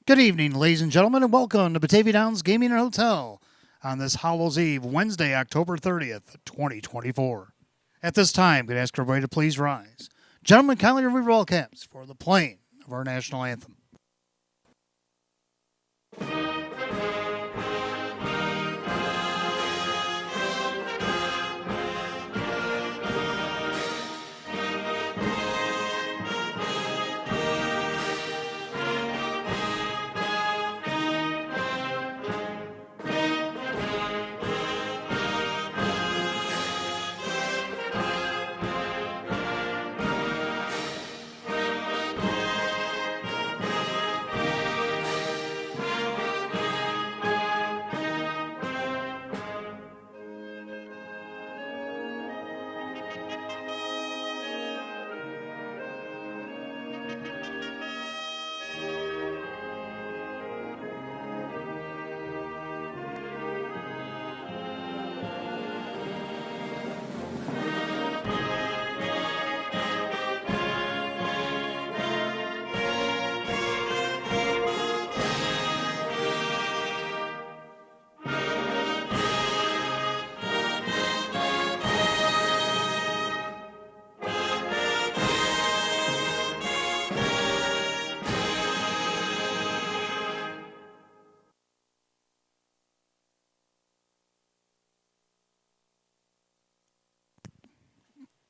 Good evening, ladies and gentlemen, and welcome to Batavia Downs Gaming and Hotel on this Hallows Eve, Wednesday, October 30th, 2024. At this time, we'd ask everybody to please rise. Gentlemen, kindly remove your all caps for the playing of our national anthem.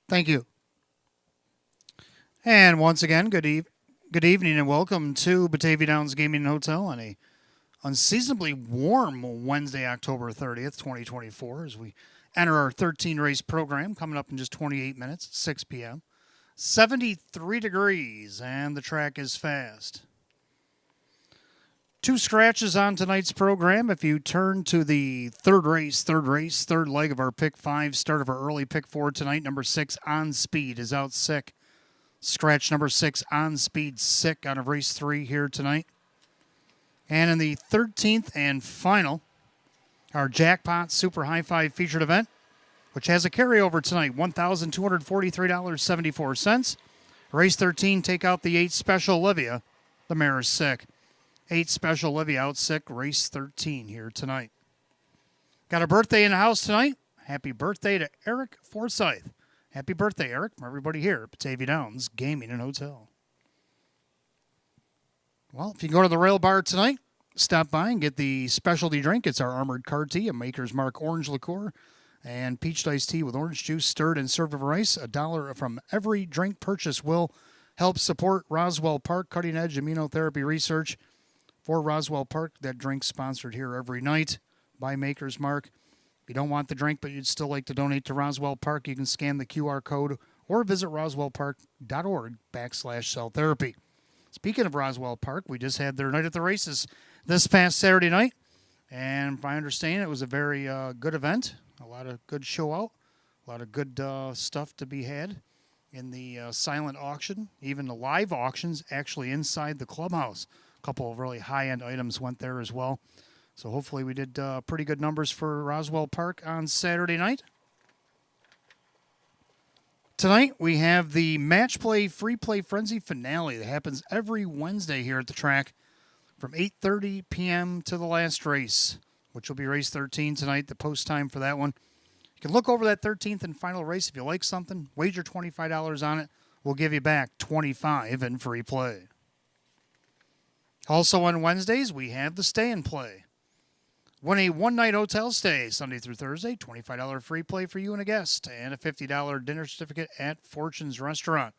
Thank you. And once again, good evening and welcome to Batavia Downs Gaming and Hotel on a unseasonably warm Wednesday, October 30th, 2024, as we enter our 13 race program coming up in just 28 minutes, 6 p.m. 73 degrees, and the track is fast. Two scratches on tonight's program. If you turn to the third leg of our pick 5, start of our early pick 4 tonight, number 6 On Speed is out sick. Scratch number 6 On Speed sick out of race 3 here tonight. And in the 13th and final, our Jackpot Super High Five featured event, which has a carryover tonight, $1,243.74. Race 13, take out the 8 Special Olivia. The mare is sick. 8 Special Olivia out sick, race 13 here tonight. Got a birthday in the house tonight. Happy birthday to Eric Forsyth. Happy birthday, Eric, from everybody here at Batavia Downs Gaming and Hotel. Well, if you go to the rail bar tonight, stop by and get the specialty drink. It's our Armored Car Tea, a Maker's Mark orange liqueur, and peach iced tea with orange juice stirred and served over ice. $1 from every drink purchase will help support Roswell Park cutting-edge immunotherapy research. For Roswell Park, that drink's sponsored here every night by Maker's Mark. If you don't want the drink, but you'd still like to donate to Roswell Park, you can scan the QR code or visit roswellpark.org/cell therapy. Speaking of Roswell Park, we just had their night at the races this past Saturday night. And if I understand, it was a very good event. A lot of good show out. A lot of good stuff to be had in the silent auction. Even the live auctions actually inside the clubhouse. A couple of really high-end items went there as well. So hopefully we did pretty good numbers for Roswell Park on Saturday night. Tonight we have the Match Play Free Play Frenzy finale that happens every Wednesday here at the track from 8:30 p.m. to the last race, which will be race 13 tonight, the post time for that one. You can look over that 13th and final race. If you like something, wager $25 on it. We'll give you back $25 in free play. Also on Wednesdays, we have the Stay and Play. Win a one-night hotel stay Sunday through Thursday, $25 free play for you and a guest, and a $50 dinner certificate at Fortune's Restaurant.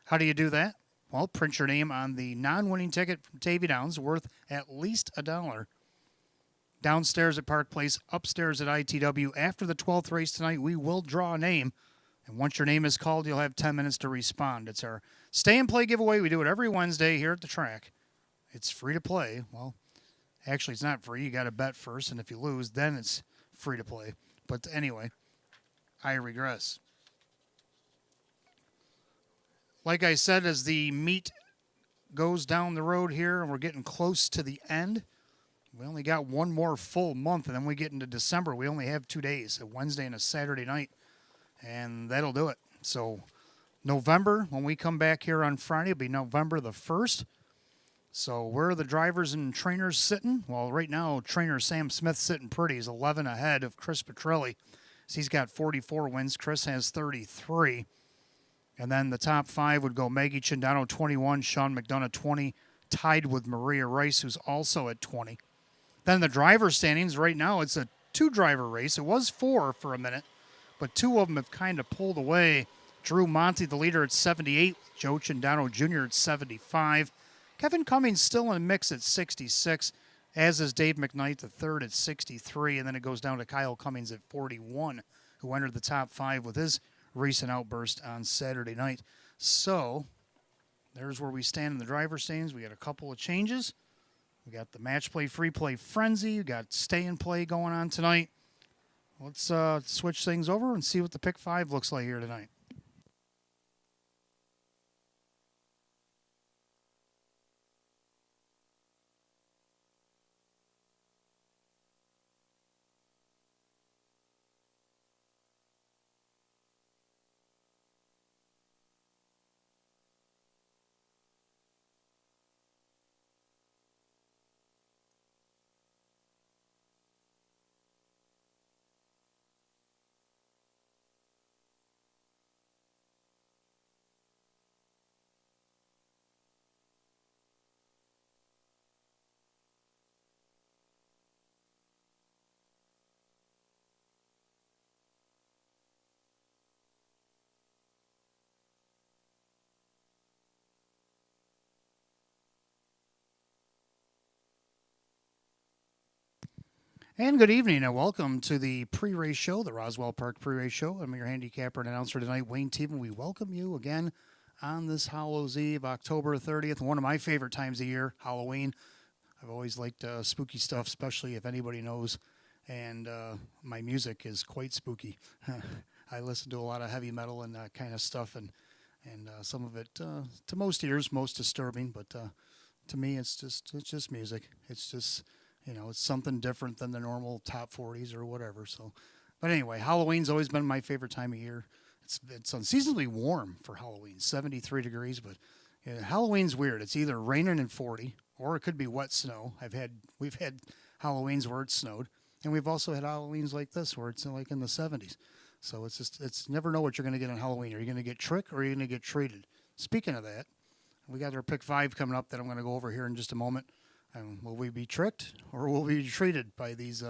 How do you do that? Well, print your name on the non-winning ticket from Batavia Downs, worth at least $1. Downstairs at Park Place, upstairs at ITW. After the 12th race tonight, we will draw a name. And once your name is called, you'll have 10 minutes to respond. It's our Stay and Play giveaway. We do it every Wednesday here at the track. It's free to play. Well, actually, it's not free. You got to bet first, and if you lose, then it's free to play. But anyway, I regress. Like I said, as the meet goes down the road here, and we're getting close to the end, we only got one more full month, and then we get into December. We only have 2 days, a Wednesday and a Saturday night, and that'll do it. So November, when we come back here on Friday, it'll be November the 1st. So where are the drivers and trainers sitting? Well, right now, trainer Sam Smith sitting pretty. He's 11 ahead of Chris Petrilli. So he's got 44 wins. Chris has 33. And then the top five would go Maggie Chindano, 21, Sean McDonough, 20, tied with Maria Rice, who's also at 20. Then the driver standings, right now, it's a two-driver race. It was four for a minute, but two of them have kind of pulled away. Drew Monty, the leader, at 78. Joe Chindano Jr. at 75. Kevin Cummings still in the mix at 66, as is Dave McKnight, the third, at 63. And then it goes down to Kyle Cummings at 41, who entered the top five with his recent outburst on Saturday night. So there's where we stand in the driver standings. We got a couple of changes. We got the match play, free play frenzy. We got stay and play going on tonight. Let's switch things over and see what the pick five looks like here tonight. And good evening and welcome to the pre-race show, the Roswell Park pre-race show. I'm your handicapper and announcer tonight, Wayne Teevan. We welcome you again on this Hallows Eve, October 30th, one of my favorite times of year, Halloween. I've always liked spooky stuff, especially if anybody knows, and my music is quite spooky. I listen to a lot of heavy metal and that kind of stuff, and some of it, to most ears, most disturbing, but to me, it's just music. It's just... it's something different than the normal top 40s or whatever. So, but anyway, Halloween's always been my favorite time of year. It's unseasonably warm for Halloween, 73 degrees. But Halloween's weird. It's either raining and 40, or it could be wet snow. We've had Halloweens where it snowed, and we've also had Halloweens like this where it's like in the 70s. So it's never know what you're going to get on Halloween. Are you going to get tricked or are you going to get treated? Speaking of that, we got our pick five coming up that I'm going to go over here in just a moment. Will we be tricked or will we be treated by these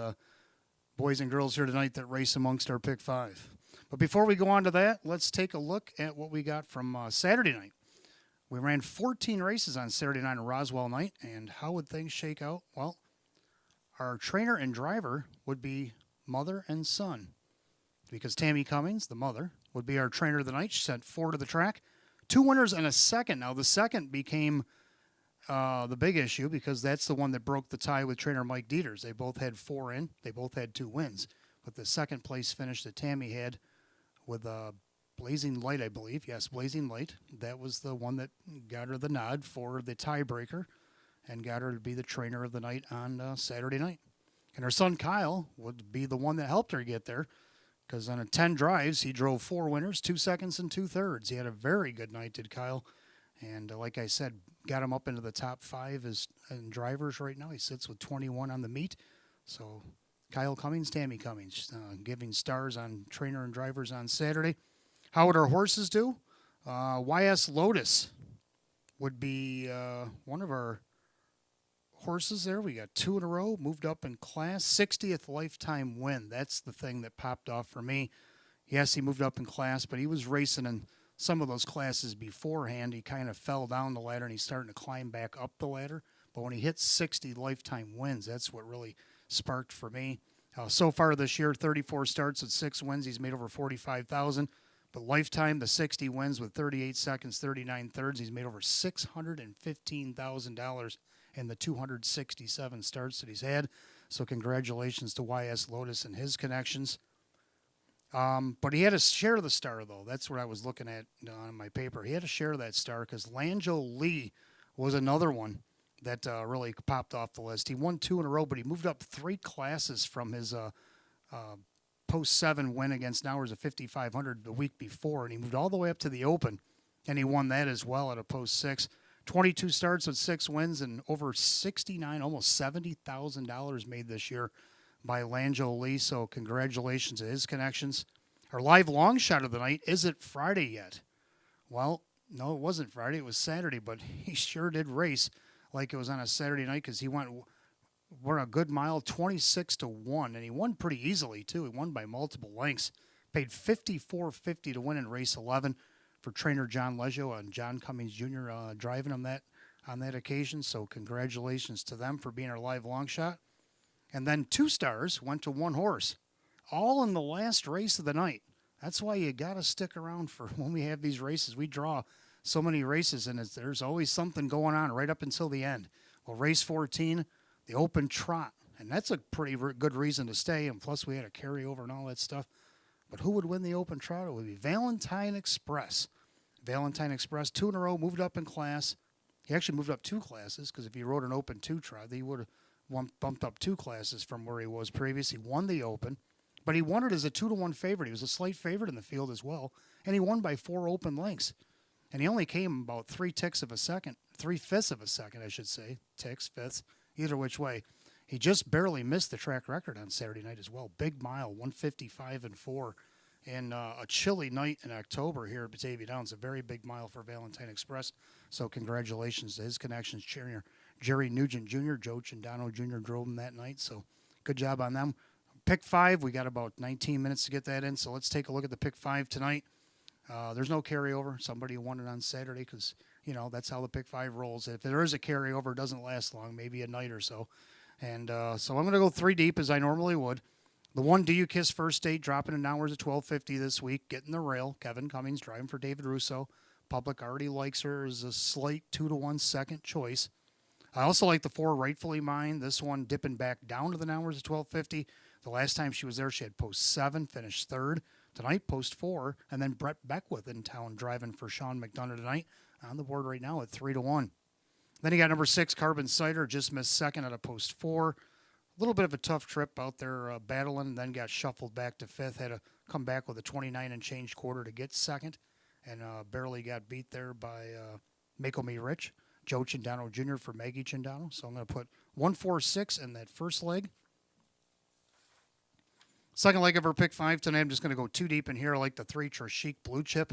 boys and girls here tonight that race amongst our pick five? But before we go on to that, let's take a look at what we got from Saturday night. We ran 14 races on Saturday night on Roswell night, and how would things shake out? Well, our trainer and driver would be mother and son, because Tammy Cummings, the mother, would be our trainer of the night. She sent 4 to the track. 2 winners and a second. Now, the second became... the big issue, because that's the one that broke the tie with trainer Mike Dieters. They both had 4 in. They both had 2 wins. But the second place finish that Tammy had with Blazing Light, I believe. Yes, Blazing Light. That was the one that got her the nod for the tiebreaker and got her to be the trainer of the night on Saturday night. And her son Kyle would be the one that helped her get there, because on 10 drives, he drove 4 winners, 2 seconds, and 2 thirds. He had a very good night, did Kyle. And like I said, got him up into the top 5 as drivers right now. He sits with 21 on the meet. So Kyle Cummings, Tammy Cummings, giving stars on trainer and drivers on Saturday. How would our horses do? YS Lotus would be one of our horses there. We got 2 in a row, moved up in class, 60th lifetime win. That's the thing that popped off for me. Yes, he moved up in class, but he was racing in some of those classes beforehand. He kind of fell down the ladder and he's starting to climb back up the ladder. But when he hit 60 lifetime wins, that's what really sparked for me. So far this year, 34 starts at 6 wins. He's made over $45,000. But lifetime, the 60 wins with 38 seconds, 39 thirds. He's made over $615,000 in the 267 starts that he's had. So congratulations to YS Lotus and his connections. But he had a share of the star, though. That's what I was looking at on my paper. He had a share of that star because Lanjo Lee was another one that really popped off the list. He won 2 in a row, but he moved up 3 classes from his post 7 win against Nowers of 5,500 the week before, and he moved all the way up to the Open, and he won that as well at a post 6. 22 starts with 6 wins and over 69, almost $70,000 made this year by Lanjo Lee. So congratulations to his connections. Our live long shot of the night, is it Friday yet? Well, no, it wasn't Friday. It was Saturday, but he sure did race like it was on a Saturday night because he went a good mile, 26-1, and he won pretty easily too. He won by multiple lengths. Paid $54.50 to win in race 11 for trainer John Leggio and John Cummings Jr. Driving him on that occasion. So congratulations to them for being our live long shot. And then 2 stars went to 1 horse, all in the last race of the night. That's why you got to stick around for when we have these races. We draw so many races, and there's always something going on right up until the end. Well, race 14, the open trot, and that's a pretty good reason to stay, and plus we had a carryover and all that stuff. But who would win the open trot? It would be Valentine Express. Valentine Express, 2 in a row, moved up in class. He actually moved up 2 classes because if he rode an open 2 trot, he would have bumped up 2 classes from where he was previous. He won the open, but he won it as a 2-1 favorite. He was a slight favorite in the field as well, and he won by 4 open lengths. And he only came about 3/5 of a second, I should say, ticks, fifths, either which way. He just barely missed the track record on Saturday night as well. Big mile, 155-4. And a chilly night in October here at Batavia Downs, a very big mile for Valentine Express. So congratulations to his connections. Jerry Nugent Jr., Joe Cindano Jr. drove him that night. So good job on them. Pick 5, we got about 19 minutes to get that in. So let's take a look at the pick 5 tonight. There's no carryover. Somebody won it on Saturday because, that's how the pick 5 rolls. If there is a carryover, it doesn't last long, maybe a night or so. And so I'm going to go 3 deep as I normally would. The 1, Do You Kiss First Date, dropping in hours at $12.50 this week, getting the rail. Kevin Cummings driving for David Russo. Public already likes her as a slight 2-1 second choice. I also like the 4, Rightfully Mine. This one dipping back down to the hours at $12.50. The last time she was there, she had post 7, finished 3rd. Tonight, post 4, and then Brett Beckwith in town driving for Sean McDonough tonight. On the board right now at 3-1. Then you got number 6, Carbon Cider, just missed 2nd at a post 4. A little bit of a tough trip out there battling, and then got shuffled back to 5th. Had to come back with a 29 and change quarter to get 2nd, and barely got beat there by Make Me Rich, Joe Cindano Jr. for Maggie Cindano. So I'm going to put 1, 4, 6 in that first leg. Second leg of her pick 5 tonight, I'm just going to go 2 deep in here. I like the 3, Trashik Blue Chip.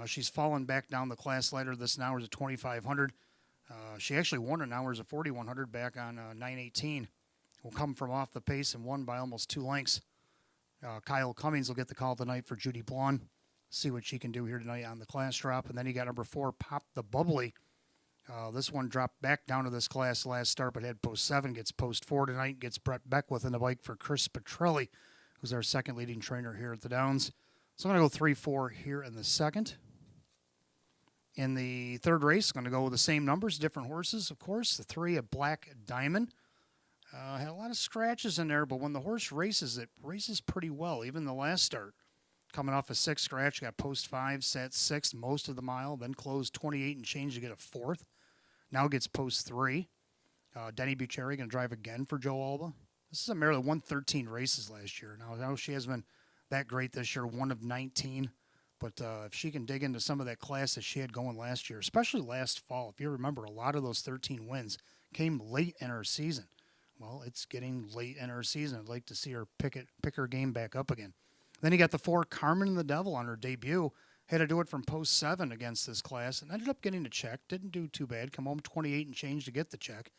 She's fallen back down the class ladder. This now is at 2,500. She actually won an hours of 4,100 back on 918. Will come from off the pace and won by almost 2 lengths. Kyle Cummings will get the call tonight for Judy Blonde. See what she can do here tonight on the class drop. And then you got number 4, Pop the Bubbly. This one dropped back down to this class last start, but had post 7, gets post 4 tonight, gets Brett Beckwith in the bike for Chris Petrelli, who's our second leading trainer here at the Downs. So I'm going to go 3-4 here in the second. In the third race, I'm going to go with the same numbers, different horses, of course. The 3, a Black Diamond. Had a lot of scratches in there, but when the horse races, it races pretty well, even the last start. Coming off a 6 scratch, got post 5, sat 6th most of the mile, then closed 28 and change to get a 4th. Now gets post 3. Denny Bucherri going to drive again for Joe Alba. This is a mare that won 13 races last year. Now she hasn't been that great this year, 1 of 19. But if she can dig into some of that class that she had going last year, especially last fall, if you remember, a lot of those 13 wins came late in her season. Well, it's getting late in her season. I'd like to see her pick her game back up again. Then you got the 4, Carmen and the Devil on her debut. Had to do it from post 7 against this class and ended up getting a check. Didn't do too bad. Come home 28 and change to get the check.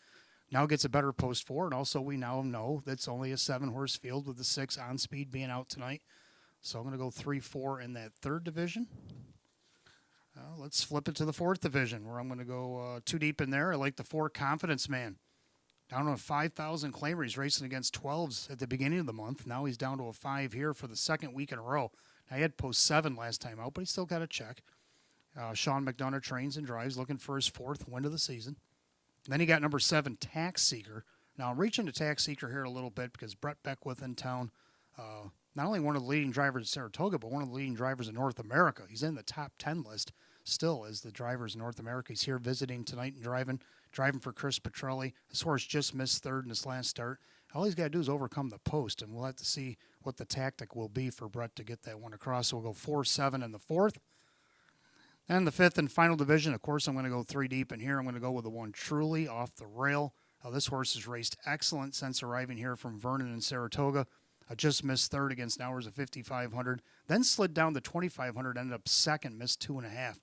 Now gets a better post 4, and also we now know that's only a 7-horse field with the 6 on speed being out tonight. So I'm going to go 3-4 in that third division. Let's flip it to the fourth division, where I'm going to go 2 deep in there. I like the 4, Confidence Man. Down to a 5,000 claimer. He's racing against 12s at the beginning of the month. Now he's down to a 5 here for the second week in a row. Now, he had post 7 last time out, but he still got a check. Sean McDonough trains and drives, looking for his 4th win of the season. And then he got number 7, Tax Seeker. Now, I'm reaching to Tax Seeker here a little bit because Brett Beckwith in town, not only one of the leading drivers in Saratoga, but one of the leading drivers in North America. He's in the top 10 list still as the drivers in North America. He's here visiting tonight and driving for Chris Petrelli. This horse just missed 3rd in his last start. All he's got to do is overcome the post, and we'll have to see what the tactic will be for Brett to get that one across. So we'll go 4-7 in the 4th. And the fifth and final division, of course, I'm going to go three deep in here. I'm going to go with the one Truly off the rail. This horse has raced excellent since arriving here from Vernon and Saratoga. Just missed third against Nowers at 5,500. Then slid down to 2,500, ended up second, missed 2.5.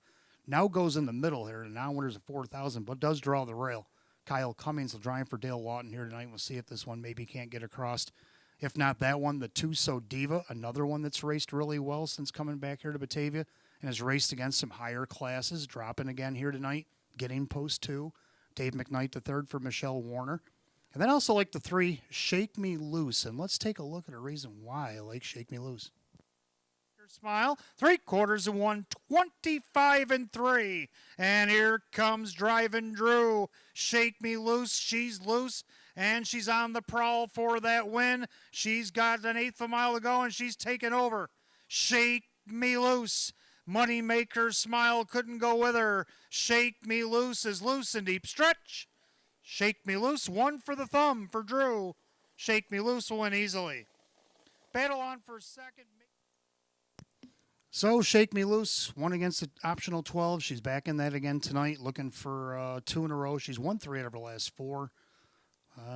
Now goes in the middle here, and now winners at 4,000, but does draw the rail. Kyle Cummings will drive for Dale Lawton here tonight. We'll see if this one maybe can't get across. If not that one, the Two So Diva, another one that's raced really well since coming back here to Batavia and has raced against some higher classes, dropping again here tonight, getting post two. Dave McKnight the third for Michelle Warner. And then I also like the three, Shake Me Loose. And let's take a look at a reason why I like Shake Me Loose. Smile, 3/4 and 1, 25 and 3. And here comes Driving Drew. Shake Me Loose, she's loose, and she's on the prowl for that win. She's got an eighth of a mile to go, and she's taken over. Shake Me Loose. Moneymaker Smile couldn't go with her. Shake Me Loose is loose and deep stretch. Shake Me Loose, one for the thumb for Drew. Shake Me Loose will win easily. Battle on for second. So Shake Me Loose, one against the optional 12. She's back in that again tonight, looking for two in a row. She's won 3 out of her last 4.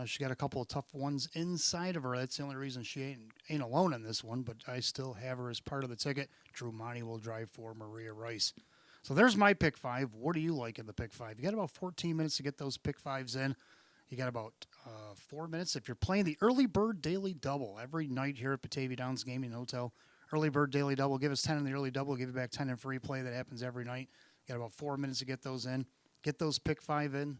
She got a couple of tough ones inside of her. That's the only reason she ain't alone in this one, but I still have her as part of the ticket. Drew Monty will drive for Maria Rice. So there's my pick 5. What do you like in the pick 5? You got about 14 minutes to get those pick 5s in. You got about 4 minutes if you're playing the Early Bird Daily Double every night here at Batavia Downs Gaming Hotel. Early Bird Daily Double. Give us 10 in the early double. Give you back 10 in free play. That happens every night. You got about 4 minutes to get those in. Get those pick 5 in.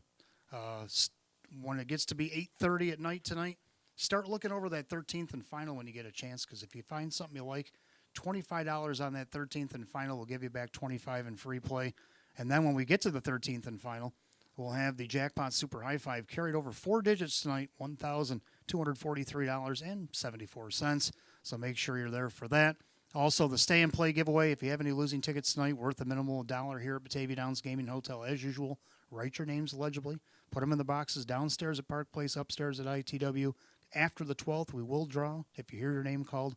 When it gets to be 8:30 at night tonight, start looking over that 13th and final when you get a chance, because if you find something you like, $25 on that 13th and final will give you back 25 in free play. And then when we get to the 13th and final, we'll have the Jackpot Super High Five carried over 4 digits tonight, $1,243.74. So make sure you're there for that. Also, the Stay and Play giveaway. If you have any losing tickets tonight, worth a minimal $1 here at Batavia Downs Gaming Hotel, as usual. Write your names legibly. Put them in the boxes downstairs at Park Place, upstairs at ITW. After the 12th, we will draw. If you hear your name called,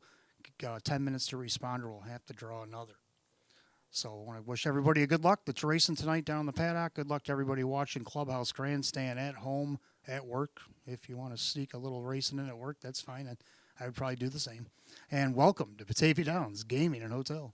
10 minutes to respond, or we'll have to draw another. So I want to wish everybody a good luck that's racing tonight down in the paddock. Good luck to everybody watching Clubhouse Grandstand at home, at work. If you want to sneak a little racing in at work, that's fine. And I would probably do the same. And welcome to Batavia Downs Gaming and Hotel.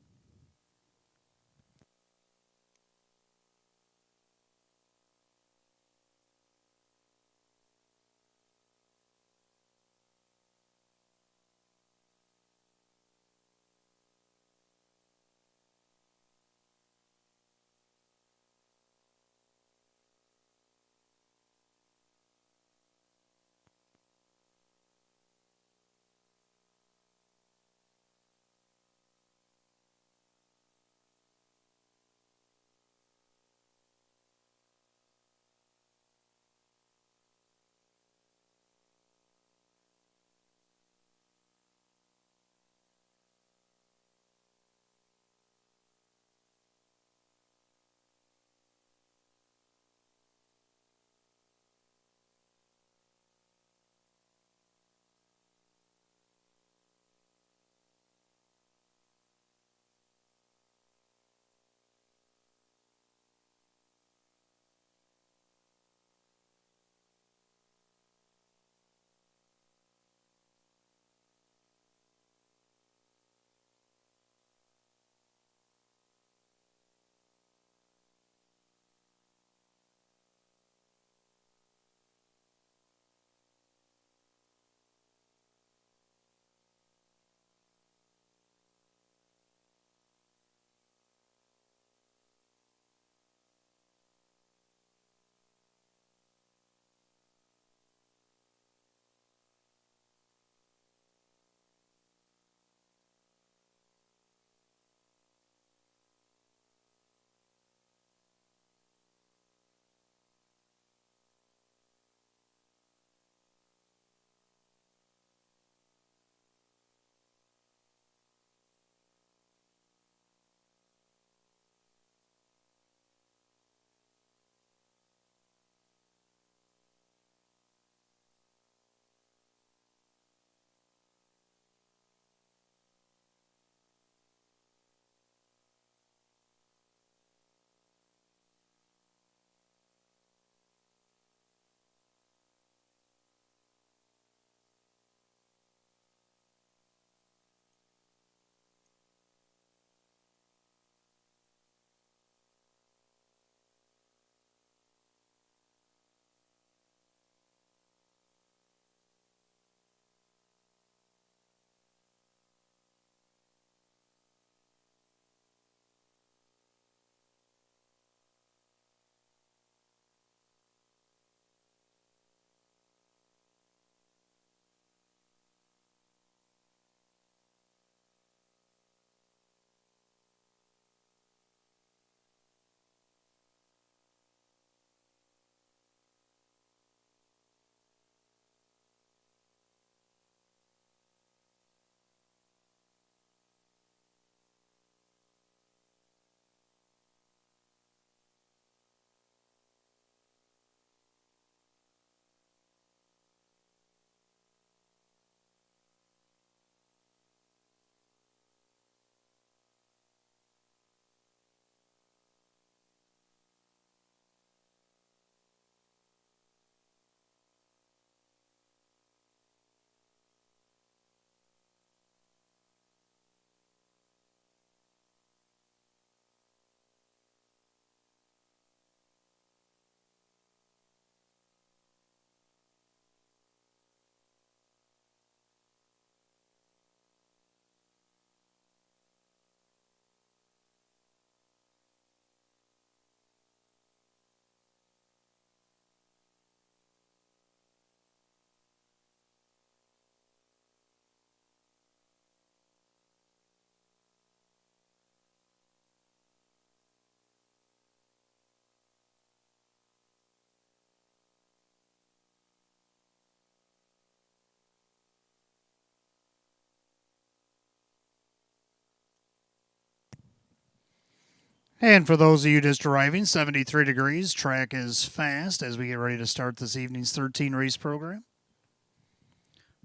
And for those of you just arriving, 73 degrees. Track is fast as we get ready to start this evening's 13 race program.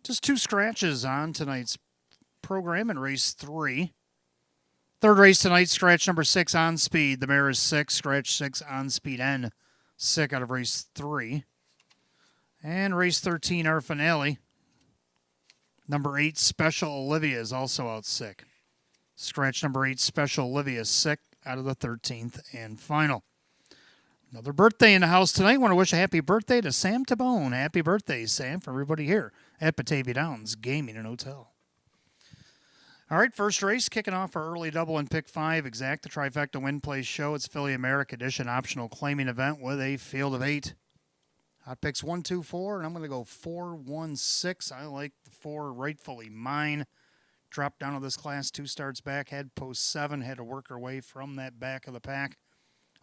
Just 2 scratches on tonight's program in race 3. Third race tonight, scratch number 6 on speed. The mare is 6, scratch 6 on speed and sick out of race 3. And race 13, our finale. Number 8, Special Olivia is also out sick. Scratch number 8, Special Olivia is sick out of the 13th and final. Another birthday in the house tonight. Want to wish a happy birthday to Sam Tabone. Happy birthday, Sam, for everybody here at Batavia Downs Gaming and Hotel. All right, first race, kicking off our early double in pick 5, exact the trifecta win place show. It's Philly America Edition optional claiming event with a field of 8. Hot picks 1, 2, 4, and I'm going to go 4, 1, 6. I like the 4, rightfully mine. Dropped down to this class 2 starts back, had post 7, had to work her way from that back of the pack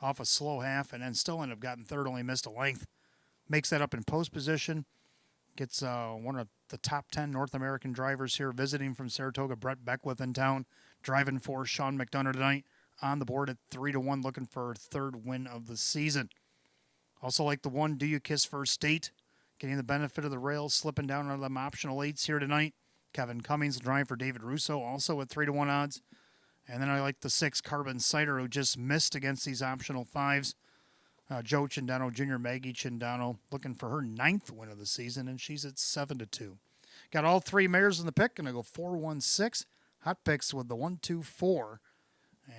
off a slow half, and then still ended up getting third, only missed a length. Makes that up in post position. Gets one of the top 10 North American drivers here visiting from Saratoga, Brett Beckwith in town, driving for Sean McDonough tonight on the board at 3-1, looking for her 3rd win of the season. Also like the 1, Do You Kiss First Date, getting the benefit of the rails, slipping down on them optional 8s here tonight. Kevin Cummings will drive for David Russo, also at 3-1 odds. And then I like the 6, Carbon Cider, who just missed against these optional 5s. Joe Chindano Jr., Maggie Chindano, looking for her 9th win of the season, and she's at 7-2. Got all 3 mares in the pick, and I go 4, 1, 6. Hot picks with the 1, 2, 4.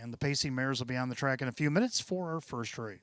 And the pacing mares will be on the track in a few minutes for our first race.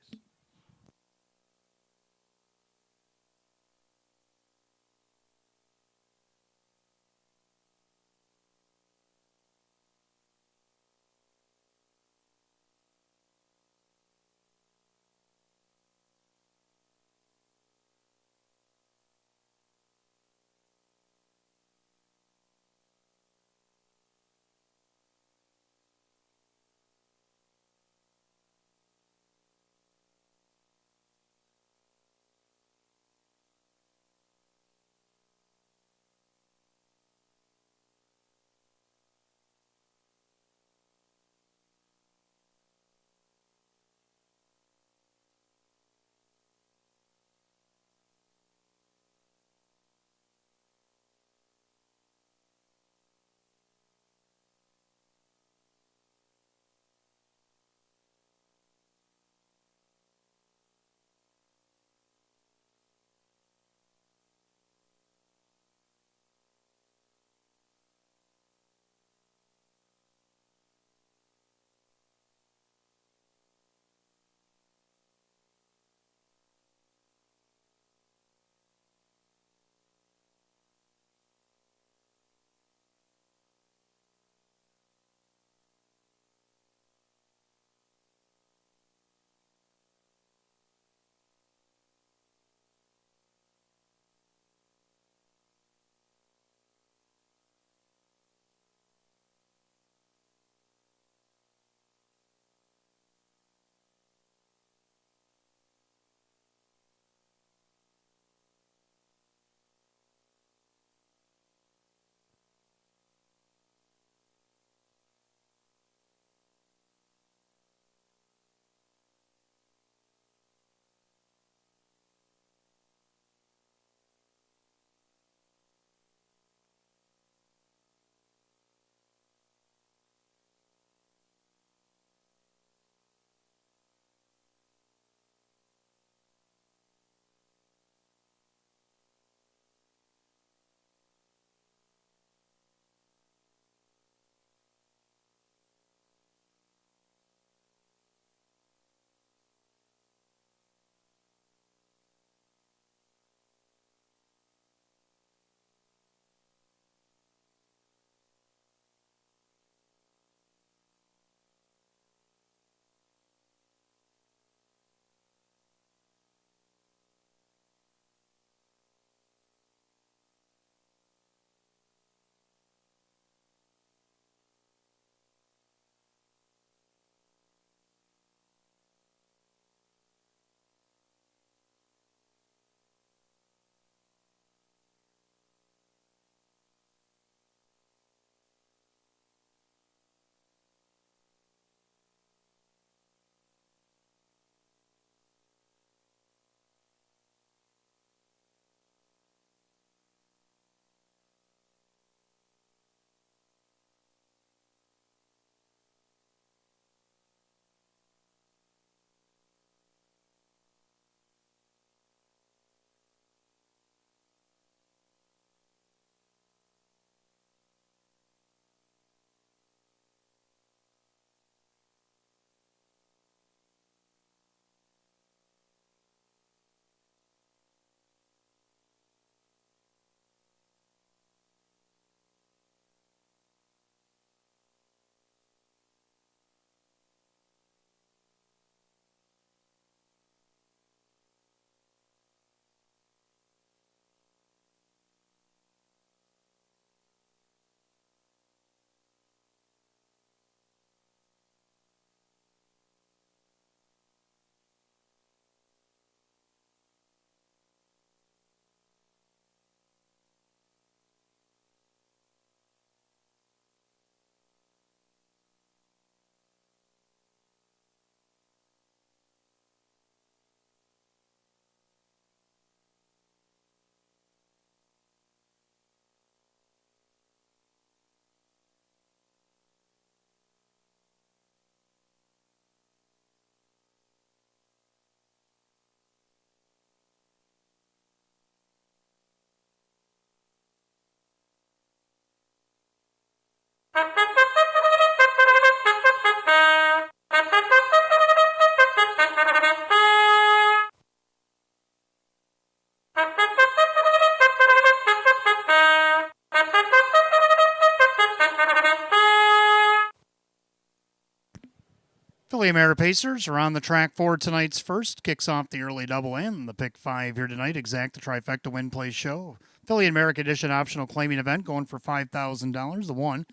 Philly Ameripacers are on the track for tonight's first. Kicks off the early double and the pick 5 here tonight. Exact the trifecta win play show. Philly America Edition optional claiming event going for $5,000. The 1,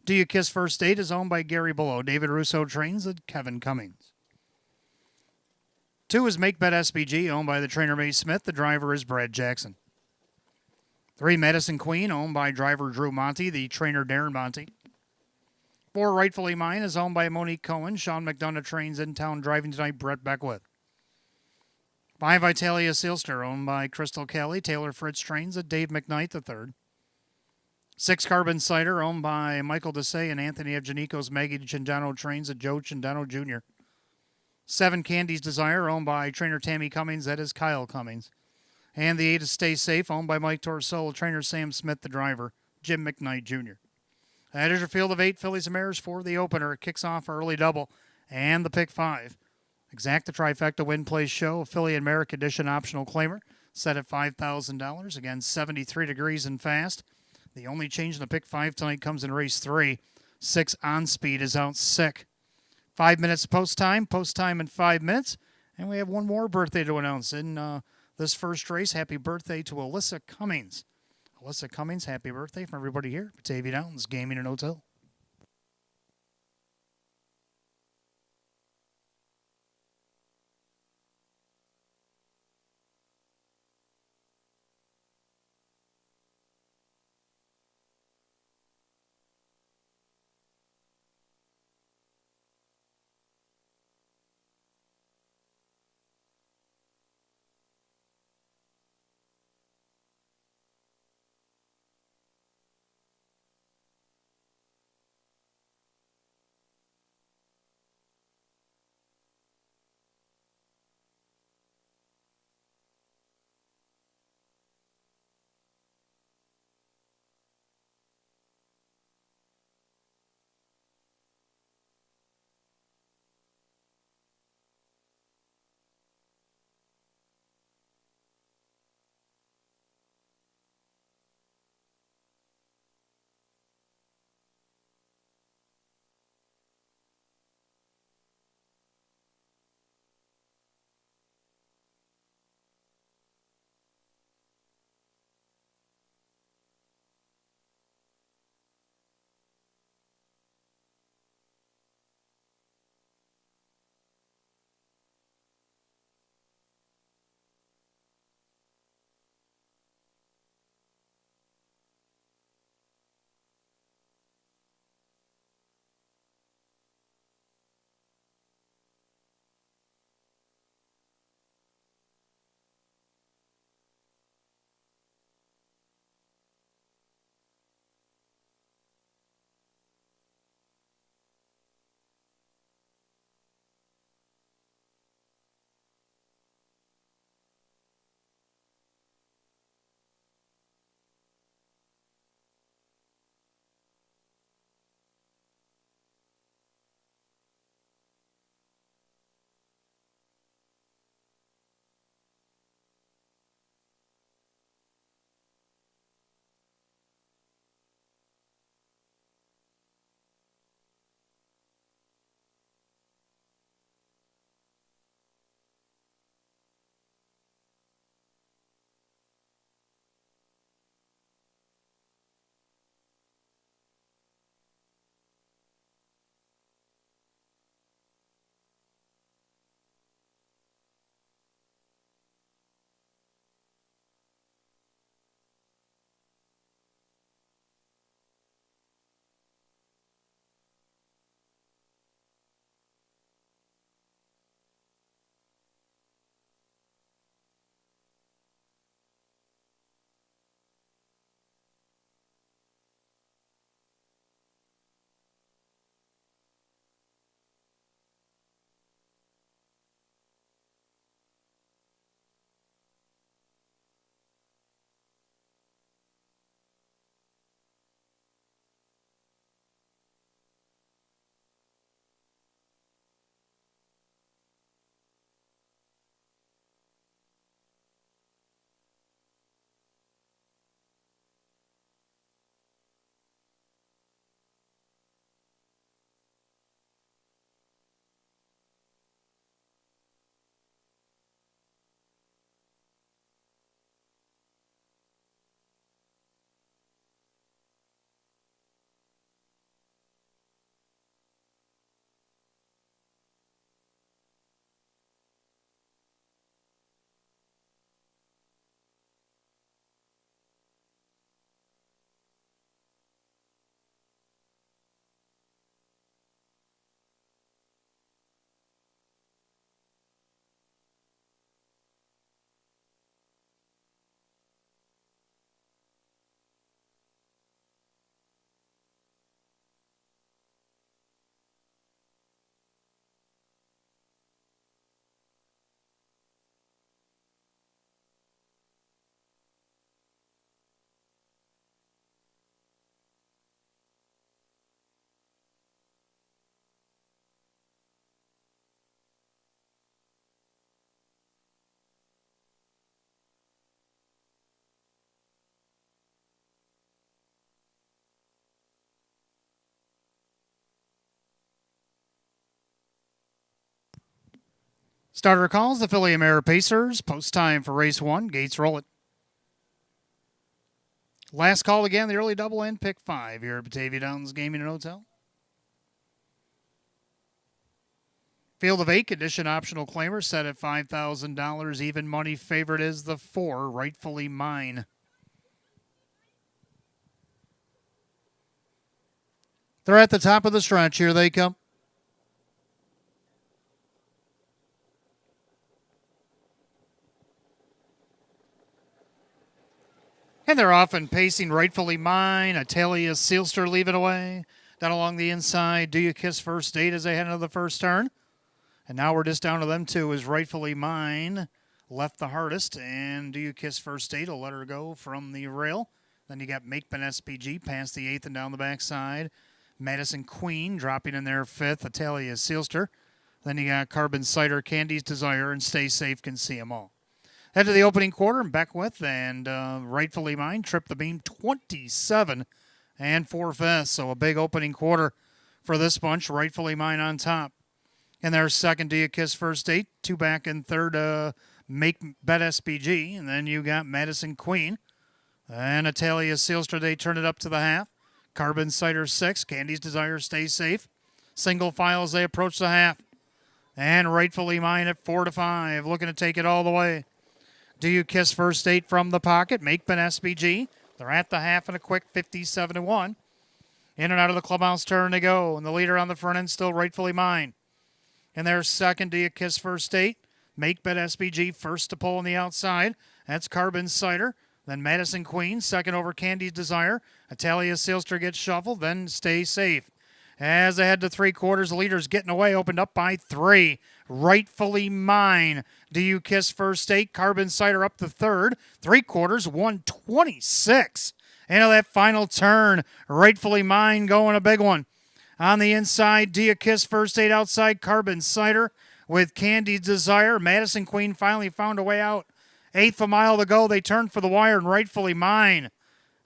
Do You Kiss First Date, is owned by Gary Below. David Russo trains at Kevin Cummings. 2 is Make Bet SBG, owned by the trainer May Smith. The driver is Brad Jackson. 3, Madison Queen, owned by driver Drew Monty. The trainer Darren Monty. 4, Rightfully Mine, is owned by Monique Cohen. Sean McDonough trains in town driving tonight, Brett Beckwith. 5, Italia Sealster, owned by Crystal Kelly. Taylor Fritz trains at Dave McKnight III. 6, Carbon Cider, owned by Michael Desai and Anthony Evgenikos. Maggie Cindano trains at Joe Cindano Jr. 7, Candy's Desire, owned by trainer Tammy Cummings. That is Kyle Cummings. And the 8 is Stay Safe, owned by Mike Torsola. Trainer Sam Smith, the driver, Jim McKnight Jr. That is your field of 8 Phillies and Mariners for the opener. It kicks off early double and the pick 5. Exact the trifecta win play show. Philly and America Edition optional claimer set at $5,000. Again, 73 degrees and fast. The only change in the pick 5 tonight comes in race 3. 6 On Speed is out sick. 5 minutes post time in 5 minutes. And we have one more birthday to announce in this first race. Happy birthday to Alyssa Cummings. Alyssa Cummings, happy birthday from everybody here. Batavia Downs Gaming and Hotel. Starter calls the Philly Mare Pacers. Post time for race 1. Gates roll it. Last call again, the early double and pick 5 here at Batavia Downs Gaming and Hotel. Field of 8, condition optional claimer set at $5,000. Even money favorite is the 4, Rightfully Mine. They're at the top of the stretch. Here they come. And they're off and pacing. Rightfully Mine. Atalia Sealster leave it away. Down along the inside, Do You Kiss First Date as they head into the first turn. And now we're just down to them two as Rightfully Mine left the hardest. And Do You Kiss First Date will let her go from the rail. Then you got Make Ben SPG past the 8th and down the backside. Madison Queen dropping in there 5th. Atalia Sealster. Then you got Carbon Cider, Candy's Desire, and Stay Safe Can See 'Em All. Head to the opening quarter and Beckwith and Rightfully Mine tripped the beam 27 and 4/5. So a big opening quarter for this bunch. Rightfully Mine on top. And there's second, Do You Kiss First Date. 2 back and third, Make Bet SPG. And then you got Madison Queen. And Atalia Sealster, they turn it up to the half. Carbon Cider 6. Candy's Desire, Stay Safe. Single file as they approach the half. And Rightfully Mine at 4-5. Looking to take it all the way. Do You Kiss First Date from the pocket. Make Ben SPG. They're at the half in a quick 57-1. In and out of the clubhouse turn they go. And the leader on the front end still Rightfully Mine. And there's second, Do You Kiss First Date. Make Bet SPG first to pull on the outside. That's Carbon Cider. Then Madison Queen, second over Candy's Desire. Atalia Sealster gets shuffled, then Stay Safe. As they head to 3/4, the leader's getting away, opened up by 3. Rightfully Mine. Do You Kiss First Date. Carbon Cider up to third. 3/4, 126. Into that final turn. Rightfully Mine going a big one. On the inside, Do You Kiss First Date outside. Carbon Cider with Candy's Desire. Madison Queen finally found a way out. 1/8 mile to go. They turn for the wire, and Rightfully Mine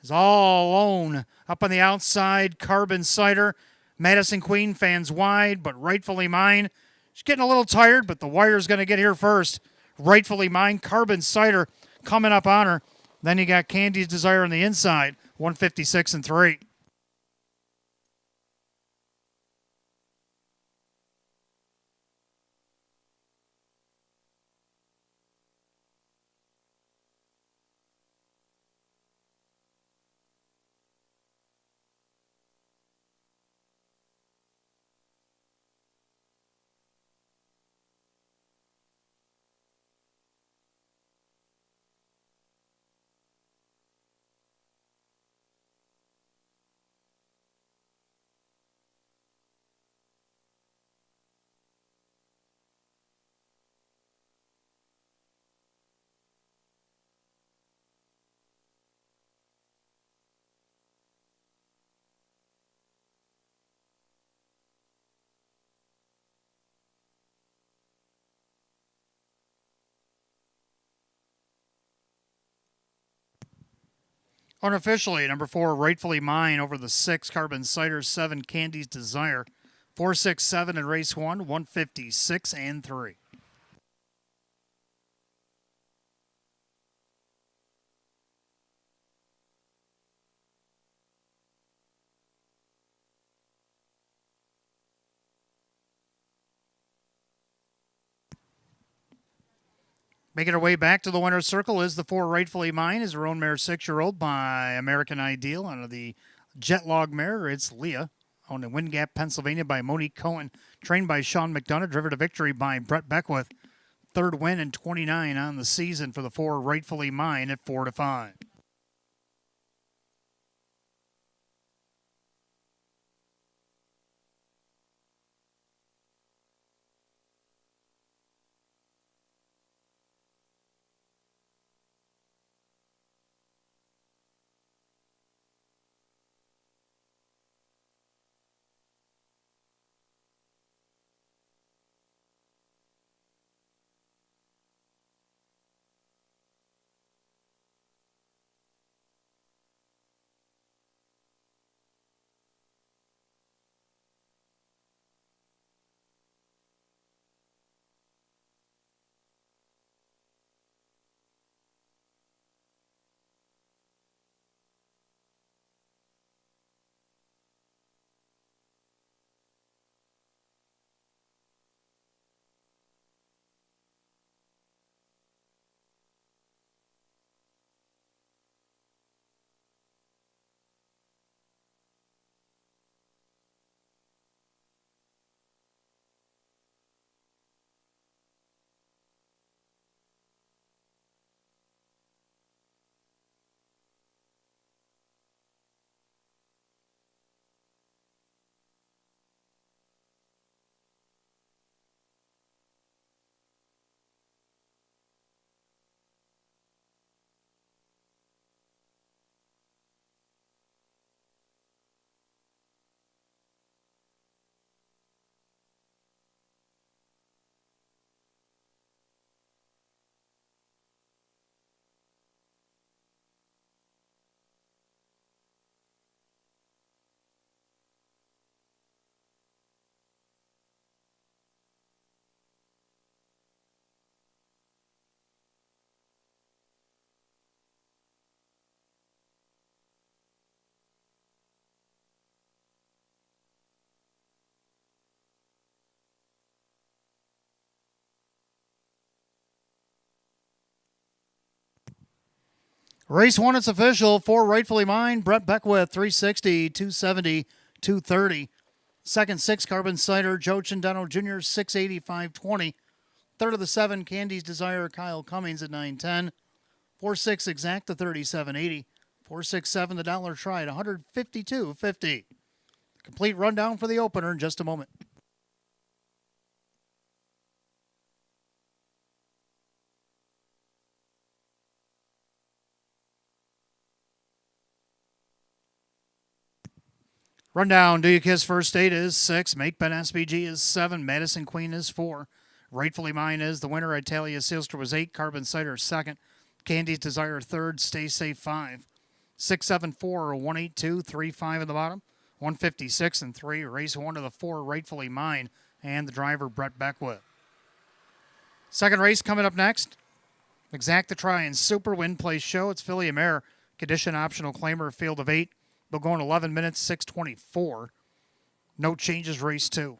is all alone. Up on the outside, Carbon Cider. Madison Queen fans wide, but Rightfully Mine, she's getting a little tired, but the wire's going to get here first. Rightfully Mine, Carbon Cider coming up on her. Then you got Candy's Desire on the inside, 156 and 3. Unofficially, number 4, Rightfully Mine over the 6, Carbon Cider, 7, Candy's Desire. 4-6-7 in race 1, 156 and 3. Making her way back to the winner's circle is the 4, Rightfully Mine, is her own mare 6-year-old by American Ideal. Under the Jetlog mare, it's Leah. Owned in Wind Gap, Pennsylvania by Monique Cohen. Trained by Sean McDonough. Driven to victory by Brett Beckwith. Third win and 29 on the season for the 4, Rightfully Mine at 4-5. Race 1, it's official. 4 rightfully mine. Brett Beckwith, 360, 270, 230. Second, 6 Carbon Cider. Joe Chindano Jr., 680, 520. Third of the 7, Candy's Desire. Kyle Cummings at 910. 4-6 Exacta, 3780. 4-6-7 the Dollar Try at 152.50. Complete rundown for the opener in just a moment. Rundown, Do You Kiss First Date is 6. Make Ben SBG is 7. Madison Queen is 4. Rightfully Mine is the winner. Italia Sealster was 8. Carbon Cider 2nd. Candy's Desire 3rd. Stay Safe 5. 674 182 35 in the bottom. 156 and 3. Race 1 of the 4. Rightfully Mine and the driver Brett Beckwith. Second race coming up next. Exacta Try and Super Win Place Show. It's Philly and Mare. Condition optional claimer field of 8. They'll go in 11 minutes, 6:24. No changes, race 2.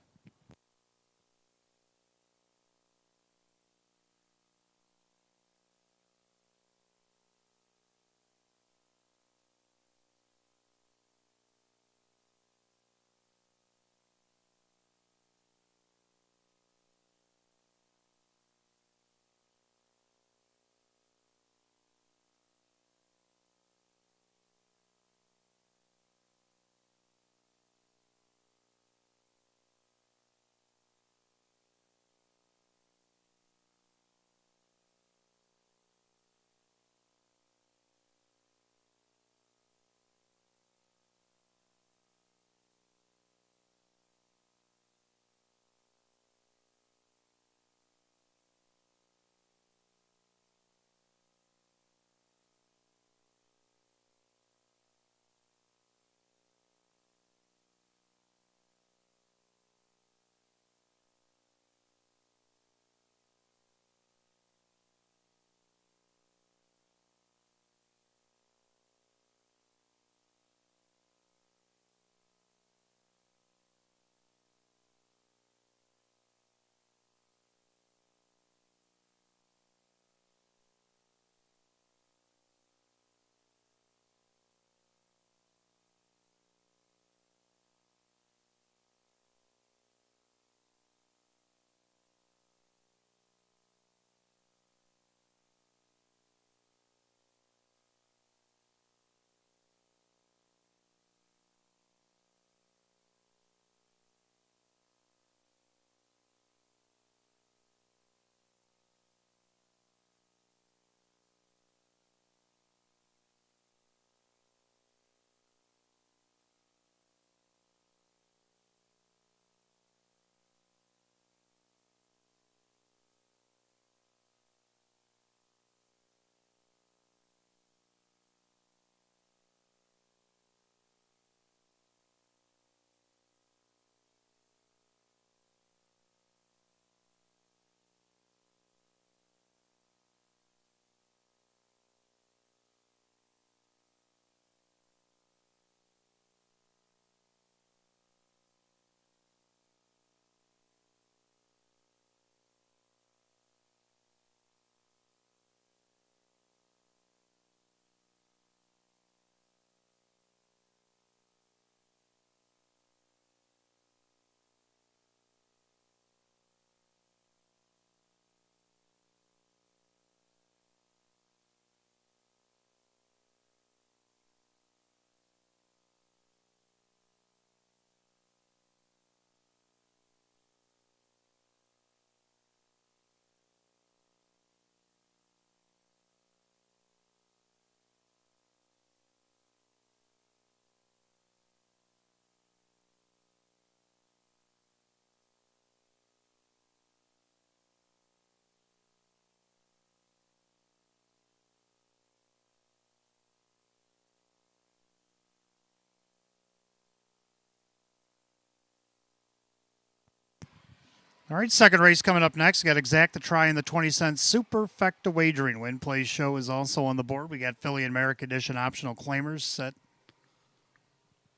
All right, second race coming up next. We got Exacta Try in the 20-cent Superfecta Wagering. Win Play Show is also on the board. We got Philly and America Edition optional claimers set.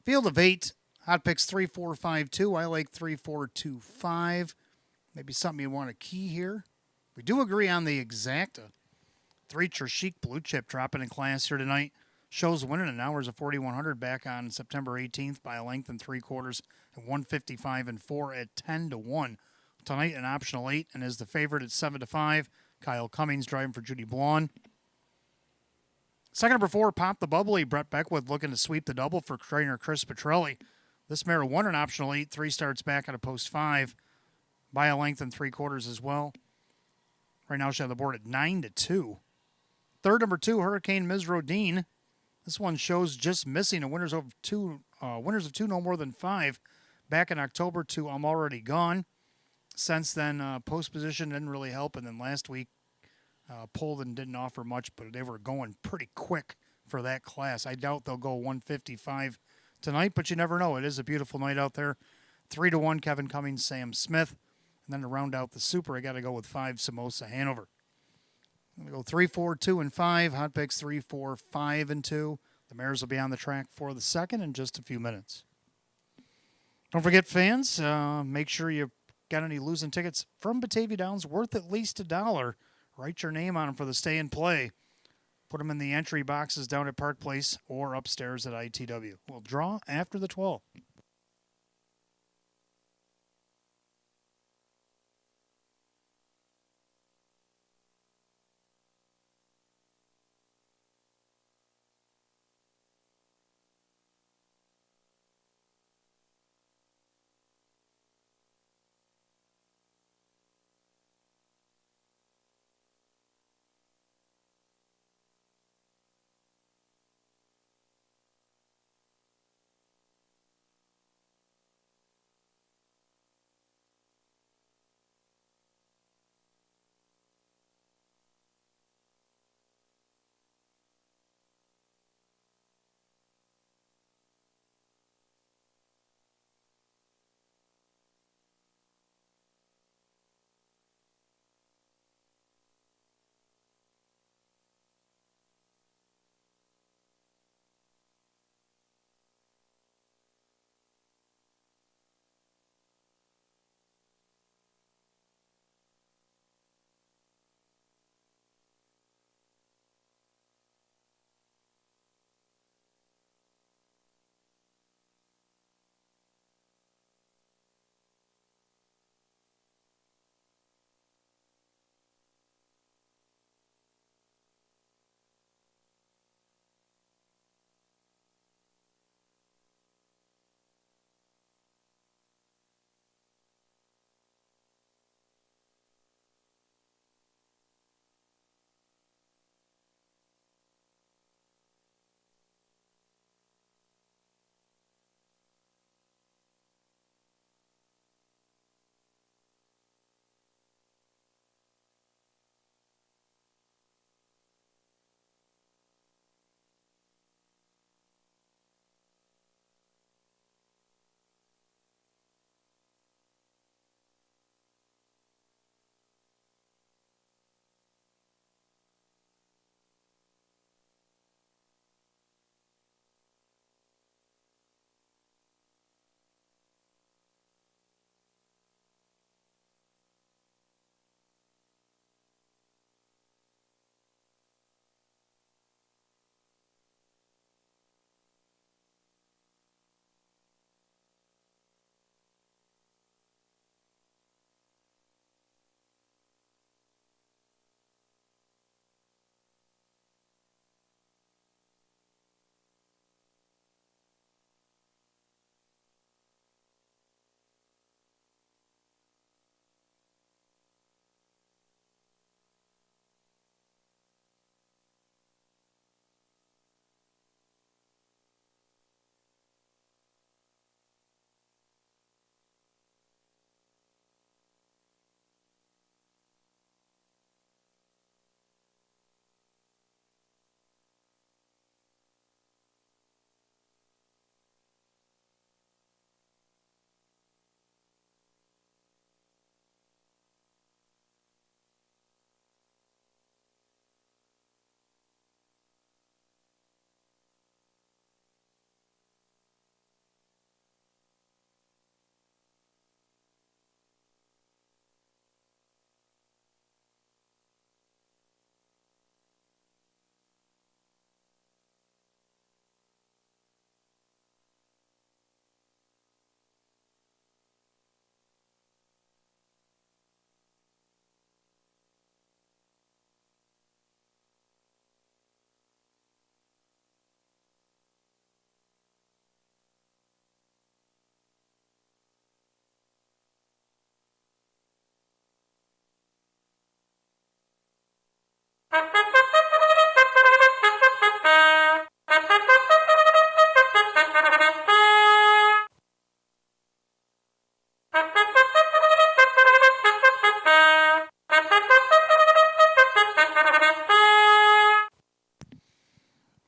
Field of 8. Hot picks 3, 4, 5, 2. I like 3, 4, 2, 5. Maybe something you want to key here. We do agree on the Exacta. 3 Trishik Blue Chip dropping in class here tonight. Shows winning in hours of 4,100 back on September 18th by a length and 3/4 at 155 and 4 at 10-1. Tonight an optional 8 and is the favorite at 7-5. Kyle Cummings driving for Judy Blonde. Second number 4, Pop the Bubbly. Brett Beckwith looking to sweep the double for trainer Chris Petrelli. This mare won an optional 8, 3 starts back at a post 5 by a length and 3/4 as well. Right now she's on the board at 9-2. Third number 2, Hurricane Ms. Rodine. This one shows just missing a winners of two, no more than 5 back in October to I'm Already Gone. Since then, post position didn't really help, and then last week pulled and didn't offer much, but they were going pretty quick for that class. I doubt they'll go 155 tonight, but you never know. It is a beautiful night out there. 3-1, Kevin Cummings, Sam Smith. And then to round out the super, I got to go with 5, Samosa Hanover. I'm going to go 3, 4, 2, and 5. Hot picks 3, 4, 5, and 2. The mares will be on the track for the second in just a few minutes. Don't forget, fans, make sure you got any losing tickets from Batavia Downs worth at least $1. Write your name on them for the stay and play. Put them in the entry boxes down at Park Place or upstairs at ITW. We'll draw after the 12.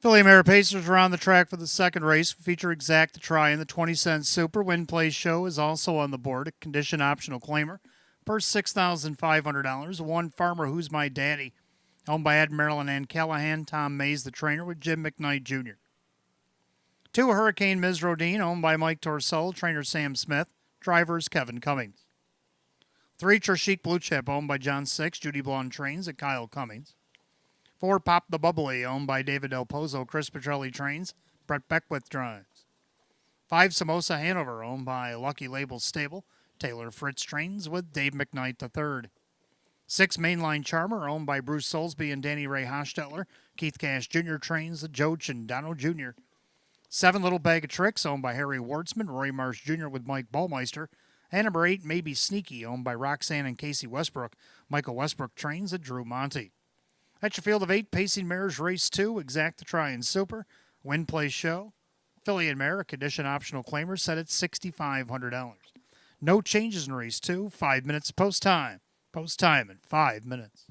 Philly Mare Pacers are on the track for the second race. We feature Exact the Try in the 20-cent Super. Win Play Show is also on the board. A condition optional claimer. Purse $6,500. One Farmer Who's My Daddy. Owned by Ed Marilyn and Callahan. Tom Mays the trainer with Jim McKnight Jr. Two Hurricane Ms. Rodine. Owned by Mike Torcell. Trainer Sam Smith. Drivers Kevin Cummings. Three Chic Blue Chip. Owned by John Six. Judy Blonde trains at Kyle Cummings. Four Pop the Bubbly, owned by David Del Pozo, Chris Petrelli trains, Brett Beckwith drives. Five Samosa Hanover, owned by Lucky Label Stable, Taylor Fritz trains with Dave McKnight III. Six Mainline Charmer, owned by Bruce Soulsby and Danny Ray Hostetler, Keith Cash Jr. trains the Joe Chindano Jr. Seven Little Bag of Tricks, owned by Harry Wardsman, Roy Marsh Jr. with Mike Ballmeister. And number 8, Maybe Sneaky, owned by Roxanne and Casey Westbrook. Michael Westbrook trains at Drew Monty. At your field of 8, Pacing Mares Race 2, Exact the Try and Super, Win Play Show, Philly and Mare, condition optional claimers set at $6,500. No changes in Race 2, 5 minutes post time. Post time in 5 minutes.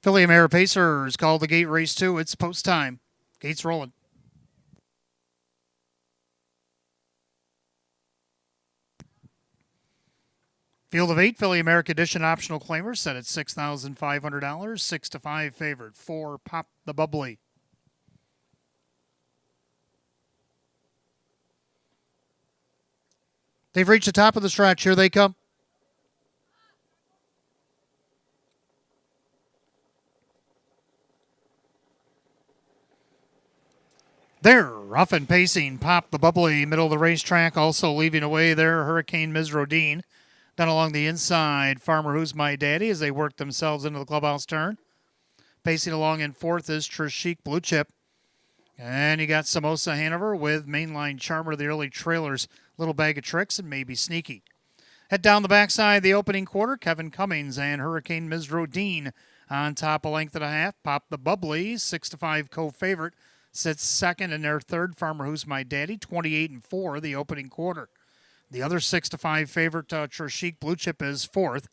Philly Mare Pacers called the gate race 2. It's post time. Gates rolling. Field of 8, Philly America Edition optional claimers set at $6,500. 6 to 5 favored. 4, Pop the Bubbly. They've reached the top of the stretch. Here they come. They're rough and pacing. Pop the Bubbly, middle of the racetrack, also leaving away their Hurricane Mizrodine. Down along the inside, Farmer Who's My Daddy as they work themselves into the clubhouse turn. Pacing along in fourth is Trishik Blue Chip. And you got Samosa Hanover with Mainline Charmer, the early trailers, Little Bag of Tricks, and Maybe Sneaky. Head down the backside, the opening quarter, Kevin Cummings and Hurricane Mizrodine on top, a length and a half. Pop the Bubbly, 6 to 5 co-favorite, sits second in their third. Farmer Who's My Daddy, 28-4, the opening quarter. The other 6 to 5 favorite, Trishik Blue Chip, is fourth.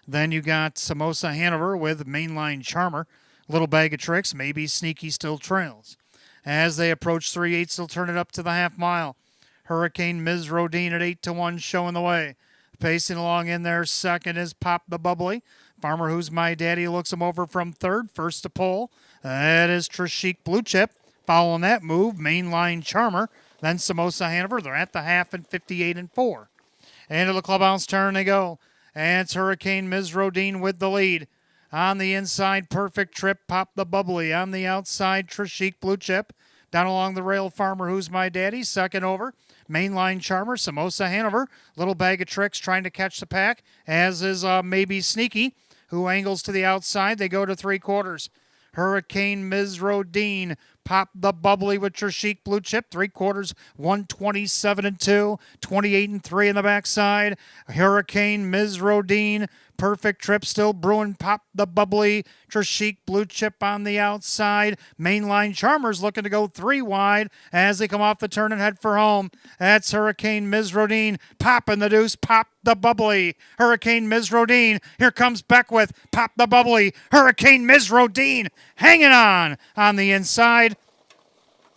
Then you got Samosa Hanover with Mainline Charmer, Little Bag of Tricks, Maybe Sneaky still trails. As they approach 3/8, they'll turn it up to the half mile. Hurricane Mizrodine at 8 to 1, showing the way. Pacing along in there, second is Pop the Bubbly. Farmer Who's My Daddy looks him over from third. First to pole, that is Trishik Blue Chip. Following that move, Mainline Charmer. Then Samosa Hanover. They're at the half and 58-4. Into the clubhouse turn they go. And it's Hurricane Mizrodine with the lead. On the inside, Perfect Trip, Pop the Bubbly. On the outside, Trishik Blue Chip. Down along the rail, Farmer Who's My Daddy. Second over, Mainline Charmer, Samosa Hanover. Little Bag of Tricks trying to catch the pack, as is Maybe Sneaky, who angles to the outside. They go to 3/4. Hurricane Mizrodine, Pop the Bubbly with Trishik Blue Chip. 3/4, 127-2, 28-3 in the backside. Hurricane Mizrodine, Perfect Trip still brewing. Pop the Bubbly, Trishik Blue Chip on the outside. Mainline Charmers looking to go 3 wide as they come off the turn and head for home. That's Hurricane Mizrodine, popping the deuce. Pop the Bubbly, Hurricane Mizrodine. Here comes Beckwith, Pop the Bubbly, Hurricane Mizrodine hanging on the inside.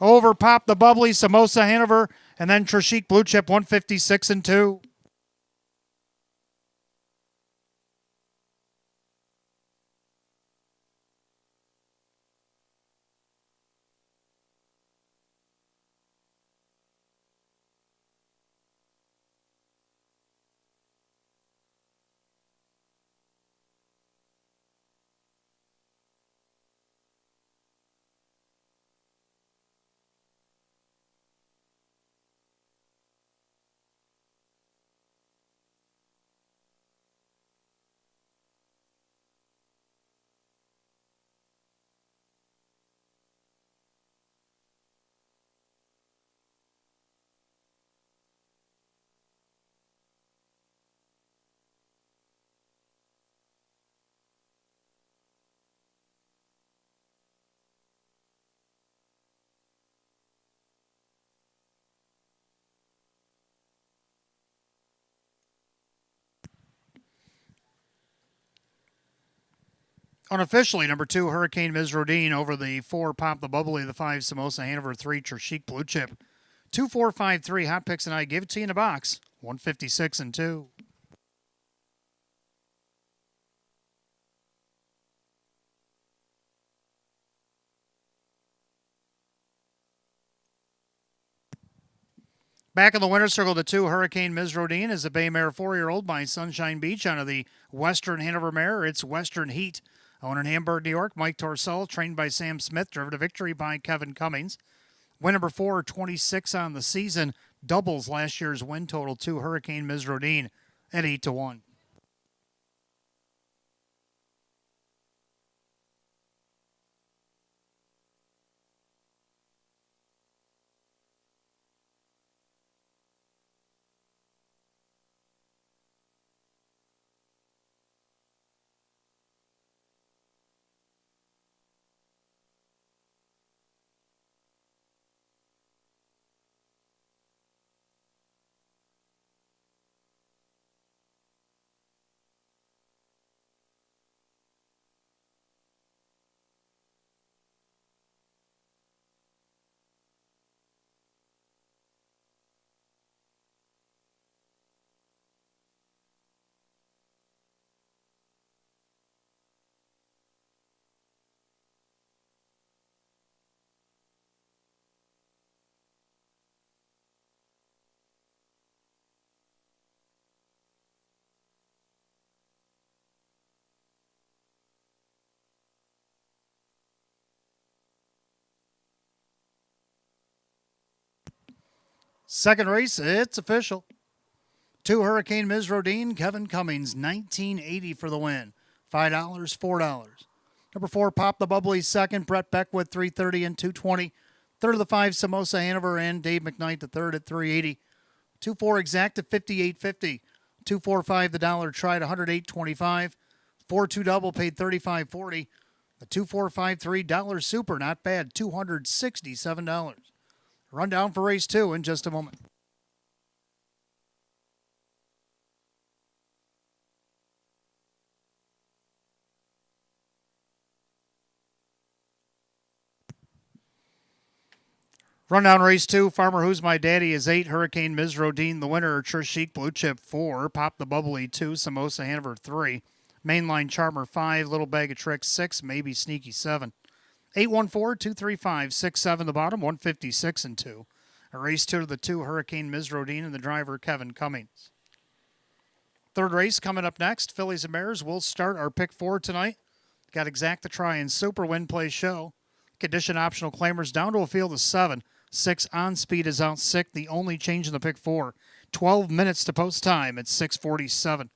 Over Pop the Bubbly, Samosa Hanover, and then Trishik Blue Chip, 156-2. Unofficially, number 2, Hurricane Mizrodine over the 4, Pop the Bubbly, the 5, Samosa Hanover, 3, Trishik Blue Chip. 2, 4, 5, 3, Hot Picks, and I give it to you in a box. 156-2. Back in the winner's circle, the 2, Hurricane Mizrodine, is a Bay Mare 4-year-old by Sunshine Beach out of the Western Hanover Mare. It's Western Heat. Owner in Hamburg, New York, Mike Torcell, trained by Sam Smith, driven to victory by Kevin Cummings. Win number 4, 26 on the season, doubles last year's win total. 2, Hurricane Mizrodine at 8 to 1. Second race, it's official. 2 Hurricane Mizrodine, Kevin Cummings, 1980 for the win. $5, $4. Number 4, Pop the Bubbly, second. Brett Beckwith, 330 and 220. Third of the 5, Samosa Hanover and Dave McKnight, the third at 380. 2-4 Exact at 58.50. 2-4-5 the dollar tried 108.25. 4-2 double paid 35.40. The 2-4-5-3 dollar super, not bad, $267. Rundown for race 2 in just a moment. Rundown race 2. Farmer Who's My Daddy is 8. Hurricane Mizrodine, the winner. Trishik Blue Chip 4. Pop the Bubbly 2. Samosa Hanover 3. Mainline Charmer 5. Little Bag of Tricks 6. Maybe Sneaky 7. 814-235-67 the bottom. 156 and 2. A race 2 to the 2. Hurricane Mizrodine and the driver Kevin Cummings. Third race coming up next. Fillies and Mares. We'll start our pick 4 tonight. Got Exact the Try and Super Win Play Show. Condition optional claimers down to a field of 7. 6 on speed is out sick. The only change in the pick 4. 12 minutes to post time at 6:47.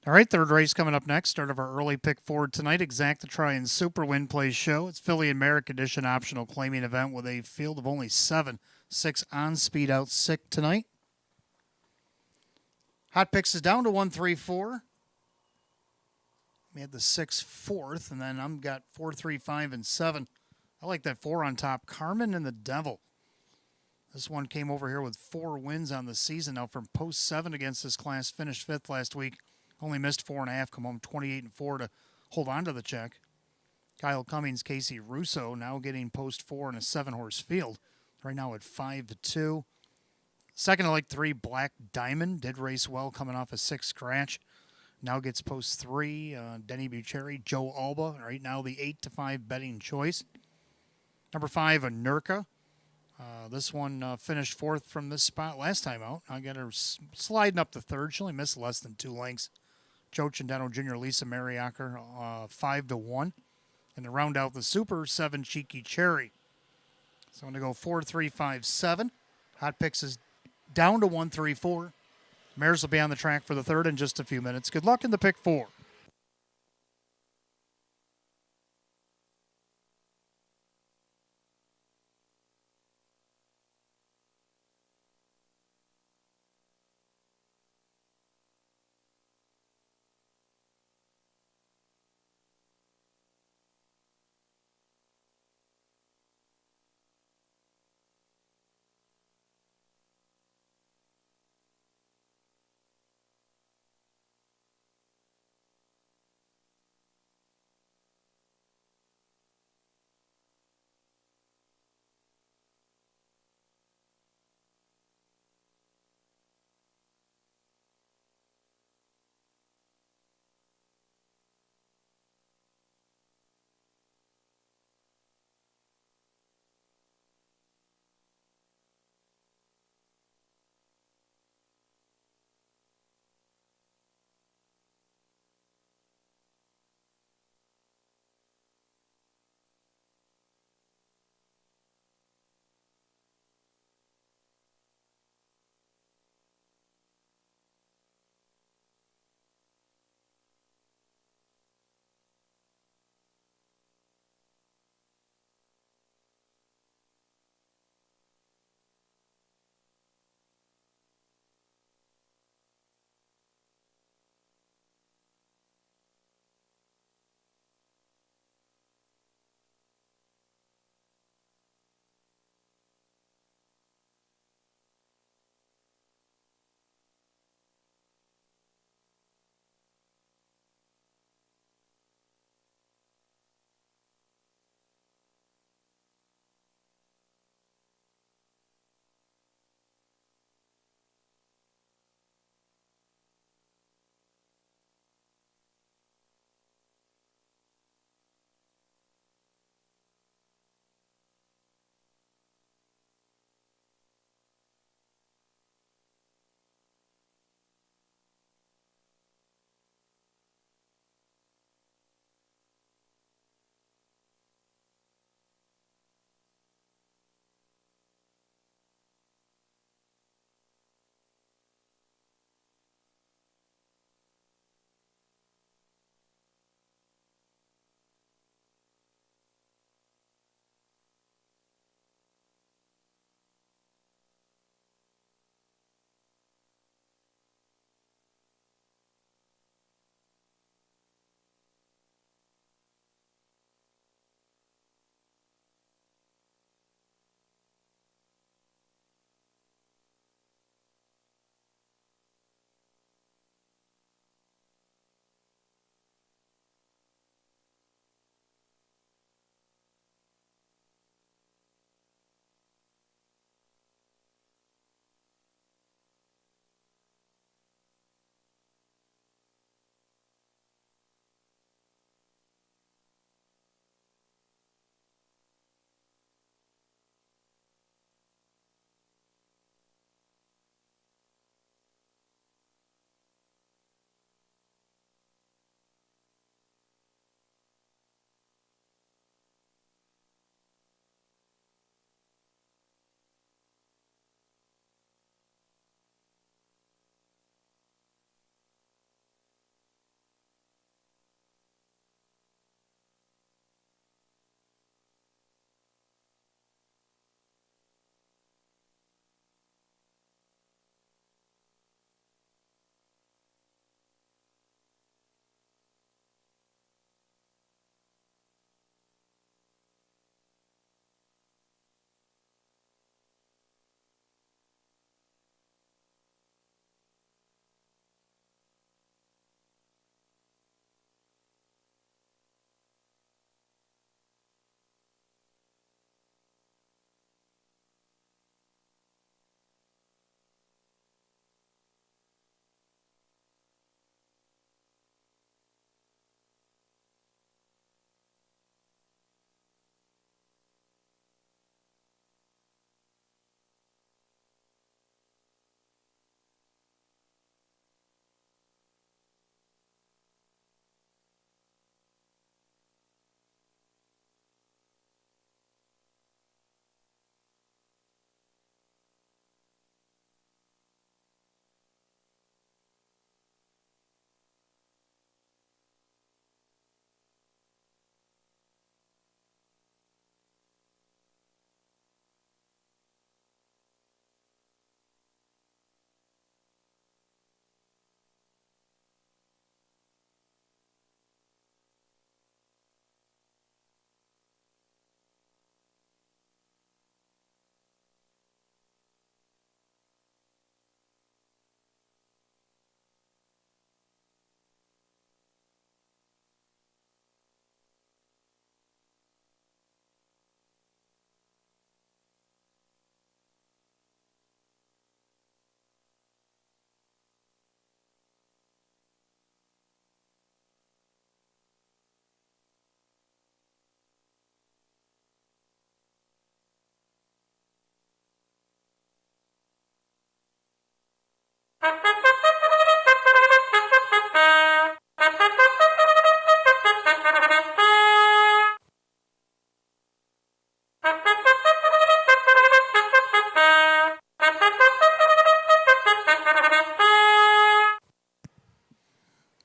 All right, third race coming up next. Start of our early pick 4 tonight. Exact the Try and Super Win Play Show. It's Philly and Merrick Edition optional claiming event with a field of only 7. 6 on speed out sick tonight. Hot Picks is down to 1-3-4. We had the 6 fourth, and then I'm got 4, 3, 5, and 7. I like that 4 on top. Carmen and the Devil. This one came over here with 4 wins on the season now from post 7 against this class. Finished 5th last week. Only missed 4.5. Come home 28 and 4 to hold on to the check. Kyle Cummings, Casey Russo now getting post 4 in a 7-horse field. Right now at 5-2. Second, I like 3, Black Diamond. Did race well coming off a 6 scratch. Now gets post 3. Denny Bucherri, Joe Alba. Right now the 8-5 betting choice. Number 5, Anurka. This one finished fourth from this spot last time out. I got her sliding up to third. She only missed less than 2 lengths. Joe Chandano Jr., Lisa Mariacker, 5-1. And to round out the Super, 7, Cheeky Cherry. So I'm going to go 4, 3, 5, 7. Hot Picks is down to 1, 3, 4. Mares will be on the track for the third in just a few minutes. Good luck in the pick 4.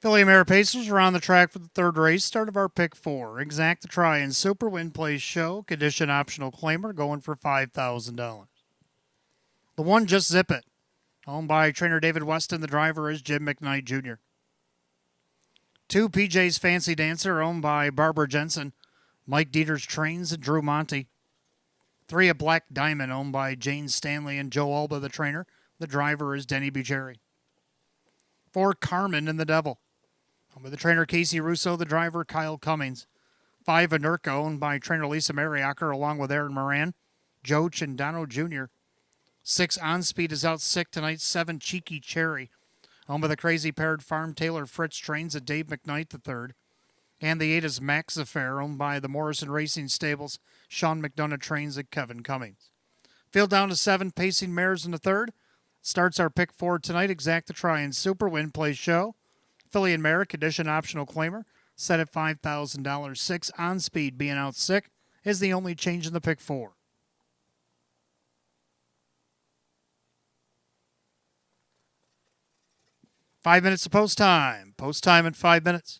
Philly and Mare Pacers are on the track for the third race. Start of our pick four. Exact the try and super win place show. Condition optional claimer going for $5,000. The one, Just Zip It. Owned by trainer David Weston. The driver is Jim McKnight Jr. 2, PJ's Fancy Dancer, owned by Barbara Jensen. Mike Dieters trains and Drew Monty. 3, A Black Diamond, owned by Jane Stanley and Joe Alba, the trainer. The driver is Denny Bucheri. 4, Carmen and the Devil, owned by the trainer Casey Russo, the driver Kyle Cummings. 5, Anurka, owned by trainer Lisa Mariacker, along with Aaron Moran, Joe Chindano Jr. 6, On Speed is out sick tonight. 7, Cheeky Cherry, owned by the Crazy Paired Farm Taylor Fritz trains at Dave McKnight III. And the 8 is Max Affair, owned by the Morrison Racing Stables. Sean McDonough trains at Kevin Cummings. Field down to 7, Pacing Mares in the third. Starts our pick 4 tonight. Exact the try and super win place show. Philly and Mare, condition optional claimer, set at $5,000. 6, On Speed being out sick is the only change in the pick 4. Five minutes to post time. Post time in 5 minutes.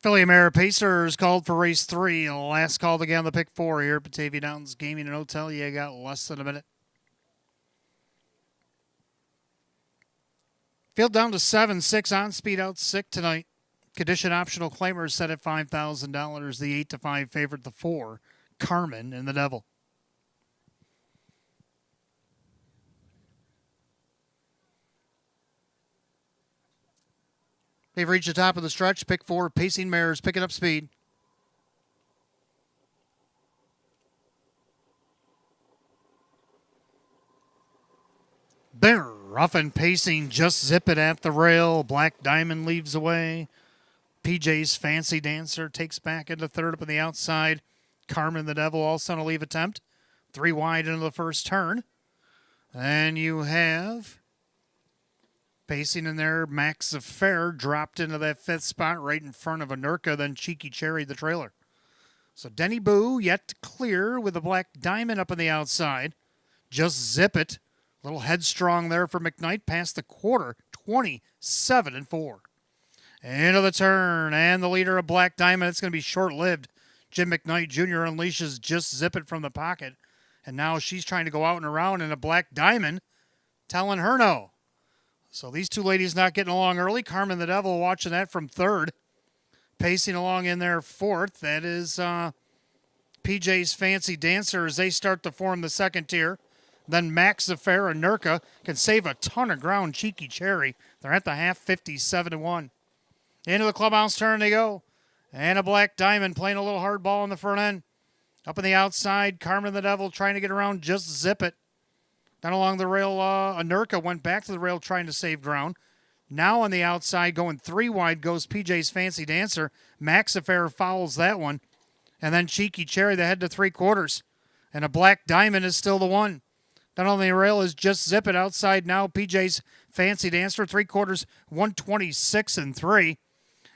Philly Mare Pacers called for race 3. Last call to get on the pick 4 here at Batavia Downs Gaming and Hotel. You got less than a minute. Field down to 7-6 on speed out sick tonight. Condition optional claimers set at $5,000. The 8-5 favorite, the 4, Carmen and the Devil. They've reached the top of the stretch. Pick 4, Pacing Mares, picking up speed. They're rough and pacing, just zip it at the rail. Black Diamond leaves away. PJ's Fancy Dancer takes back into third up on the outside. Carmen the Devil also on a leave attempt. 3 wide into the first turn. And you have pacing in there, Max Affair dropped into that 5th spot right in front of Anurka, then Cheeky Cherry the trailer. So Denny Boo yet to clear with the Black Diamond up on the outside. Just zip it. Little headstrong there for McKnight past the quarter, 27-4. Into the turn, and the leader of Black Diamond. It's going to be short-lived. Jim McKnight Jr. unleashes Just Zip It from the pocket. And now she's trying to go out and around, and a Black Diamond telling her no. So these two ladies not getting along early. Carmen the Devil watching that from third. Pacing along in there fourth. That is PJ's Fancy Dancer as they start to form the second tier. Then Max Affair and Nurka can save a ton of ground. Cheeky Cherry. They're at the half, 57-1. Into the clubhouse turn they go. And a Black Diamond playing a little hard ball on the front end. Up on the outside, Carmen the Devil trying to get around, Just Zip It. Then along the rail, Anurka went back to the rail trying to save ground. Now on the outside, going 3 wide, goes PJ's Fancy Dancer. Max Affair fouls that one. And then Cheeky Cherry, the head to 3/4. And a Black Diamond is still the one. Then on the rail is Just Zip It outside now. PJ's Fancy Dancer, 3/4, 126-3.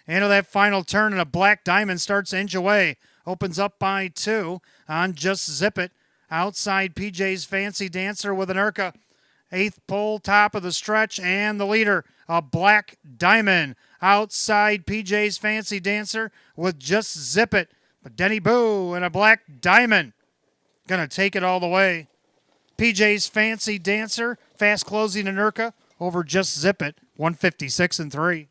Into that final turn, and a Black Diamond starts to inch away. Opens up by 2 on Just Zip It. Outside PJ's Fancy Dancer with an Urca. 8th pole, top of the stretch, and the leader, a Black Diamond. Outside PJ's Fancy Dancer with Just Zip It. But Denny Boo and a Black Diamond gonna take it all the way. PJ's Fancy Dancer, fast closing an Urca over Just Zip It, 156-3.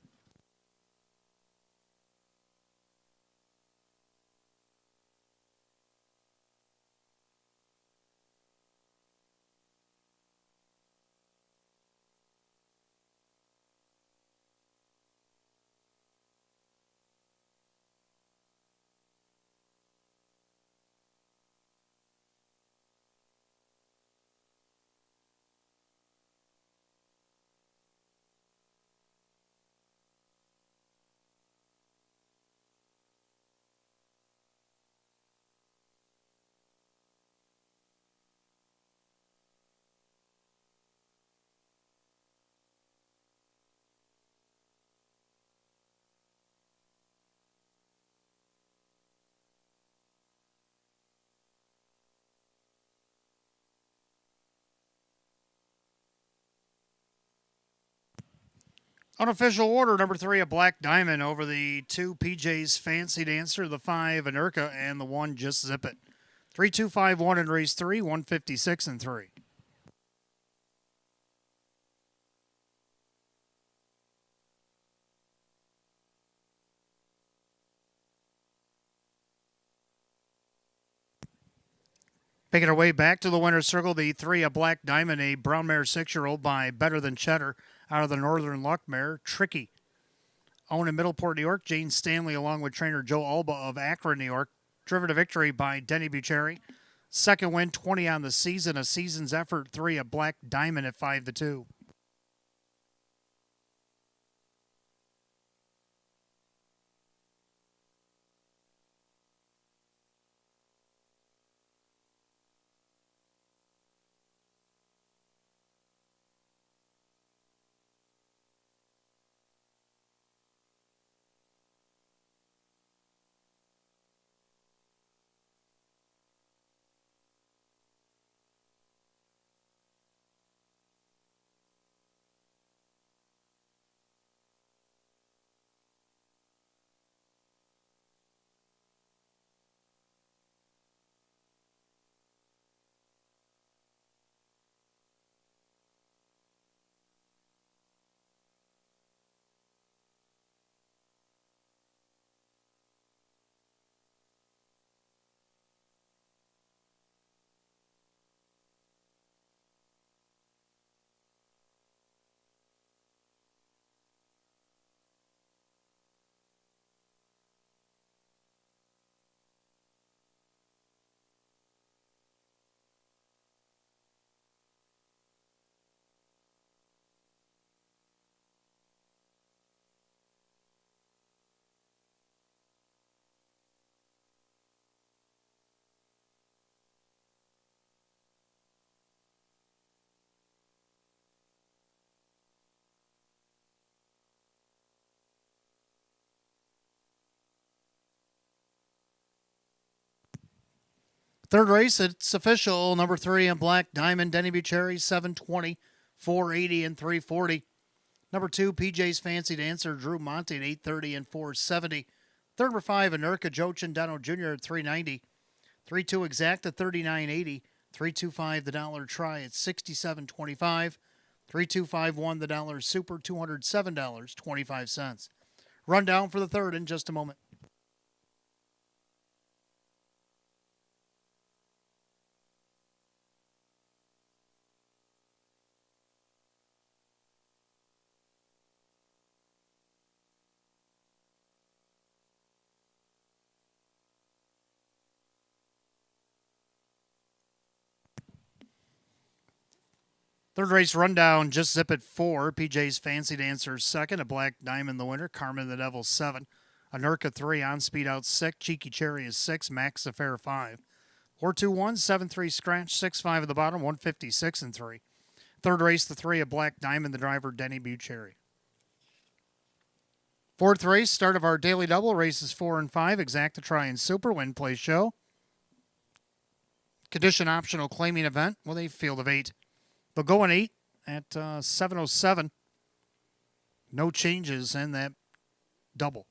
Unofficial order, number 3, a Black Diamond over the 2, PJ's Fancy Dancer, the 5, Anurka, and the 1, Just Zip It. 3-2-5-1 in race 3, 156-3. Making our way back to the winner's circle, the 3, a Black Diamond, a brown mare 6-year-old by Better Than Cheddar out of the Northern Luck mare, Tricky. Owned in Middleport, New York, Jane Stanley along with trainer Joe Alba of Akron, New York. Driven to victory by Denny Bucherry. Second win, 20 on the season, a season's effort, 3, a Black Diamond at 5-2. Third race, it's official. Number 3 in Black Diamond, Denny Bucherry, 720, 480, and 340. Number 2, PJ's Fancy Dancer, Drew Monte at 830 and 470. Third number 5, Anurka Jochin Dono Jr. at 390. 3-2 Exact at 39.80. 3-2-5 the Dollar Try at 67.25. 3-2-5-1 the Dollar Super, $207.25. Rundown for the third in just a moment. Third race rundown, Just Zip It 4. PJ's Fancy Dancer 2nd. A Black Diamond the winner. Carmen the Devil 7. Anurka 3. On Speed Out 6. Cheeky Cherry is 6. Max Affair 5. 4-2-1. 7-3 Scratch. 6-5 at the bottom. 156 and 3. Third race, the 3. A Black Diamond the driver. Denny Bucherry. Fourth race, start of our daily double. Races 4 and 5. Exact to Try and Super. Win Play Show. Condition optional claiming event with a field of 8. They'll go in 8 at 7:07. No changes in that double.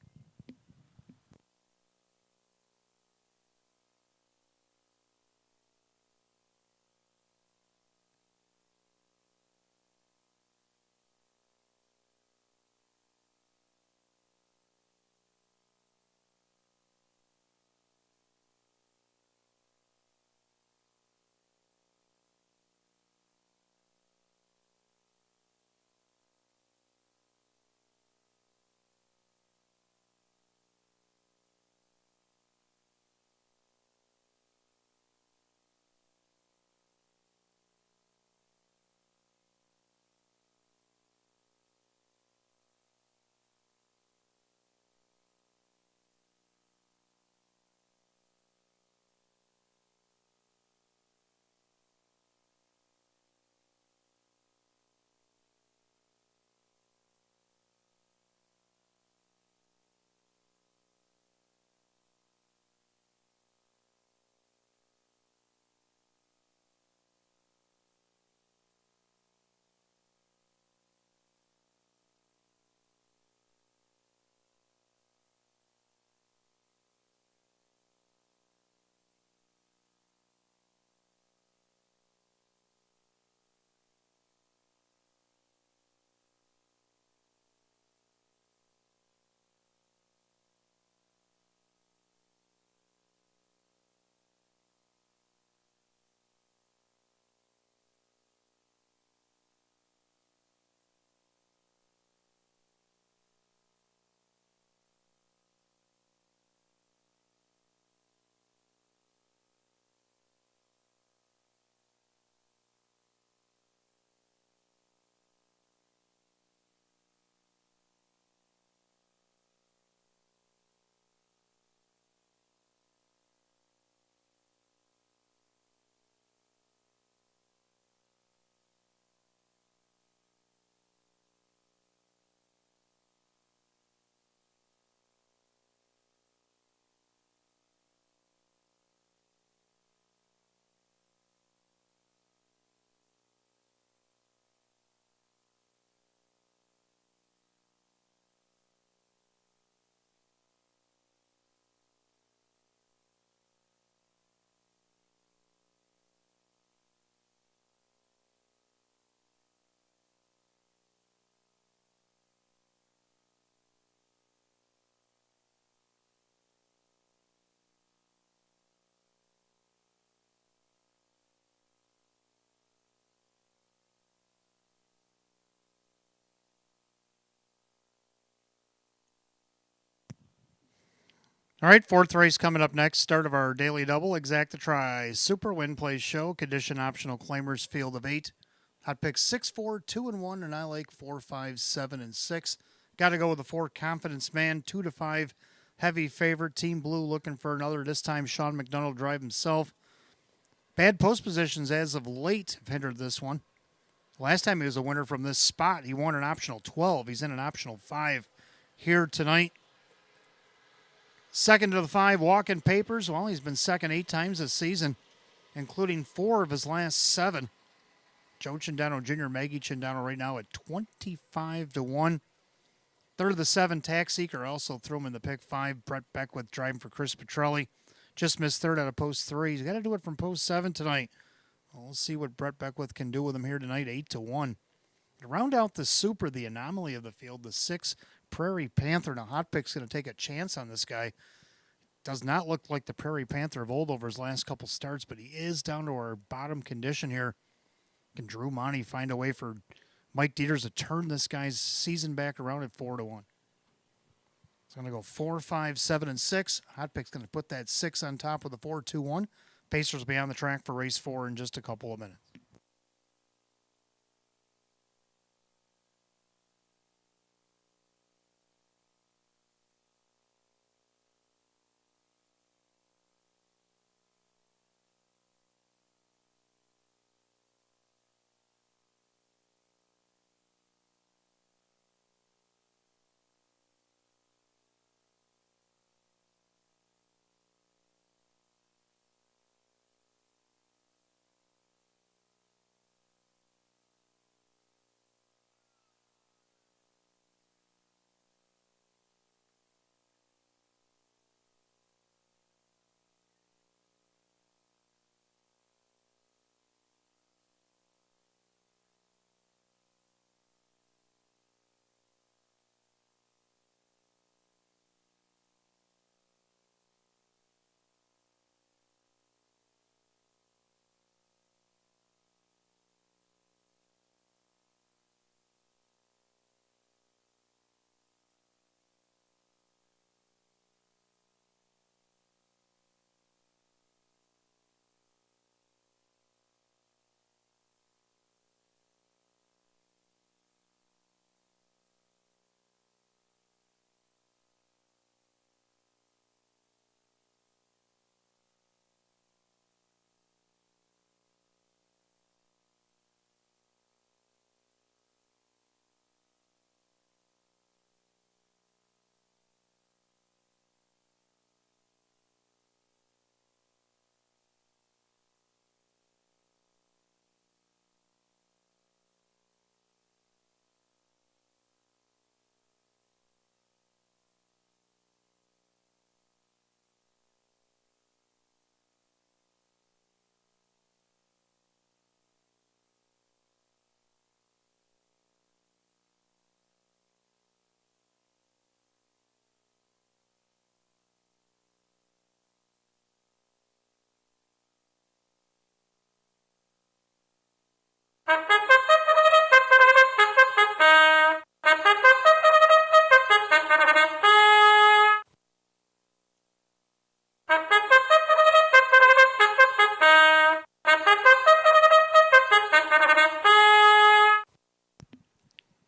All right, fourth race coming up next. Start of our daily double. Exact to Try Super Win Play Show. Condition optional claimers field of 8. Hot picks 6, 4, 2, and 1, and I like 4, 5, 7, and 6. Got to go with the 4 Confidence Man. 2 to 5 heavy favorite. Team Blue looking for another. This time Sean McDonald drive himself. Bad post positions as of late have hindered this one. Last time he was a winner from this spot, he won an optional 12. He's in an optional 5 here tonight. Second to the 5, Walking Papers. Well, he's been second 8 times this season. including 4 of his last 7. Joe Chindano Jr., Maggie Chindano right now at 25-1. Third of the 7, Tax Seeker, also threw him in the pick 5. Brett Beckwith driving for Chris Petrelli. Just missed third out of post 3. He's got to do it from post 7 tonight. We'll see what Brett Beckwith can do with him here tonight, 8-1. To round out the super, the anomaly of the field, the 6 Prairie Panther. Now, Hot Pick's going to take a chance on this guy. Does not look like the Prairie Panther of old over his last couple starts, but he is down to our bottom condition here. Can Drew Monty find a way for Mike Dieters to turn this guy's season back around at 4-1? It's going to go 4, 5, 7, and 6. Hot Pick's going to put that 6 on top of the 4-2-1. Pacers will be on the track for race 4 in just a couple of minutes.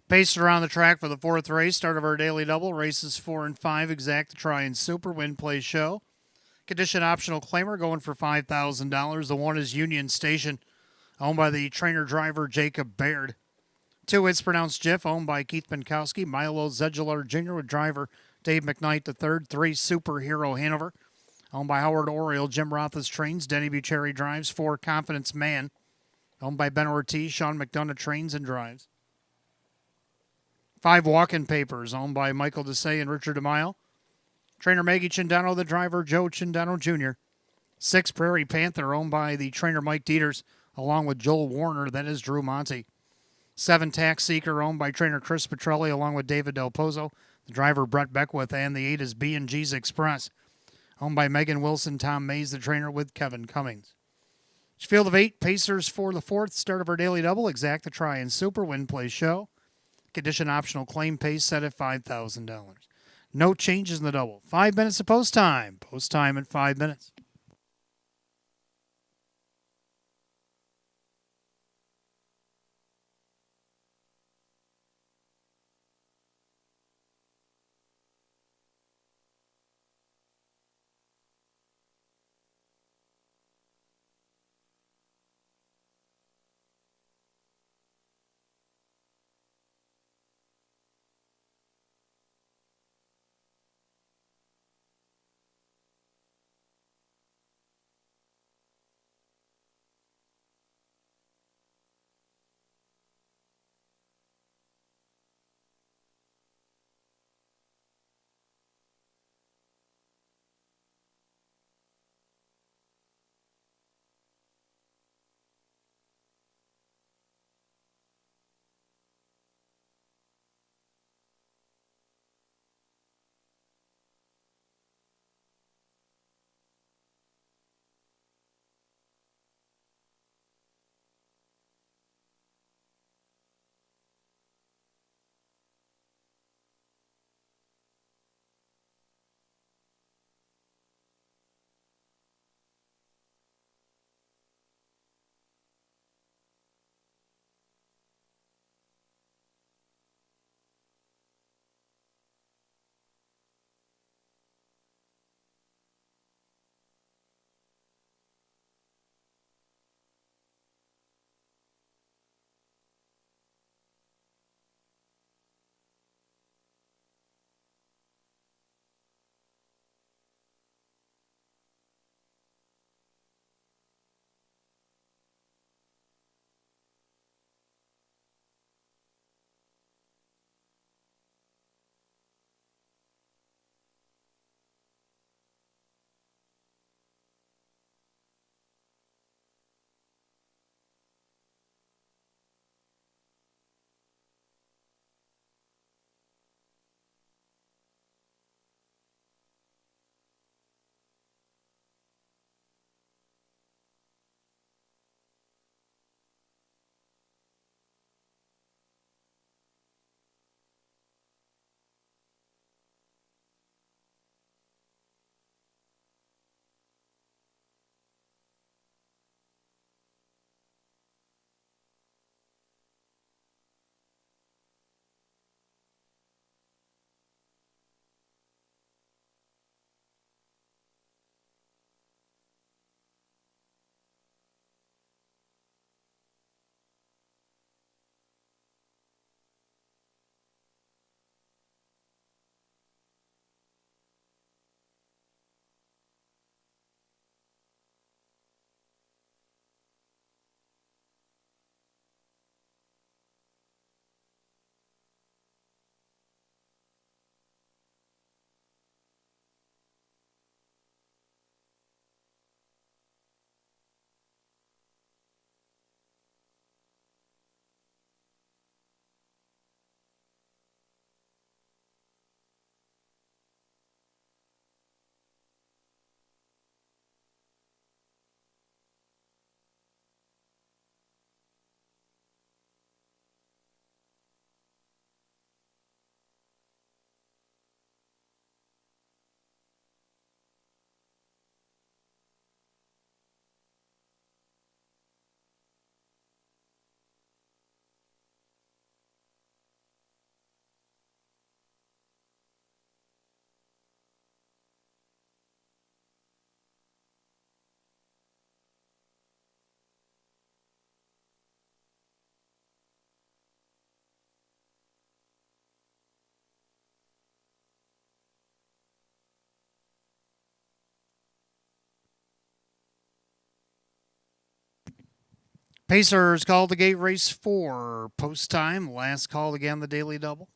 Pacers around the track for the 4th race. Start of our daily double. Races 4 and 5 exact to try and super win play show. Condition optional claimer going for $5,000. The 1 is Union Station, owned by the trainer driver Jacob Baird. 2, it's pronounced Jiff, owned by Keith Pinkowski. Milo Zedular Jr. with driver Dave McKnight III. 3, Superhero Hanover, owned by Howard Oriole. Jim Roth's trains. Denny Bucherri drives. 4, Confidence Man, owned by Ben Ortiz. Sean McDonough trains and drives. 5, Walk-In Papers, owned by Michael Desai and Richard DeMaio. Trainer Maggie Chindano, the driver Joe Chindano Jr. 6, Prairie Panther, owned by the trainer Mike Dieters, along with Joel Warner, that is Drew Monty. 7, Tax Seeker, owned by trainer Chris Petrelli, along with David Del Pozo, the driver Brett Beckwith, and the 8 is B&G's Express, owned by Megan Wilson, Tom Mays, the trainer, with Kevin Cummings. Field of 8, Pacers for the 4th, start of our daily double, exact to try and super win play show. Condition optional claim pace set at $5,000. No changes in the double. 5 minutes of post time. Post time at 5 minutes. Pacers called the gate race 4. Post time. Last call again, the daily double.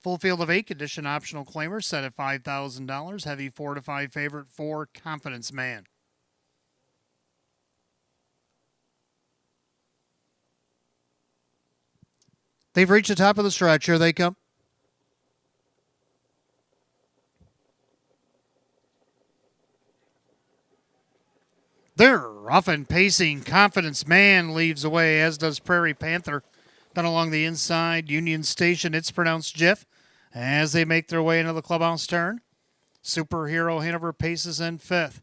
Full field of 8, condition optional claimer set at $5,000. Heavy 4 to 5 favorite 4, Confidence Man. They've reached the top of the stretch. Here they come. They're rough and pacing. Confidence Man leaves away, as does Prairie Panther. Then along the inside, Union Station, it's pronounced Jiff, as they make their way into the clubhouse turn. Superhero Hanover paces in 5th.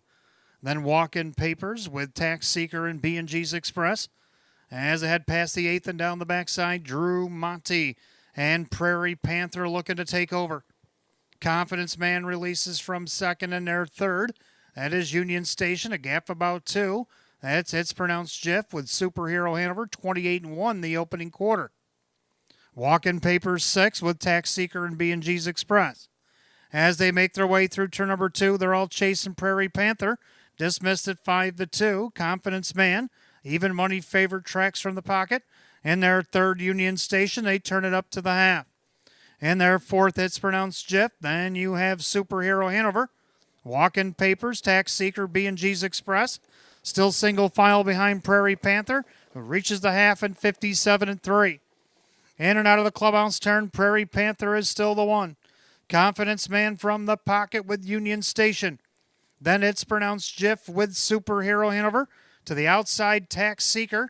Then Walk-In Papers with Tax Seeker and B&G's Express. As they head past the 8th and down the backside, Drew Monty and Prairie Panther looking to take over. Confidence Man releases from 2nd and their 3rd. That is Union Station, a gap about 2. It's pronounced Jiff with Superhero Hanover, 28-1 the opening quarter. Walk-In Papers 6 with Tax Seeker and B&G's Express. As they make their way through turn number 2, they're all chasing Prairie Panther. Dismissed at 5-2. Confidence Man, even money favorite tracks from the pocket. In their 3rd Union Station, they turn it up to the half. In their 4th, it's pronounced Jiff. Then you have Superhero Hanover. Walk-In Papers, Tax Seeker, B&G's Express. Still single file behind Prairie Panther, who reaches the half in 57-3. In and out of the clubhouse turn, Prairie Panther is still the one. Confidence Man from the pocket with Union Station. Then it's pronounced Jiff with Superhero Hanover. To the outside, Tax Seeker.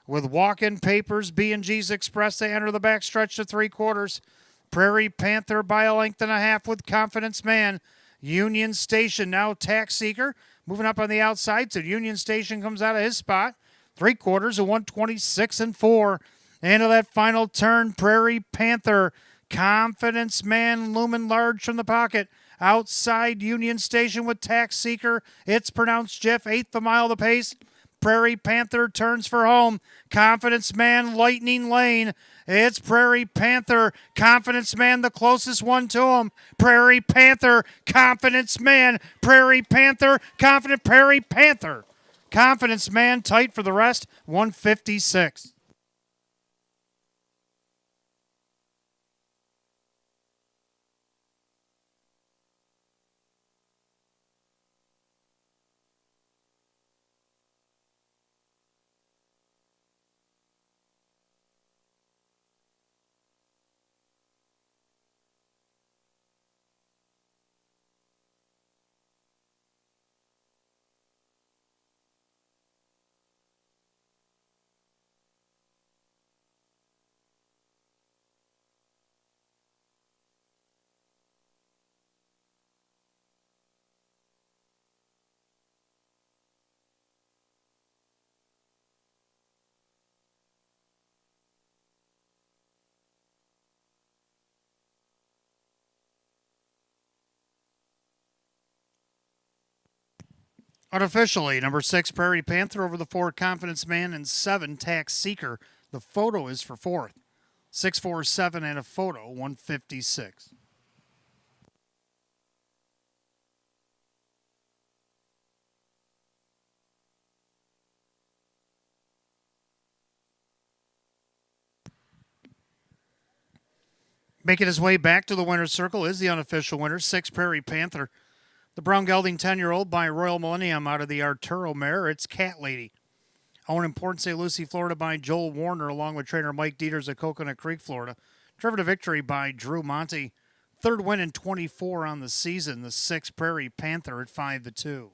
With Walk-In Papers, B&G's Express, they enter the backstretch to 3/4. Prairie Panther by a length and a half with Confidence Man. Union Station, now Tax Seeker. Moving up on the outside, so Union Station comes out of his spot. 3/4 of 126-4. Into that final turn, Prairie Panther. Confidence Man looming large from the pocket. Outside Union Station with Tax Seeker. It's pronounced Jiff, 1/8 a mile the pace. Prairie Panther turns for home. Confidence Man, Lightning Lane. It's Prairie Panther. Confidence Man, the closest one to him. Prairie Panther. Confidence Man. Prairie Panther. Prairie Panther. Confidence Man tight for the rest. 156. Unofficially, number 6, Prairie Panther over the 4, Confidence Man, and 7, Tax Seeker. The photo is for 4th. 647 and a photo, 156. Making his way back to the winner's circle is the unofficial winner, 6, Prairie Panther. The brown gelding 10-year-old by Royal Millennium out of the Arturo mare. It's Cat Lady. Owned in Port St. Lucie, Florida by Joel Warner along with trainer Mike Dieters at Coconut Creek, Florida. Driven to victory by Drew Monty. 3rd win in 24 on the season. The 6, Prairie Panther at 5-2.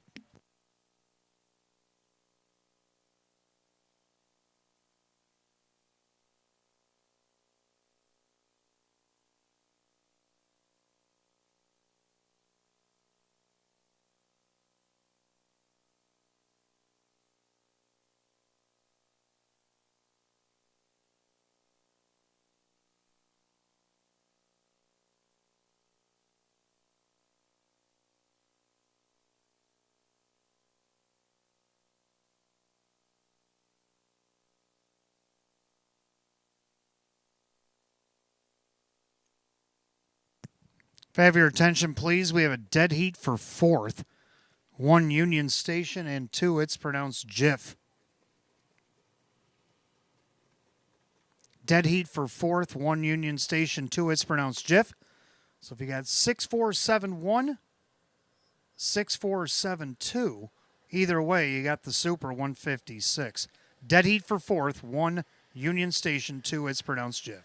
If I have your attention, please, we have a dead heat for 4th 1 Union Station, and 2, it's pronounced Jiff. Dead heat for 4th, 1 Union Station, 2, it's pronounced Jiff. So if you got 6471, 6472, either way, you got the Super 156. Dead heat for 4th, 1 Union Station, 2, it's pronounced Jiff.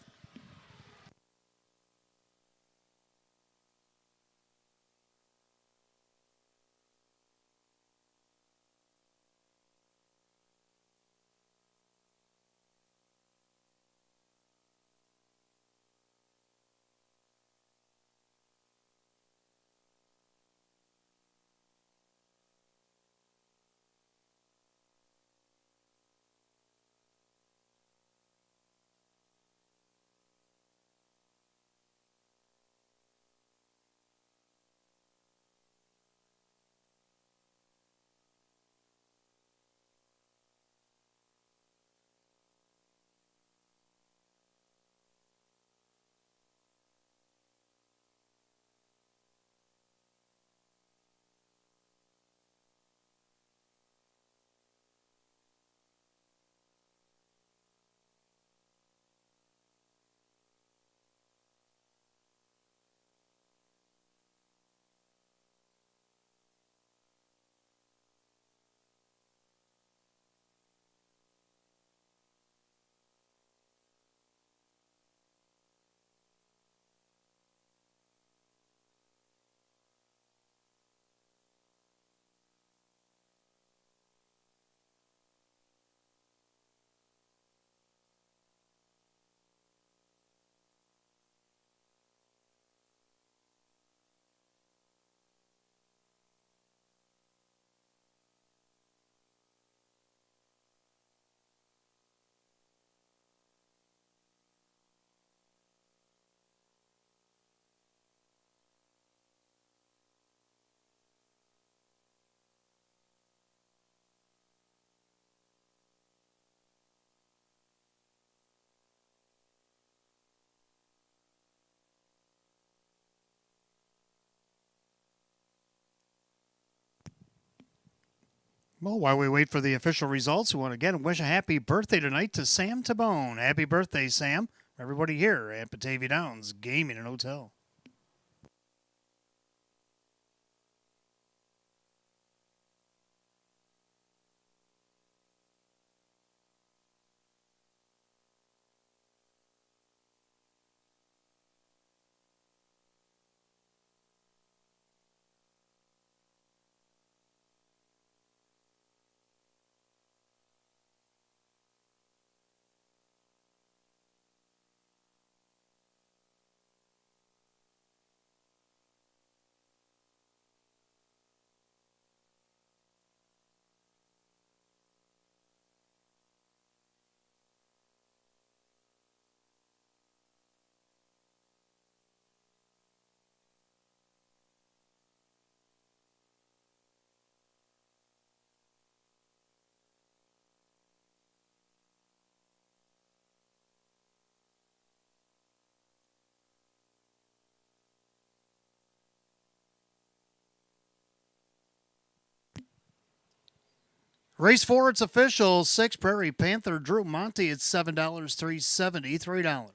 Well, while we wait for the official results, we want to again wish a happy birthday tonight to Sam Tabone. Happy birthday, Sam. Everybody here at Batavia Downs Gaming and Hotel. Race 4, it's official. 6 Prairie Panther Drew Monty at $7, $3.70, $3.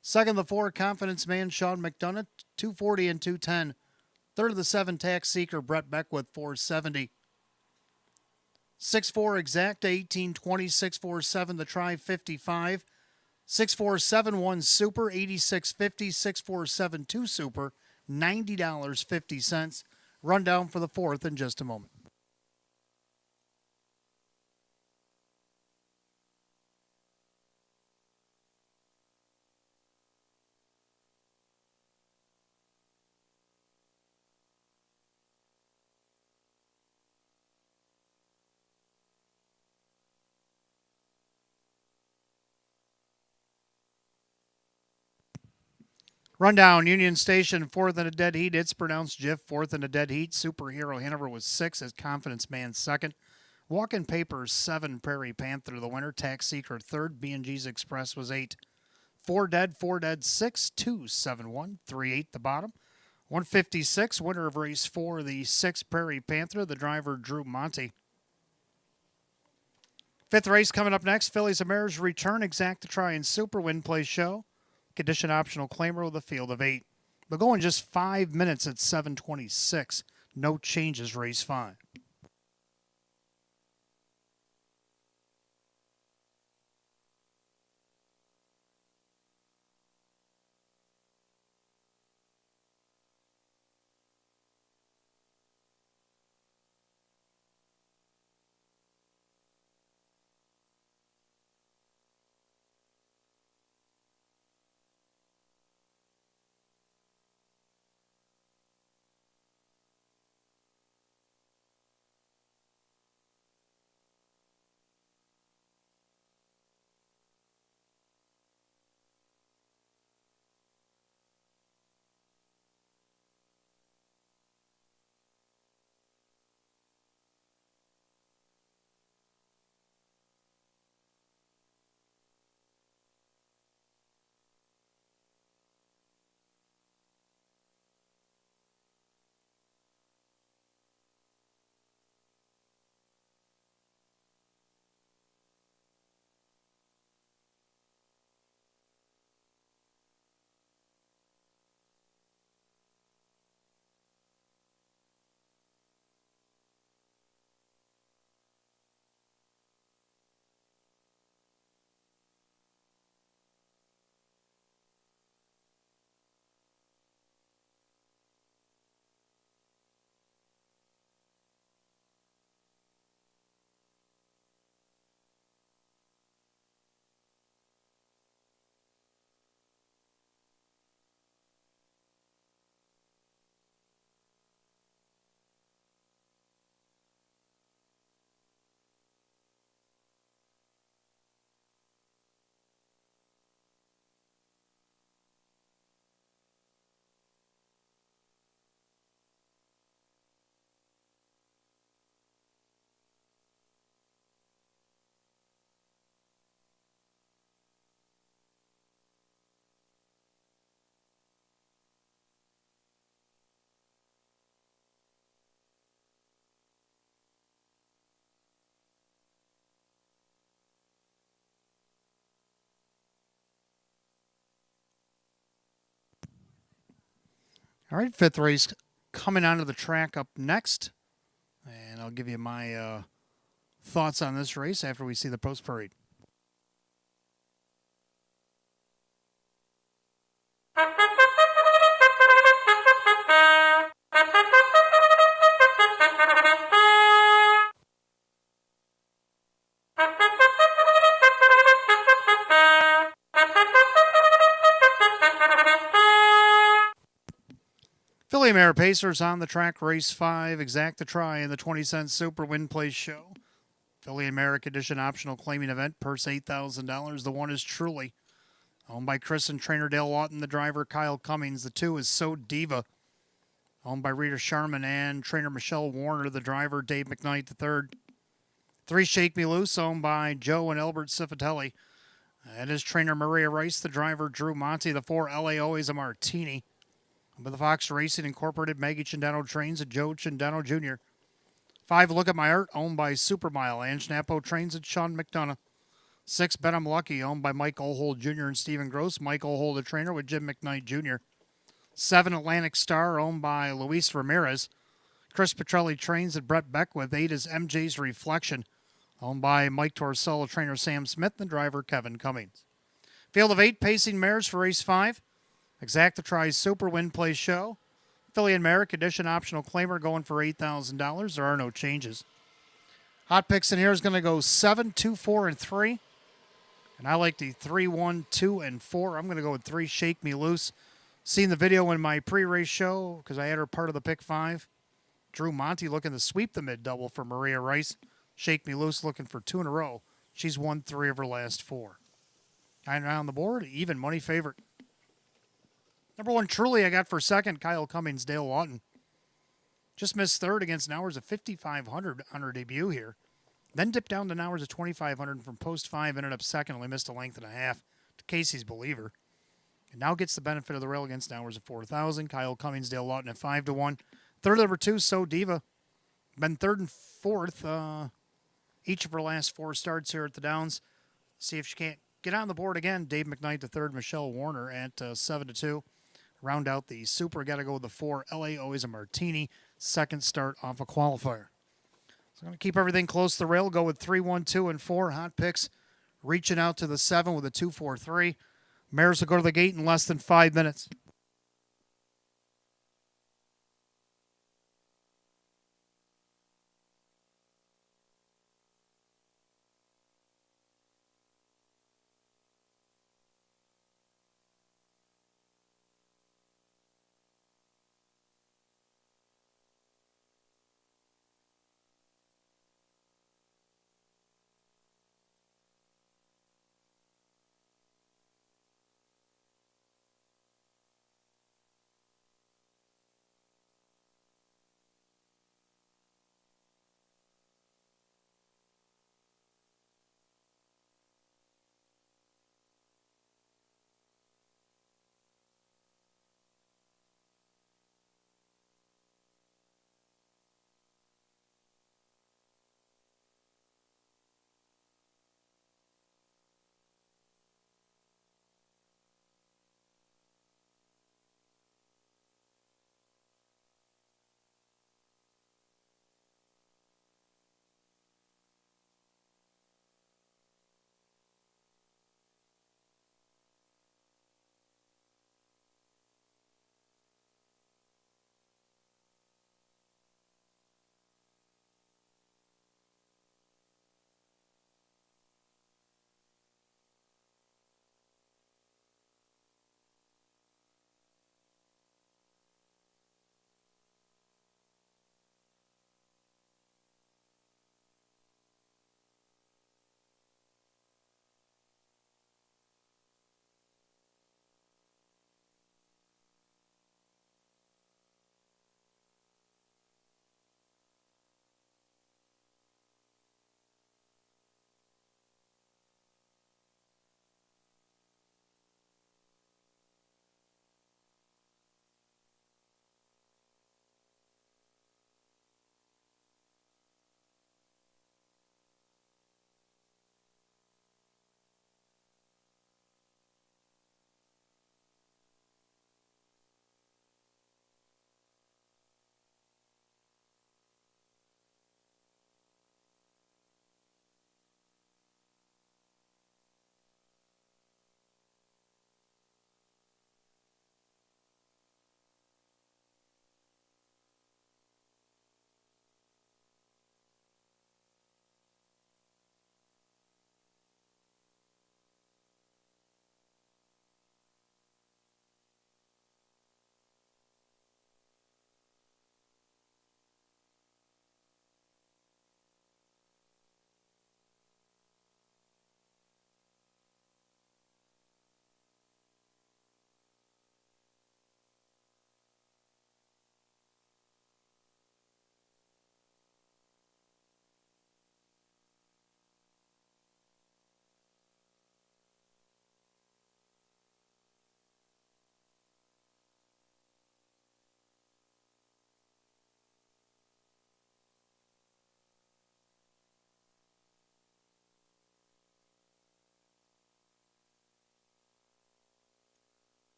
Second, the 4 Confidence Man Sean McDonough, $2.40 and $2.10. Third of the 7 Tax Seeker Brett Beckwith, $4.70. 6-4 Exacta, 1820, 647 the Try, 55. 6471 Super, 86.50, 6472 Super, $90.50. Rundown for the 4th in just a moment. Rundown, Union Station, 4th in a dead heat. It's pronounced Jiff, 4th in a dead heat. Superhero Hanover was 6 as Confidence Man 2nd. Walk-in Papers, 7, Prairie Panther the winner. Tax Seeker 3rd. B&G's Express was 8. 4 dead, 6, 2, 7, 1, 3, 8 the bottom. 156, winner of race 4, the 6 Prairie Panther, the driver Drew Monty. 5th race coming up next, Fillies and Mares return, exact to try and Super Win Play Show. Condition optional claimer with a field of 8. They'll go in just 5 minutes at 7:26. No changes, race 5. All right, 5th race coming onto the track up next. And I'll give you my thoughts on this race after we see the post parade. Philly Mare Pacers on the track, race 5, exact to try in the 20-cent Super Win Play Show. Philly America Edition optional claiming event, purse $8,000. The 1 is Truly, owned by Chris and trainer Dale Lawton, the driver Kyle Cummings. The 2 is So Diva, owned by Rita Sharman and trainer Michelle Warner, the driver Dave McKnight III. 3 Shake Me Loose, owned by Joe and Albert Cifatelli, and his trainer Maria Rice, the driver Drew Monty. The 4 LA Always a Martini, with the Fox Racing Incorporated, Maggie Chindano trains at Joe Chindano Jr. 5 Look at My Art, owned by Supermile, and Schnapo trains at Sean McDonough. 6 Bet I'm Lucky, owned by Mike Ohold Jr. and Stephen Gross. Mike Ohold, the trainer, with Jim McKnight Jr. 7 Atlantic Star, owned by Luis Ramirez. Chris Petrelli trains at Brett Beckwith. 8 is MJ's Reflection, owned by Mike Torsello, trainer Sam Smith, and driver Kevin Cummings. Field of 8 pacing mares for race 5. Exact to try Super Win Play Show. Philly and Merrick Edition optional claimer going for $8,000. There are no changes. Hot picks in here is going to go 7, 2, 4, and 3. And I like the 3, 1, 2, and 4. I'm going to go with 3 Shake Me Loose. Seen the video in my pre-race show because I had her part of the pick 5. Drew Monty looking to sweep the mid-double for Maria Rice. Shake Me Loose looking for 2 in a row. She's won 3 of her last 4. 9 on the board, even money favorite. Number 1, Truly, I got for second, Kyle Cummings, Dale Lawton. Just missed third against Nowers at 5,500 on her debut here. Then dipped down to Nowers at 2,500, and from post 5 ended up second, only missed a length and a half to Casey's Believer. and now gets the benefit of the rail against hours of 4,000. Kyle Cummings, Dale Lawton at 5-1. Third number 2, So Diva. Been third and fourth each of her last 4 starts here at the Downs. See if she can't get on the board again. Dave McKnight the third, Michelle Warner at 7-2. Round out the super. Got to go with the 4, LA Always a Martini. Second start off a qualifier. So I'm going to keep everything close to the rail. Go with 3, 1, 2, and 4. Hot picks. Reaching out to the 7 with a 2, 4, 3. Mares will go to the gate in less than 5 minutes.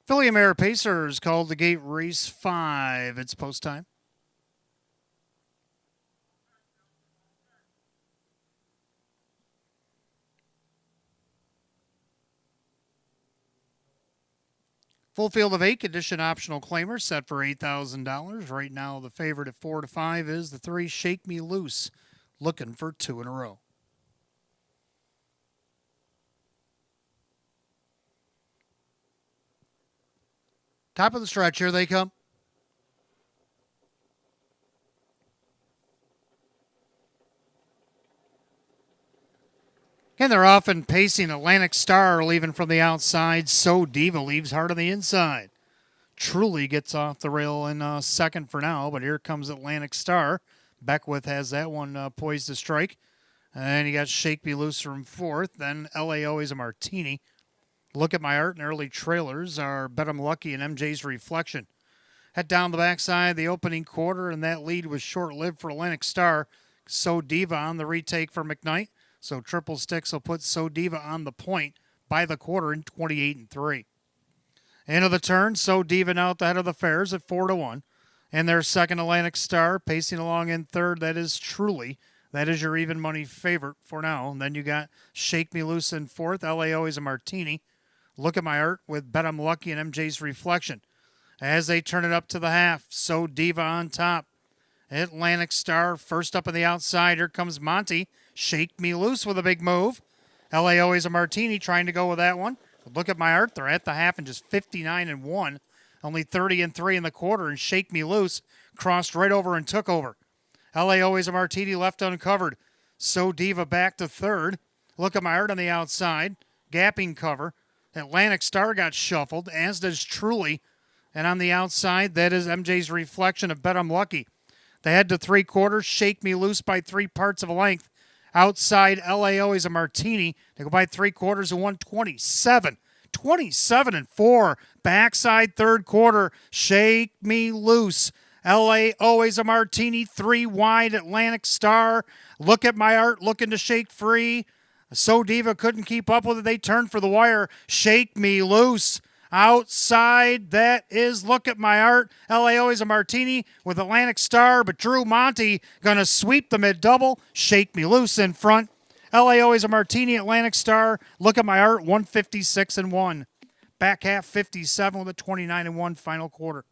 Philly Mare Pacers called the gate race 5. It's post time. Full field of 8, condition optional claimer set for $8,000. Right now, the favorite at 4-5 is the 3, Shake Me Loose, looking for 2 in a row. Top of the stretch, here they come. And they're often pacing. Atlantic Star leaving from the outside. So Diva leaves hard on the inside. Truly gets off the rail in second for now, but here comes Atlantic Star. Beckwith has that one poised to strike. And you got Shake Me Loose from fourth. Then LA Always a Martini. Look at My Art and early trailers are Bet I'm Lucky and MJ's Reflection. Head down the backside the opening quarter, and that lead was short-lived for Atlantic Star. So Diva on the retake for McKnight. So Triple Sticks will put So Diva on the point by the quarter in 28-3. End of the turn, So Diva now at the head of the fares at 4-1. And their second Atlantic Star pacing along in third. That is Truly. That is your even money favorite for now. And then you got Shake Me Loose in fourth. LA Always a Martini. Look at My Art with Bet I'm Lucky and MJ's Reflection. As they turn it up to the half, So Diva on top. Atlantic Star first up on the outside. Here comes Monty. Shake Me Loose with a big move. LA Always a Martini trying to go with that one. Look at My Art. They're at the half and just 59-1. Only 30-3 in the quarter, and Shake Me Loose crossed right over and took over. LA Always a Martini left uncovered. So Diva back to third. Look at My Art on the outside. Gapping cover. Atlantic Star got shuffled, as does Truly. And on the outside, that is MJ's Reflection of Bet I'm Lucky. They head to three quarters. Shake Me Loose by 3 parts of a length. Outside, LA Always a Martini. They go by 3 quarters and 127. 27-4. Backside third quarter. Shake Me Loose. LA Always a Martini. 3 wide. Atlantic Star. Look at My Art looking to shake free. So Diva couldn't keep up with it. They turned for the wire. Shake Me Loose. Outside, that is Look at My Art. LA Always a Martini with Atlantic Star, but Drew Monty going to sweep the mid-double. Shake Me Loose in front. LA Always a Martini, Atlantic Star. Look at My Art, 156-1. Back half 57 with a 29-1 final quarter.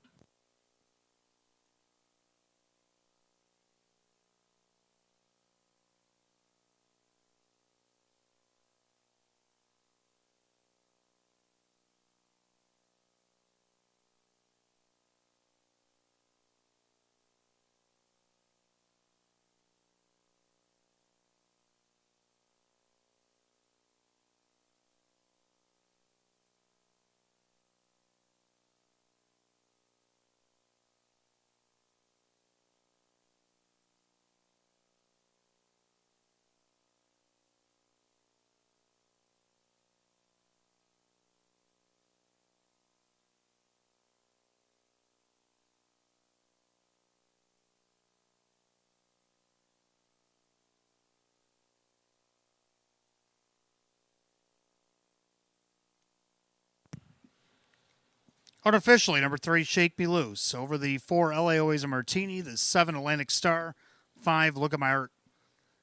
Unofficially, number 3, Shake Me Loose. Over the 4, LA Always a Martini. The 7, Atlantic Star. 5, Look at My Art.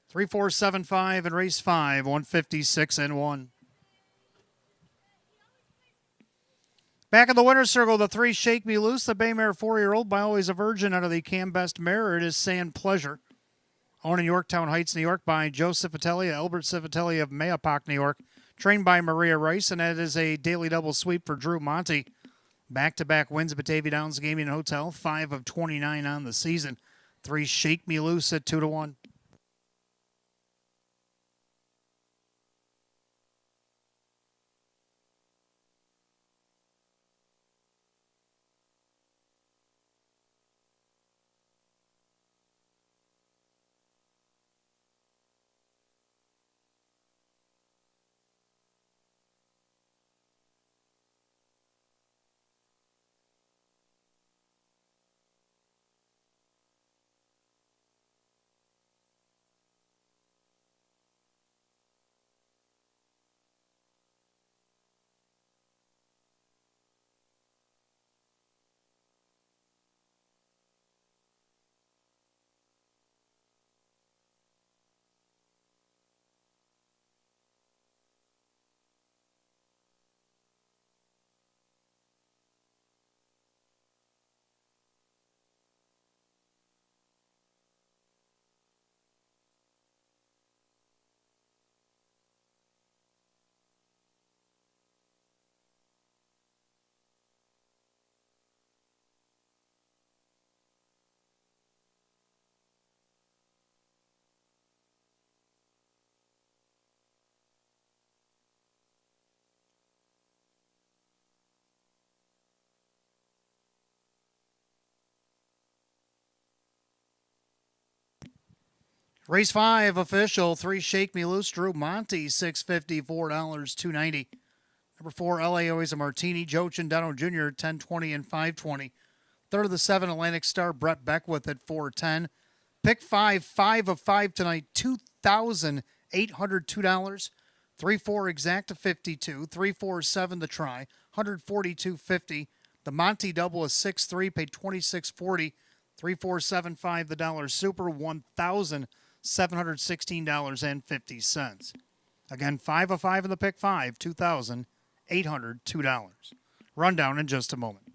3, 4, 7, 5, and race 5, 156-1. Back in the winner's circle, the 3, Shake Me Loose. The Baymare 4-year-old by Always a Virgin out of the Cam Best mare. It is Sand Pleasure. Owned in Yorktown Heights, New York by Joe Civitelli, Albert Civitelli of Mayapack, New York. Trained by Maria Rice, and that is a daily double sweep for Drew Monty. Back-to-back wins, Batavia Downs Gaming and Hotel, 5 of 29 on the season. 3, Shake Me Loose at 2-1. Race 5 official, 3 Shake Me Loose, Drew Monty, $6.50, $4, $2.90. Number 4, LA Always a Martini, Joe Cindano Jr., $10.20 and $5.20. Third of the 7, Atlantic Star, Brett Beckwith at $4.10. Pick 5, 5 of 5 tonight, $2,802. 3-4 exact to 52. 3-4-7 to try, $142.50. The Monty double is 6-3, paid $26.40. 3-4-7-5 the dollar super, $1,716.50. Again, 5 of 5 in the pick 5, $2,802. Rundown in just a moment.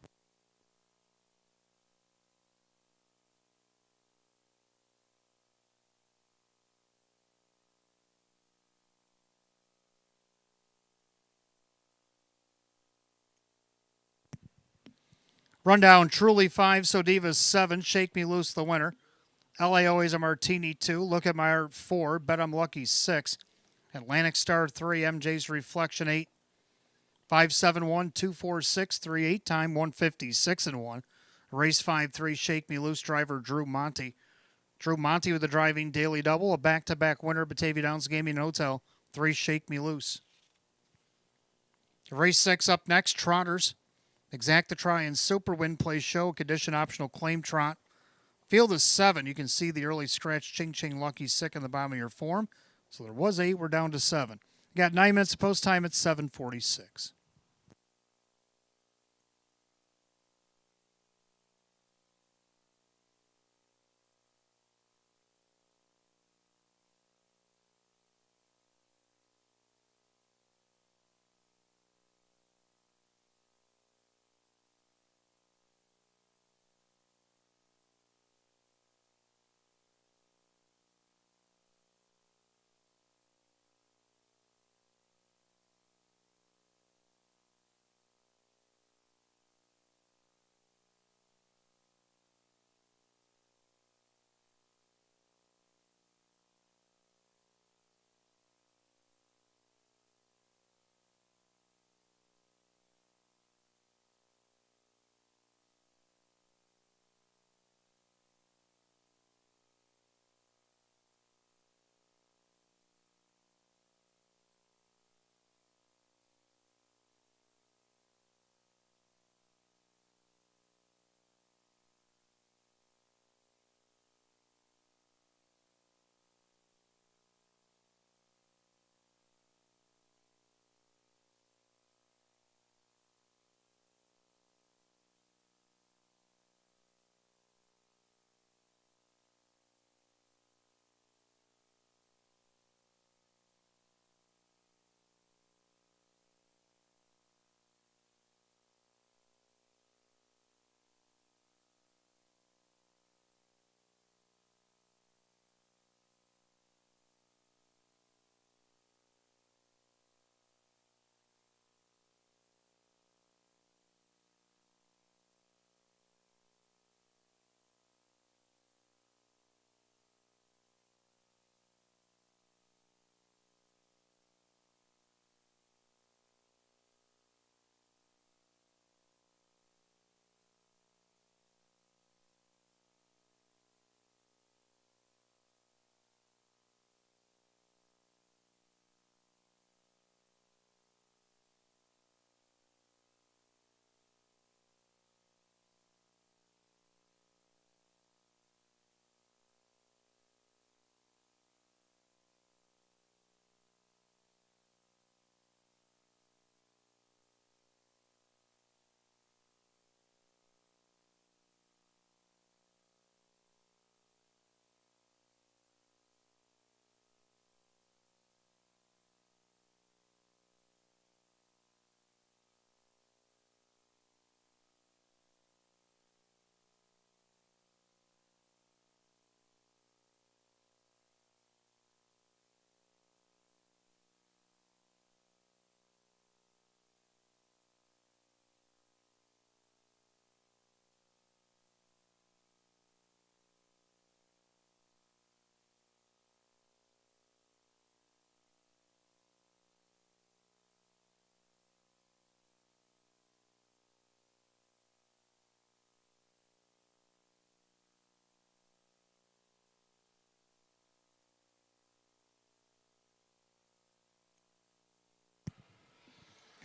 Rundown, Truly 5, Sodivas 7, Shake Me Loose the winner. LA Always a Martini 2, Look at My Art 4, Bet I'm Lucky 6, Atlantic Star 3, MJ's Reflection 8, 571 246 38 time 156 and 1. Race 5-3, Shake Me Loose driver Drew Monty. Drew Monty with the driving daily double, a back-to-back winner, Batavia Downs Gaming and Hotel, 3 Shake Me Loose. Race 6 up next, Trotters. Exact to try and Super Win Play Show, condition optional claim trot. Field is 7. You can see the early scratch Ching Ching Lucky Sick in the bottom of your form. So there was 8. We're down to 7. Got 9 minutes of post time at 7:46.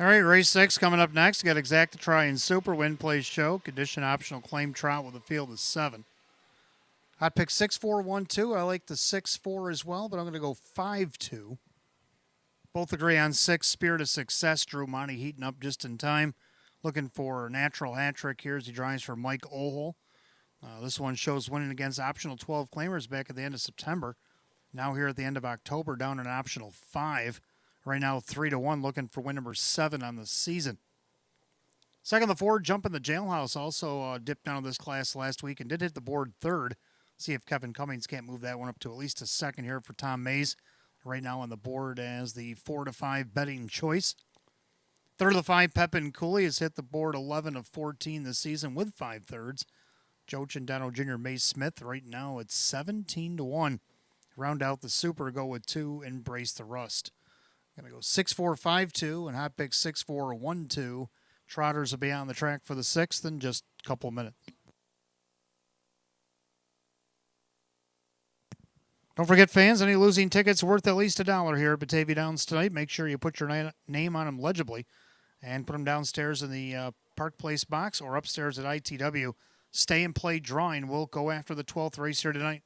All right, race 6 coming up next. Got Exacta Try and Super Win Place Show. Condition optional claim trot with a field of 7. Hot pick 6-4-1-2. I like the 6-4 as well, but I'm going to go 5-2. Both agree on 6. Spirit of Success. Drew Monty heating up just in time. Looking for a natural hat trick here as he drives for Mike Ohol. This one shows winning against optional 12 claimers back at the end of September. Now here at the end of October, down an optional 5. Right now 3-1, looking for win number 7 on the season. Second, the Ford Jump in the Jailhouse also dipped down to this class last week and did hit the board 3rd. See if Kevin Cummings can't move that one up to at least a 2nd here for Tom Mays. Right now on the board as the 4-5 betting choice. Third of the 5, Pepin Cooley has hit the board 11 of 14 this season with 5/3. Joe Cindano Jr. Mace Smith right now at 17-1. Round out the Super, go with 2, Embrace the Rust. Going to go 6-4-5-2 and hot pick 6-4-1-2. Trotters will be on the track for the 6th in just a couple minutes. Don't forget, fans, any losing tickets worth at least $1 here at Batavia Downs tonight. Make sure you put your name on them legibly and put them downstairs in the Park Place box or upstairs at ITW. Stay and play drawing. We'll go after the 12th race here tonight.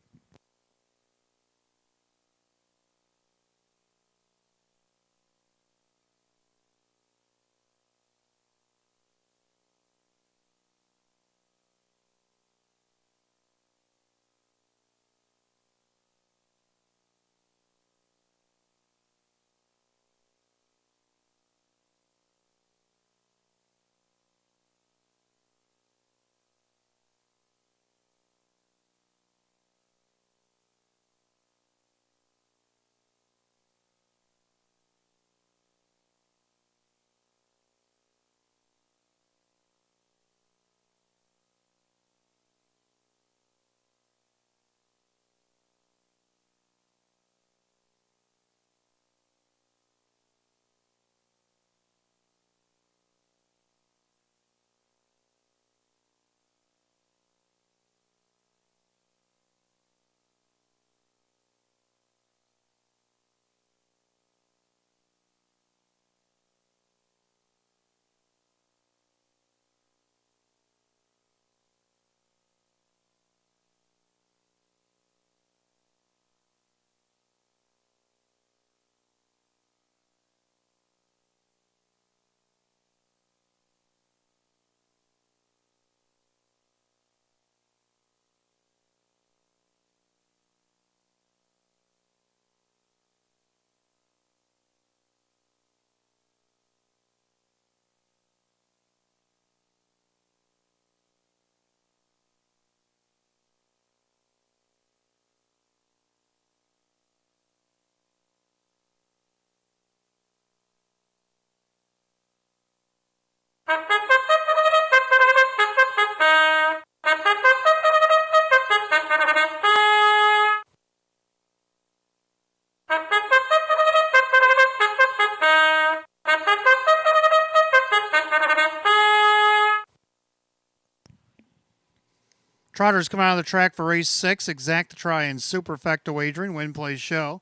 Trotters come out of the track for race 6. Exacta Try and Superfecta wagering. Win Play Show.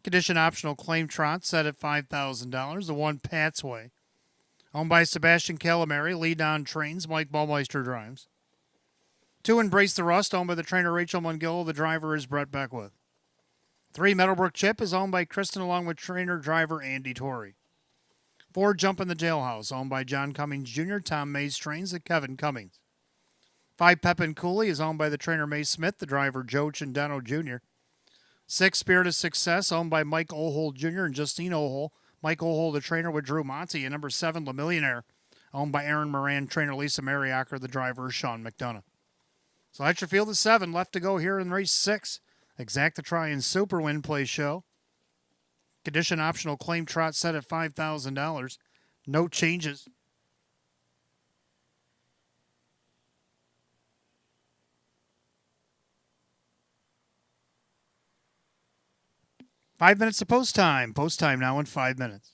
Condition optional claim trot set at $5,000. The 1 Pat's Way. Owned by Sebastian Calamari. Lead on trains. Mike Baumeister drives. 2 Embrace the Rust. Owned by the trainer Rachel Mungillo. The driver is Brett Beckwith. 3 Meadowbrook Chip is owned by Kristen along with trainer driver Andy Torrey. 4 Jump in the Jailhouse. Owned by John Cummings Jr. Tom Mays trains at Kevin Cummings. 5 Pepin Cooley is owned by the trainer May Smith, the driver Joe Cindano Jr. 6 Spirit of Success, owned by Mike Ohol Jr. and Justine Ohol. Mike Ohol, the trainer with Drew Monty. And number 7, Le Millionaire, owned by Aaron Moran, trainer Lisa Mariacker, the driver Sean McDonough. So that's your field of 7 left to go here in race 6. Exacta Try and Super Win Play Show. Condition optional claim trot set at $5,000. No changes. Five minutes to post time. Post time now in 5 minutes.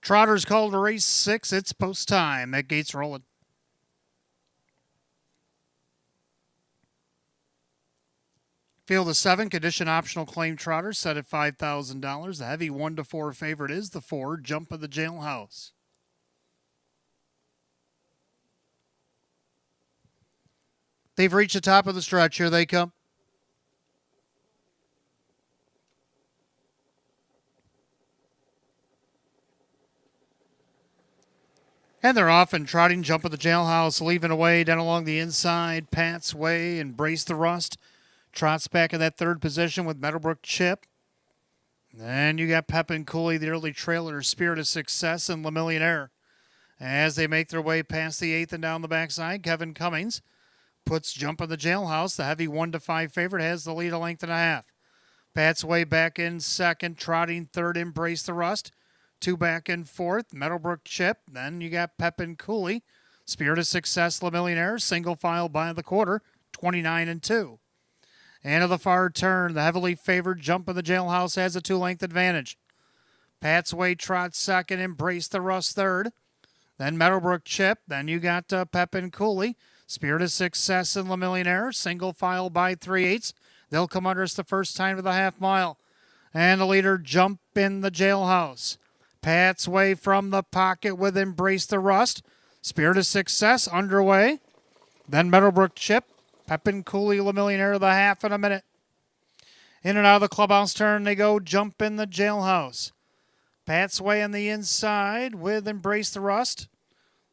Trotters called to race 6. It's post time. That gate's rolling. Field of 7, condition optional claim trotter set at $5,000. The heavy 1-4 favorite is the 4, Jump of the Jailhouse. They've reached the top of the stretch. Here they come. And they're off and trotting. Jump of the Jailhouse, leaving away down along the inside. Pat's Way, Embrace the Rust. Trots back in that third position with Meadowbrook Chip. Then you got Pep and Cooley, the early trailer, Spirit of Success, and Le Millionaire. As they make their way past the 8th and down the backside, Kevin Cummings puts Jump of the Jailhouse. The heavy 1-5 favorite has the lead a length and a half. Pat's Way back in second, trotting third, Embrace the Rust. 2 back in fourth, Meadowbrook Chip. Then you got Pep and Cooley, Spirit of Success, Le Millionaire, single file by the quarter, 29-2. And of the far turn, the heavily favored Jump of the Jailhouse has a 2-length advantage. Pat's Way trots second, Embrace the Rust third. Then Meadowbrook Chip. Then you got Pep and Cooley, Spirit of Success, and Le Millionaire, single file by 3/8. They'll come under us the first time to the half mile. And the leader, Jump in the Jailhouse. Pat's Way from the pocket with Embrace the Rust. Spirit of Success underway. Then Meadowbrook Chip. Pep and Cooley, Le Millionaire, the half in a minute. In and out of the clubhouse turn they go. Jump in the Jailhouse. Pat's Way on the inside with Embrace the Rust.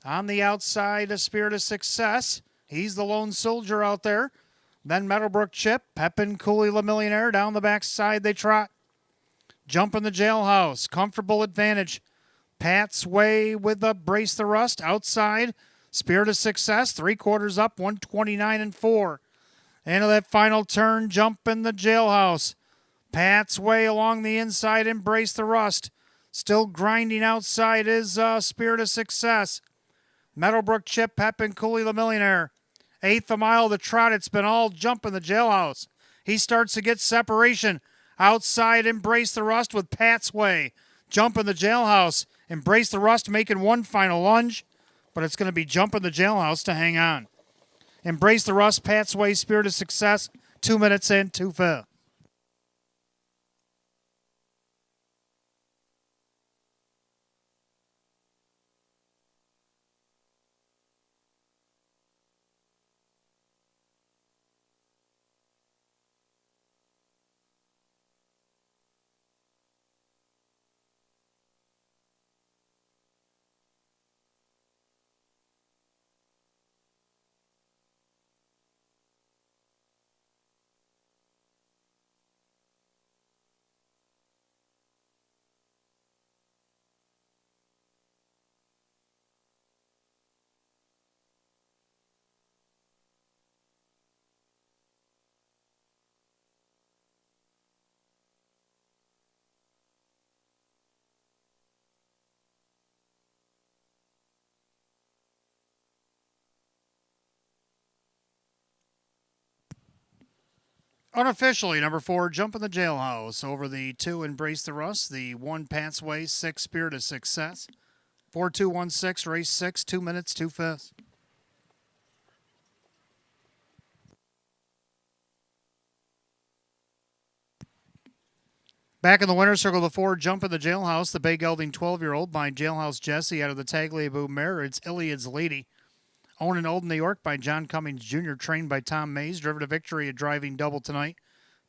On the outside, a Spirit of Success. He's the lone soldier out there. Then Meadowbrook Chip. Pep and Cooley, Le Millionaire. Down the backside they trot. Jump in the Jailhouse. Comfortable advantage. Pat's Way with the Brace the Rust. Outside, Spirit of Success. 3/4 up, 129-4. Into that final turn, Jump in the Jailhouse. Pat's Way along the inside, Embrace the Rust. Still grinding outside is Spirit of Success. Meadowbrook Chip, Pep and Cooley, Le Millionaire. 1/8 a mile of the trot. It's been all Jump in the Jailhouse. He starts to get separation. Outside, Embrace the Rust with Pat's Way. Jump in the Jailhouse. Embrace the Rust making one final lunge, but it's going to be Jump in the Jailhouse to hang on. Embrace the Rust, Pat's Way, Spirit of Success, 2 minutes and 2/5. Unofficially, number 4, Jump in the Jailhouse. Over the 2, Embrace the Rust. The 1, Pat's Way, 6, Spirit of Success. 4-2-1-6, race 6, 2 minutes, 2/5. Back in the winner's circle, the 4, Jump in the Jailhouse. The bay gelding 12-year-old by Jailhouse Jesse out of the Tagliabue mare. It's Iliad's Lady. Owned in Old New York by John Cummings Jr., trained by Tom Mays. Driven to victory at driving double tonight.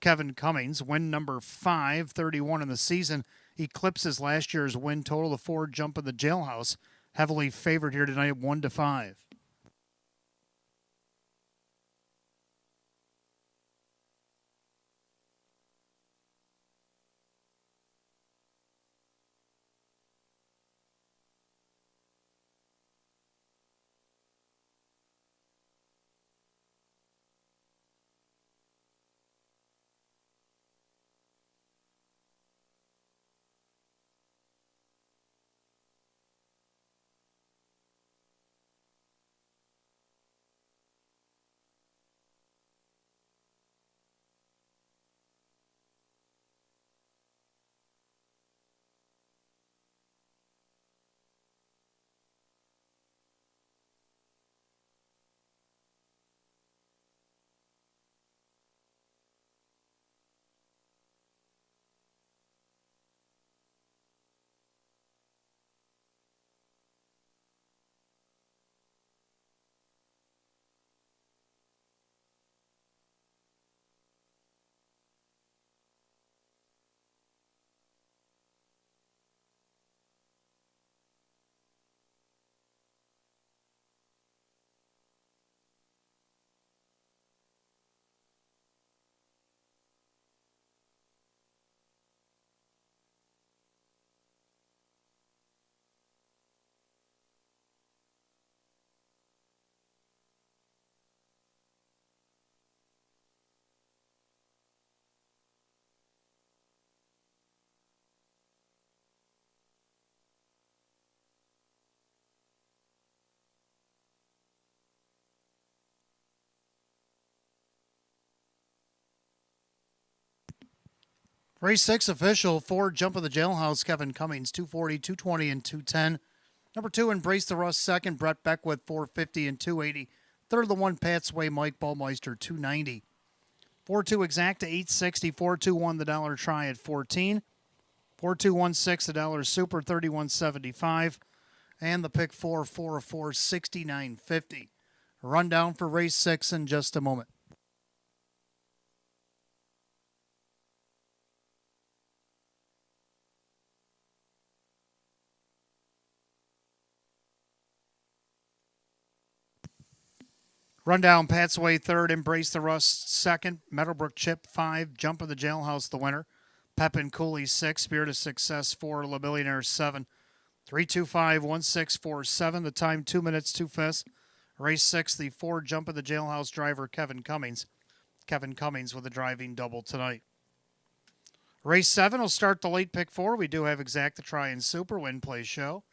Kevin Cummings, win number 531 in the season. Eclipses last year's win total. The 4, Jump in the Jailhouse. Heavily favored here tonight, 1-5. Race 6 official, 4 Jump of the Jailhouse, Kevin Cummings, 240, 220, and 210. Number 2, Embrace the Rust, second, Brett Beckwith, 450 and 280. Third, the 1, Pat's Way, Mike Ballmeister, 290. 4-2 Exacta, 860. 4-2-1 the dollar try at 14. 4-2-1-6 the dollar super, 31.75. And the pick 4, 4-4, 69.50. Rundown for race 6 in just a moment. Rundown, Pat's Way, third, Embrace the Rust, second, Meadowbrook Chip, 5, Jump of the Jailhouse, the winner. Pepin Cooley, 6, Spirit of Success, 4, La Billionaire, 7. 3-2-5-1-6-4-7, the time 2 minutes, 2 fifths. Race 6, the 4, Jump of the Jailhouse driver, Kevin Cummings. Kevin Cummings with a driving double tonight. Race 7 will start the late pick 4. We do have Exacta Try and Super Win Play Show.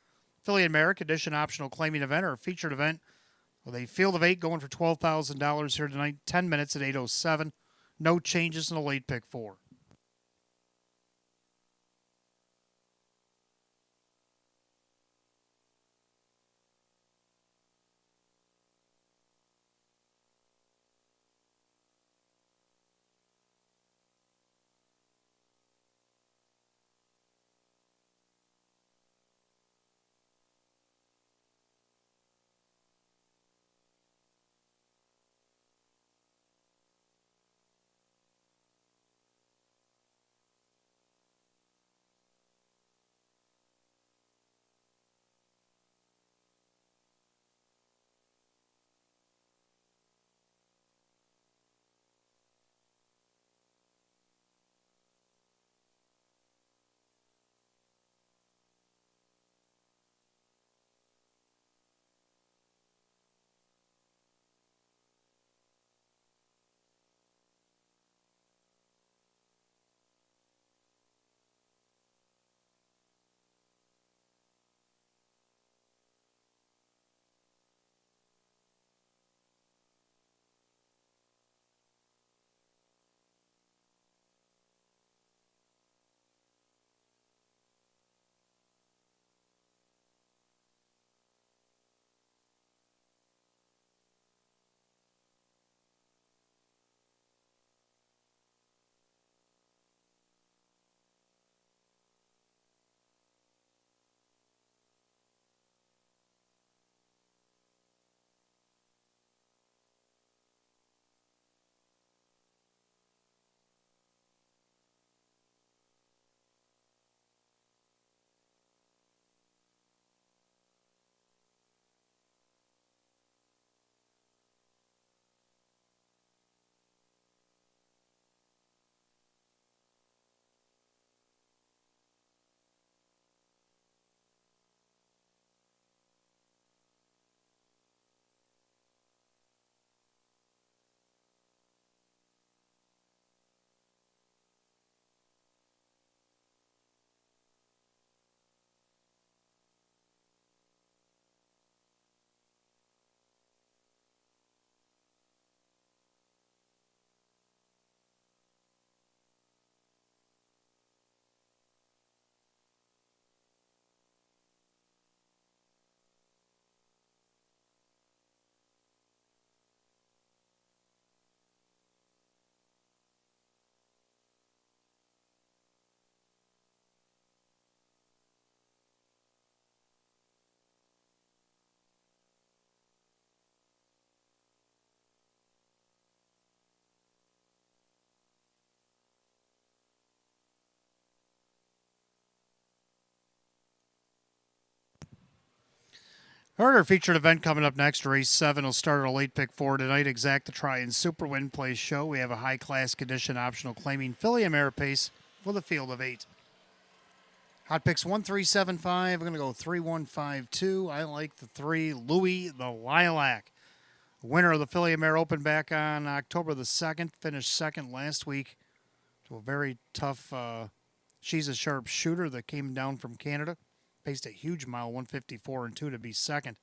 Affiliate America Edition optional claiming event or featured event with a field of 8 going for $12,000 here tonight. 10 minutes at 8:07. No changes in the late pick 4. Our featured event coming up next, race 7 will start at a late pick 4 tonight. Exacta Try and Super Win Play Show. We have a high-class condition optional claiming filly Ameripace with a field of 8. Hot picks 1-3-7-5. I'm going to go 3-1-5-2. I like the 3, Louis the Lilac. Winner of the Philly Mare Open back on October the 2nd. Finished second last week to a very tough, she's a sharp shooter that came down from Canada. Paced a huge mile, 154 and 2 to be second.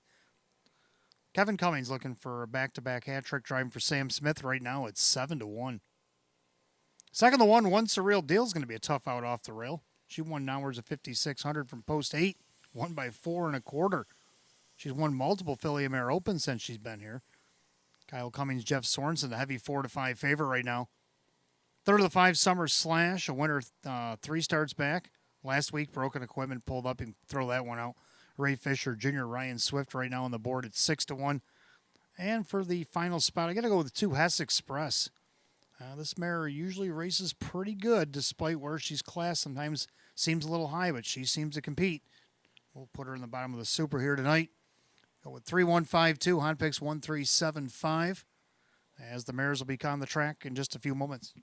Kevin Cummings looking for a back-to-back hat trick, driving for Sam Smith right now at 7-1. Second to one surreal deal is going to be a tough out off the rail. She won downwards of 5,600 from post 8, won by 4.25. She's won multiple Philly Mare Opens since she's been here. Kyle Cummings, Jeff Sorensen, the heavy 4-5 favorite right now. Third of the 5, Summer Slash, a winner 3 starts back. Last week, broken equipment pulled up and throw that one out. Ray Fisher, Jr., Ryan Swift right now on the board at 6 to 1. And for the final spot, I got to go with the 2 Hess Express. This mare usually races pretty good, despite where she's classed. Sometimes seems a little high, but she seems to compete. We'll put her in the bottom of the super here tonight. Go with 3152, Hot Picks 1375, as the mares will be on the track in just a few moments.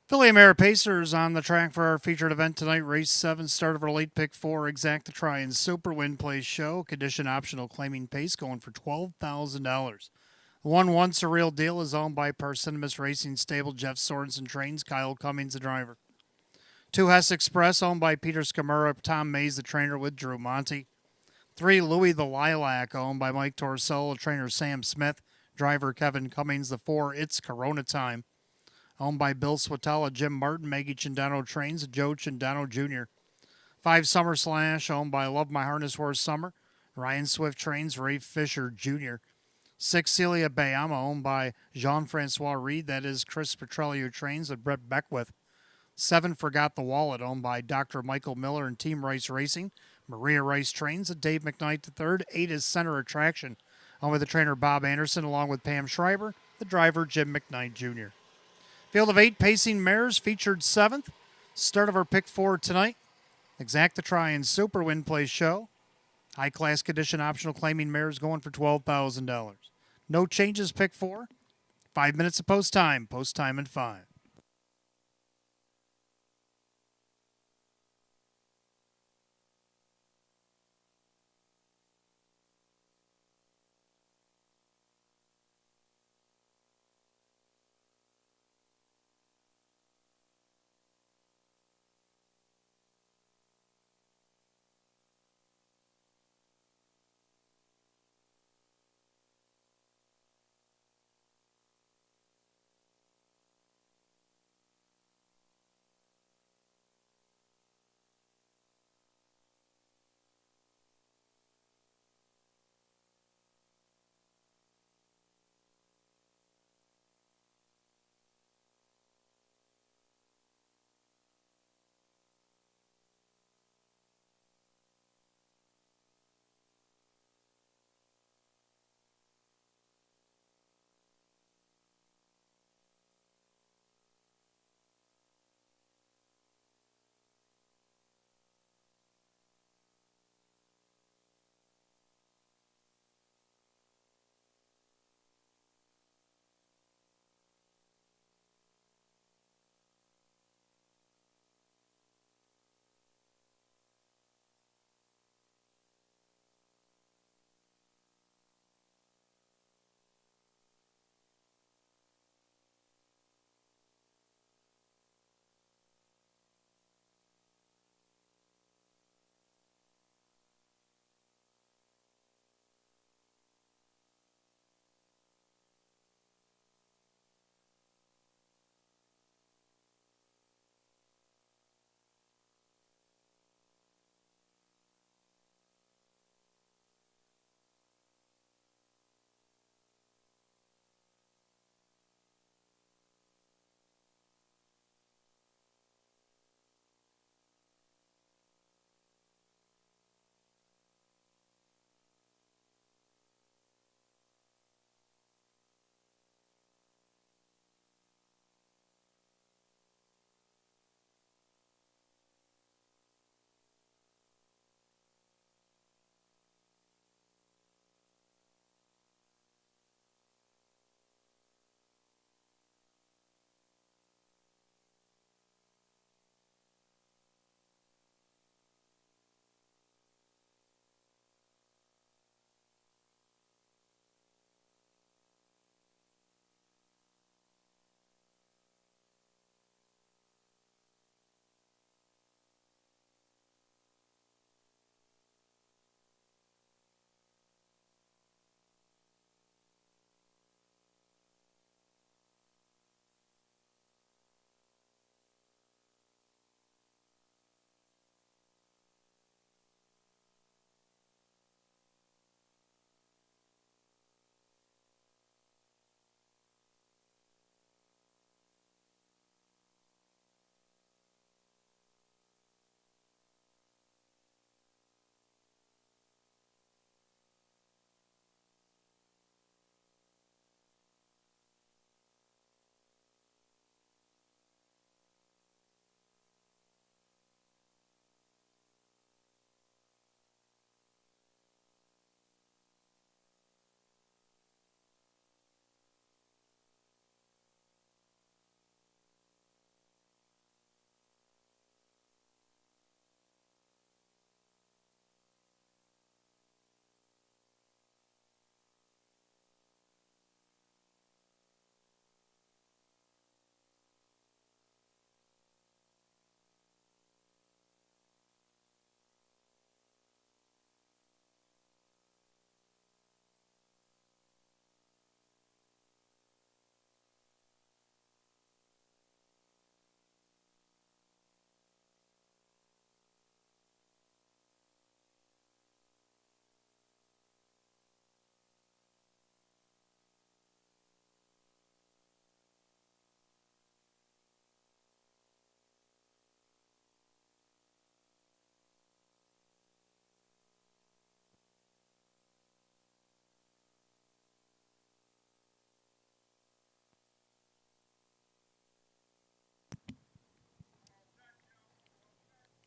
Philly Mare Pacers on the track for our featured event tonight. Race 7, start of our late pick 4, Exact to Try and Super Win Play Show. Condition optional, claiming pace, going for $12,000. One Once a Real Deal is owned by Parcinemus Racing Stable, Jeff Sorensen trains, Kyle Cummings the driver. 2 Hess Express owned by Peter Scamura, Tom Mays the trainer with Drew Monty. 3 Louis the Lilac owned by Mike Torsello, trainer Sam Smith, driver Kevin Cummings. The 4 It's Corona Time owned by Bill Swatala, Jim Martin, Maggie Chindano trains, Joe Chindano Jr. 5 Summer Slash owned by Love My Harness Horse Summer, Ryan Swift trains, Ray Fisher Jr. 6 Celia Bayama owned by Jean-Francois Reed, that is Chris Petrelli trains, with Brett Beckwith. 7 Forgot the Wallet owned by Dr. Michael Miller and Team Rice Racing, Maria Rice trains, and Dave McKnight III. 8 is Center Attraction owned by the trainer Bob Anderson along with Pam Schreiber, the driver Jim McKnight Jr. Field of 8 pacing mares featured 7th. Start of our pick 4 tonight. Exacta Try and Super Win Play Show. High class condition optional claiming mares going for $12,000. No changes, pick 4. 5 minutes of post time in 5.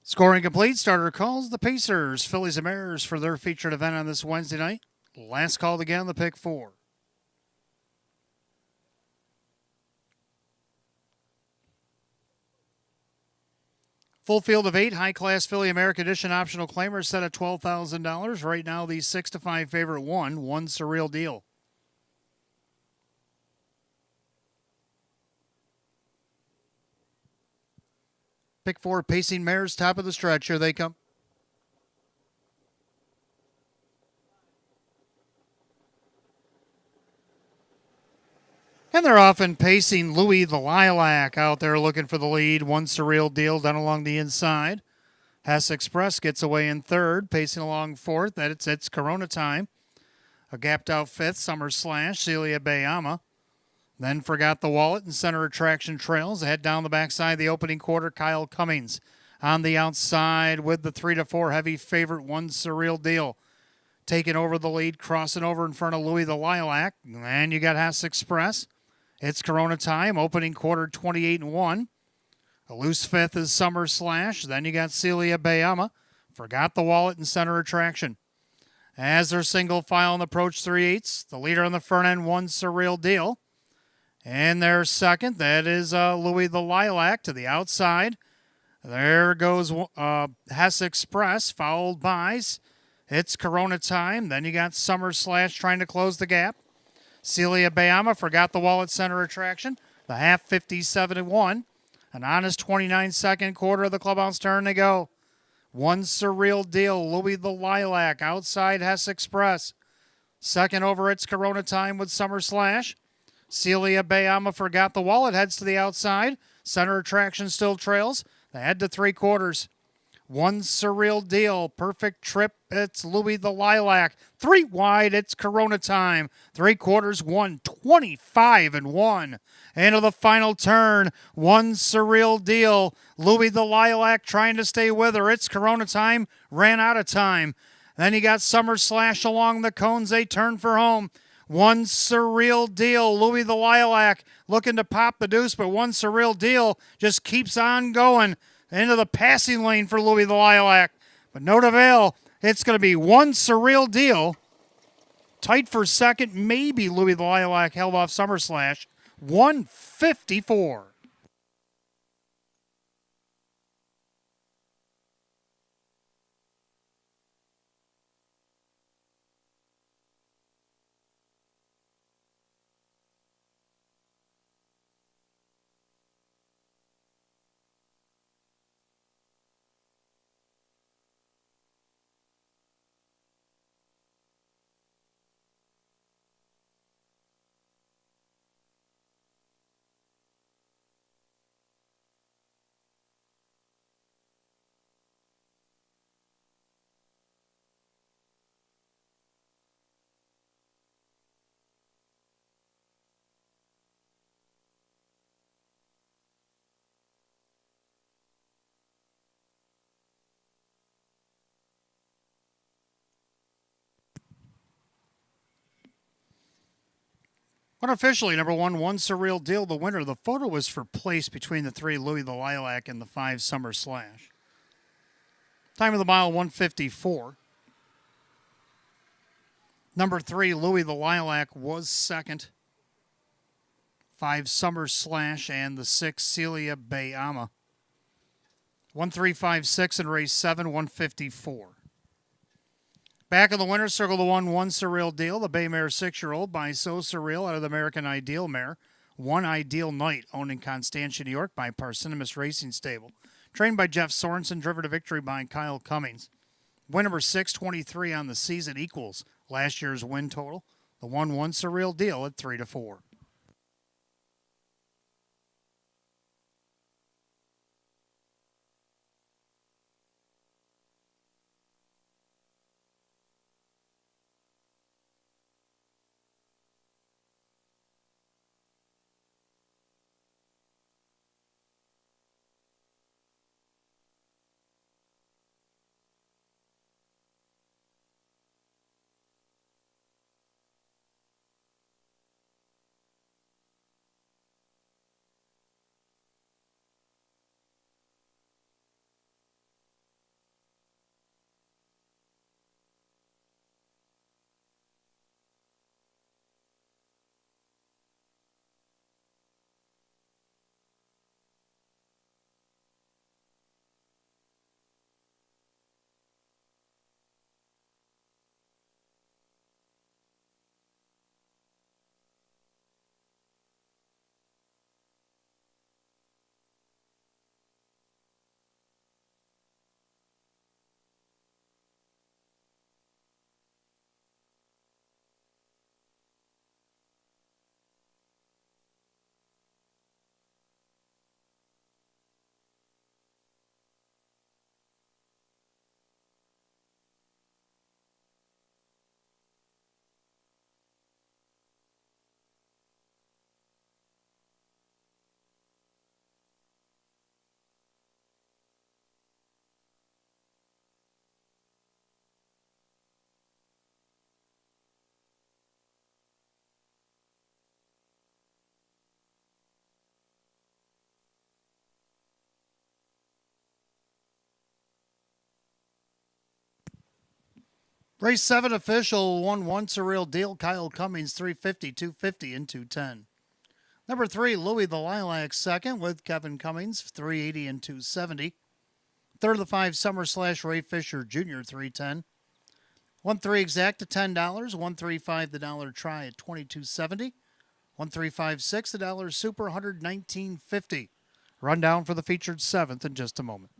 Scoring complete. Starter calls the Pacers, Phillies, and Mariners for their featured event on this Wednesday night. Last called again on the pick 4. Full field of 8 high-class Philly America Edition optional claimers set at $12,000. Right now, the 6-5 favorite one surreal deal. Pick 4, Pacing Mares, top of the stretch. Here they come. And they're often pacing Louis the Lilac out there looking for the lead. One surreal deal done along the inside. Hess Express gets away in third, pacing along fourth. It's Corona Time. A gapped out fifth, Summer Slash, Celia Bayama. Then Forgot the Wallet and Center Attraction trails. Ahead down the backside of the opening quarter, Kyle Cummings. On the outside with the 3-4 heavy favorite, One Surreal Deal. Taking over the lead, crossing over in front of Louis the Lilac. And you got Hess Express. It's Corona Time, opening quarter 28-1. A loose fifth is Summer Slash. Then you got Celia Bayama. Forgot the Wallet and Center Attraction. As they're single file in approach 3/8, the leader on the front end, One Surreal Deal. And their second, that is Louis the Lilac to the outside. There goes Hess Express, followed by It's Corona Time. Then you got Summer Slash trying to close the gap. Celia Bayama, Forgot the Wallet, Center Attraction. The half 57-1. An honest 29-second quarter of the clubhouse turn to go. One Surreal Deal, Louis the Lilac, outside Hess Express. Second over, It's Corona Time with Summer Slash. Celia Bayama, Forgot the Wallet, heads to the outside. Center Attraction still trails. They head to 3/4. One Surreal Deal, Perfect Trip, it's Louis the Lilac. 3 wide, it's Corona Time. 3/4, 125-1. Into the final turn, One Surreal Deal, Louis the Lilac trying to stay with her. It's Corona Time, ran out of time. Then you got Summer Slash along the cones, they turn for home. One Surreal Deal, Louis the Lilac looking to pop the deuce, but One Surreal Deal just keeps on going into the passing lane for Louis the Lilac. But no avail. It's going to be One Surreal Deal. Tight for second, maybe Louis the Lilac held off Summer Slash. 154. Unofficially, number 1, One Surreal Deal, the winner. The photo was for place between the 3, Louis the Lilac, and the 5, Summer Slash. Time of the mile, 154. Number 3, Louis the Lilac, was second. 5, Summer Slash, and the 6, Celia Bayama. 1-3-5-6 in race 7, 154. Back in the winner's circle, the One Surreal Deal, the Bay Mare 6-year-old by So Surreal out of the American Ideal Mare. One Ideal Night, owned in Constantia, New York by Parsonimus Racing Stable. Trained by Jeff Sorensen, driven to victory by Kyle Cummings. Win number 623 on the season equals last year's win total. The One Surreal Deal at 3-4. Race 7 official won once a real deal. Kyle Cummings 350, 250, and 210. Number 3, Louis the Lilac second with Kevin Cummings 380 and 270. Third of the 5, Summer / Ray Fisher Jr. 310. 1-3 exact at $10. 135 the dollar try at $22.70. 1356 the dollar super $119.50. Rundown for the featured 7th in just a moment.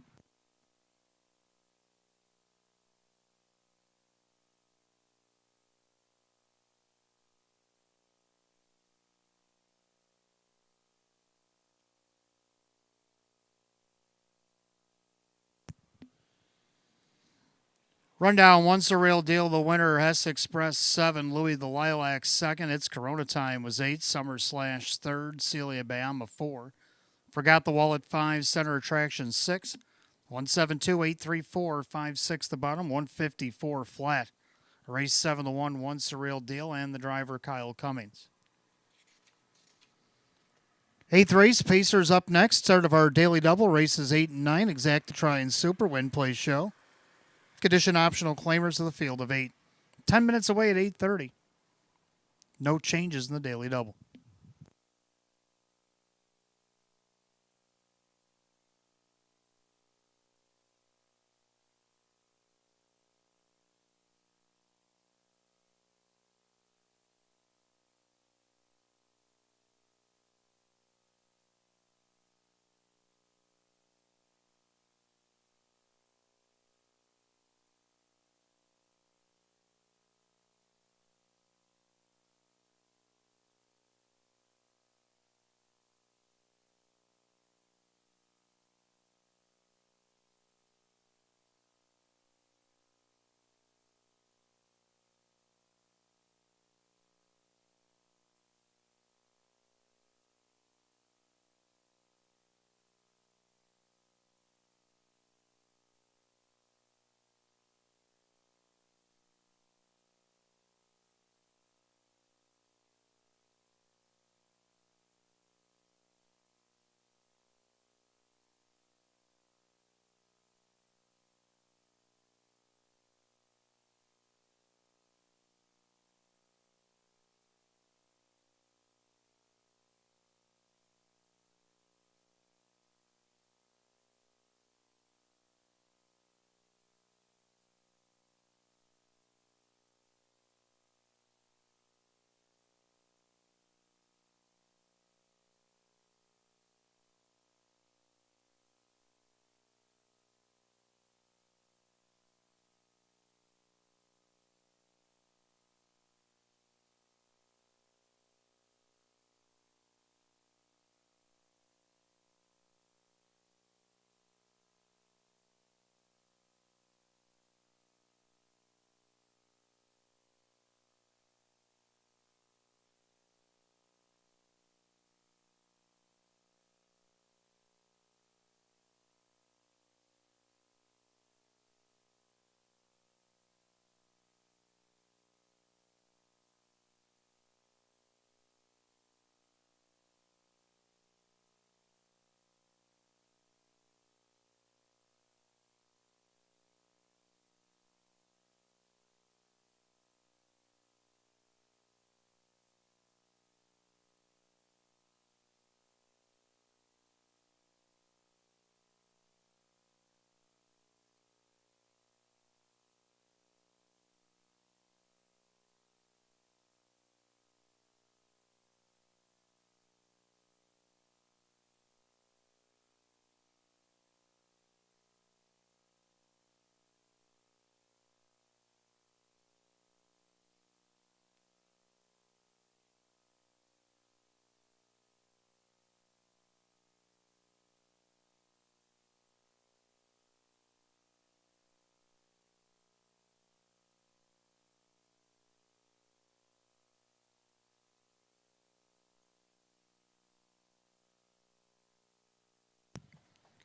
Rundown, once a real deal. The winner, Hess Express 7, Louis the Lilac second. Its Corona time was 8, Summer / third, Celia Bayama 4. Forgot the Wallet 5, Center Attraction 6. 172, 834, 56 the bottom, 154 flat. Race 7 to 1, once a real deal, and the driver Kyle Cummings. 8th race, Pacers up next. Start of our daily double, races 8 and 9, exact to try and super, win, play, show. Condition optional claimers of the field of 8. 10 minutes away at 8:30. No changes in the daily double.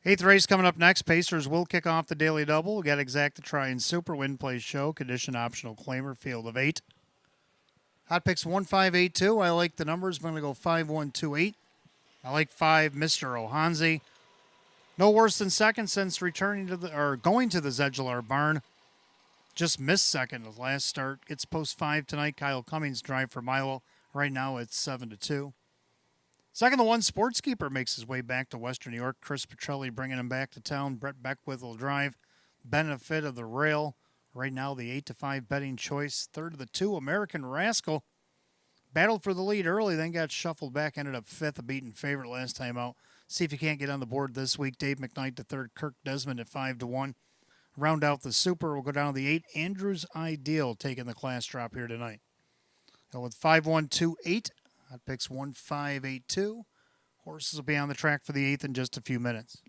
Eighth race coming up next. Pacers will kick off the daily double. We got exact to try and super, win, play, show. Condition optional claimer, field of 8. Hot picks 1582. I like the numbers. I'm going to go 5128. I like 5, Mr. Ohanzi. No worse than second since returning to going to the Zedular barn. Just missed second of last start. Gets post 5 tonight. Kyle Cummings drive for Milo. Right now it's 7-2. Second, the one Sportskeeper makes his way back to Western New York. Chris Petrelli bringing him back to town. Brett Beckwith will drive. Benefit of the Rail. Right now, the 8-5 betting choice. Third of the 2, American Rascal. Battled for the lead early, then got shuffled back. Ended up 5th, a beaten favorite last time out. See if you can't get on the board this week. Dave McKnight to 3rd. Kirk Desmond at 5-1. Round out the Super. We'll go down to the 8. Andrews Ideal taking the class drop here tonight. Go with 5-1-2-8. That picks 1-5-8-2. Horses will be on the track for the 8th in just a few minutes.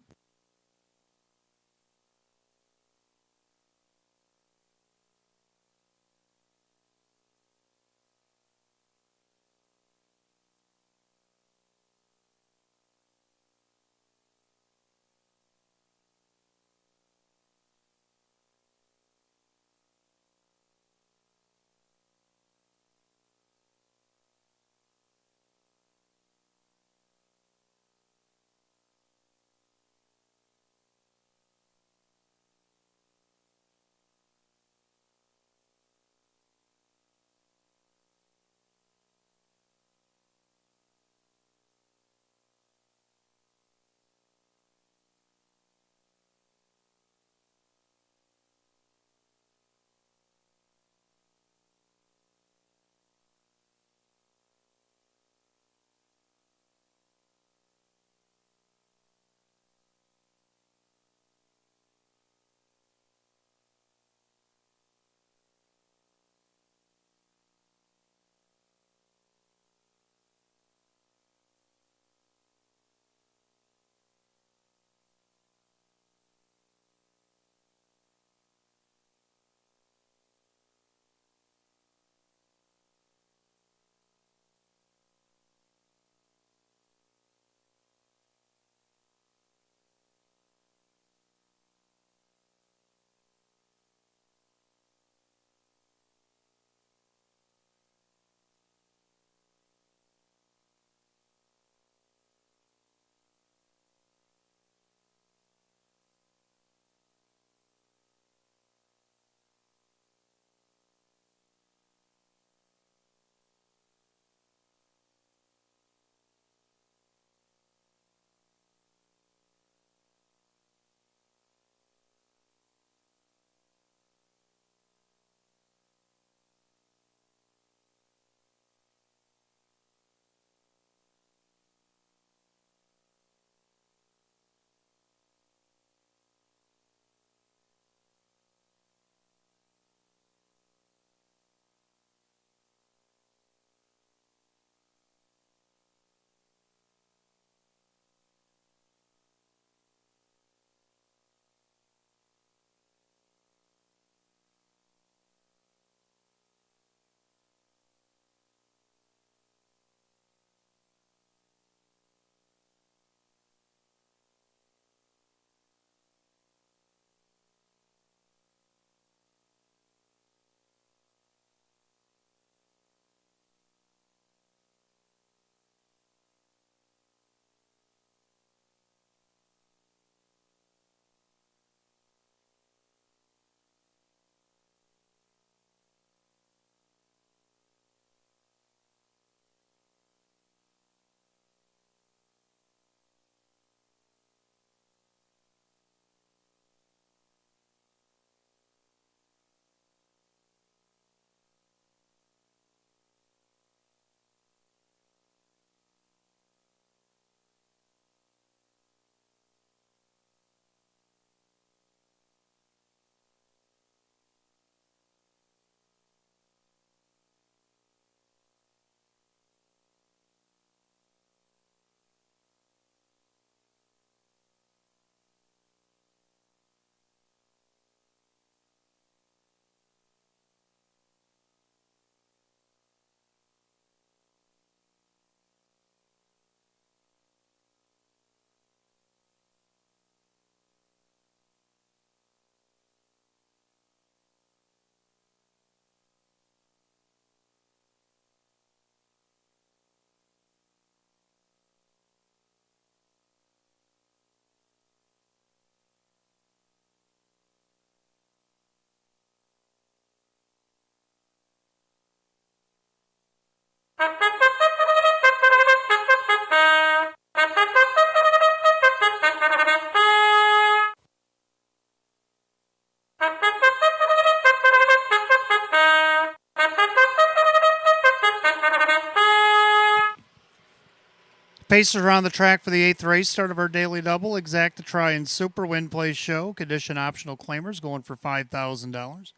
Pacers are on the track for the 8th race, start of our daily double. Exact to try and super win play show. Condition optional claimers going for $5,000.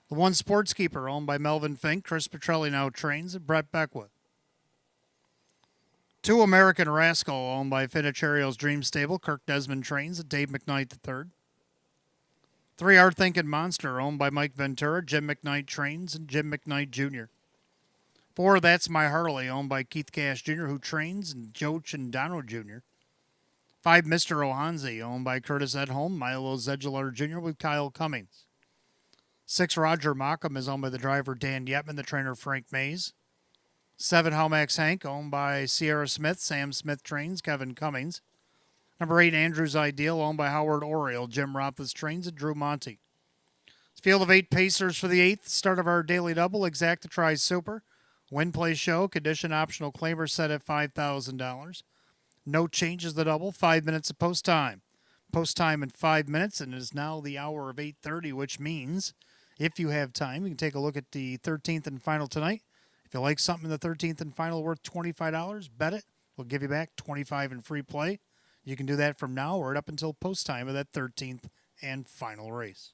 The One Sports Keeper, owned by Melvin Fink. Chris Petrelli now trains, and Brett Beckwith. 2 American Rascal, owned by Finicherio's Dream Stable. Kirk Desmond trains, and Dave McKnight III. 3 Art Thinking Monster, owned by Mike Ventura. Jim McKnight trains, and Jim McKnight Jr. 4 That's My Harley, owned by Keith Cash Jr., who trains, and Joe Chindano Jr. 5 Mr. Ohanzi, owned by Curtis Edholm, Milo Zedular Jr. with Kyle Cummings. 6 Roger Mockham is owned by the driver Dan Yetman, the trainer Frank Mays. 7 Helmax Hank, owned by Sierra Smith, Sam Smith trains, Kevin Cummings. Number 8 Andrews Ideal, owned by Howard Oriole, Jim Rothfuss trains, and Drew Monty. Field of 8 Pacers for the 8th, start of our daily double. Exact to try super. Win play show, condition optional claimer set at $5,000. No changes the double, 5 minutes of post time. Post time in 5 minutes, and it is now the hour of 8:30, which means if you have time, you can take a look at the 13th and final tonight. If you like something in the 13th and final worth $25, bet it. We'll give you back $25 in free play. You can do that from now or up until post time of that 13th and final race.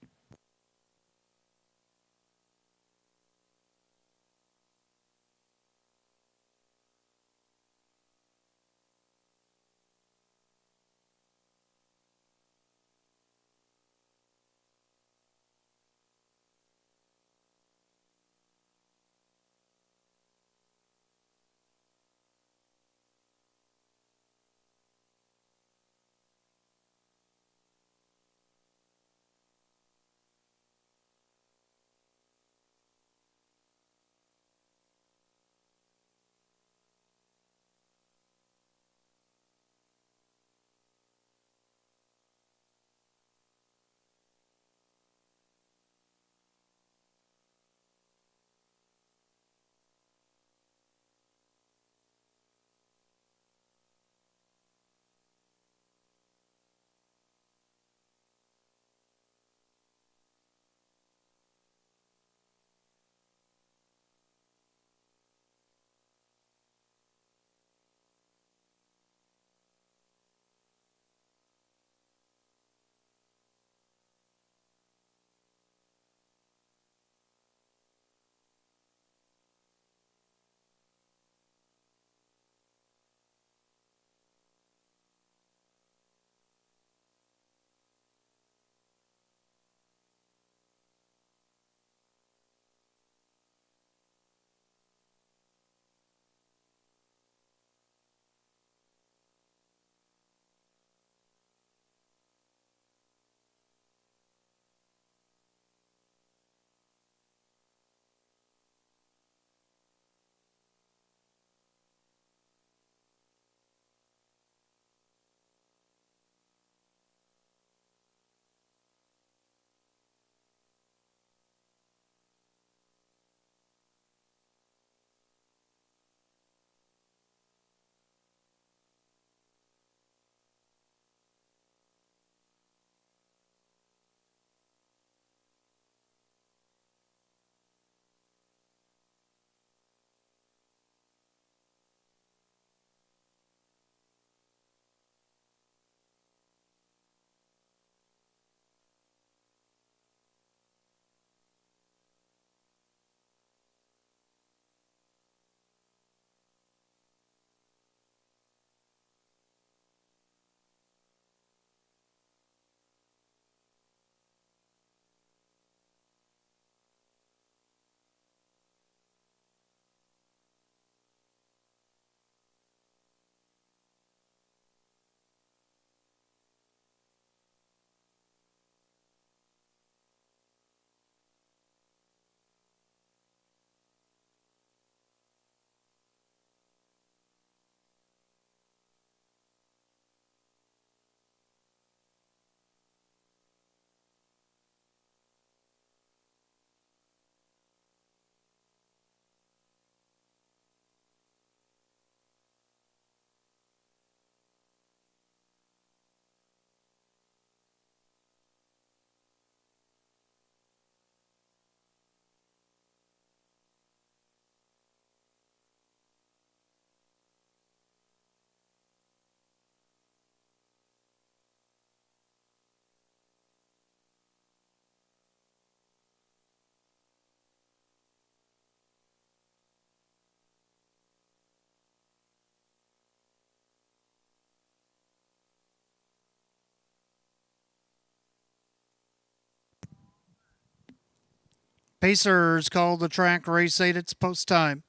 Pacers called the track race 8. It's post time.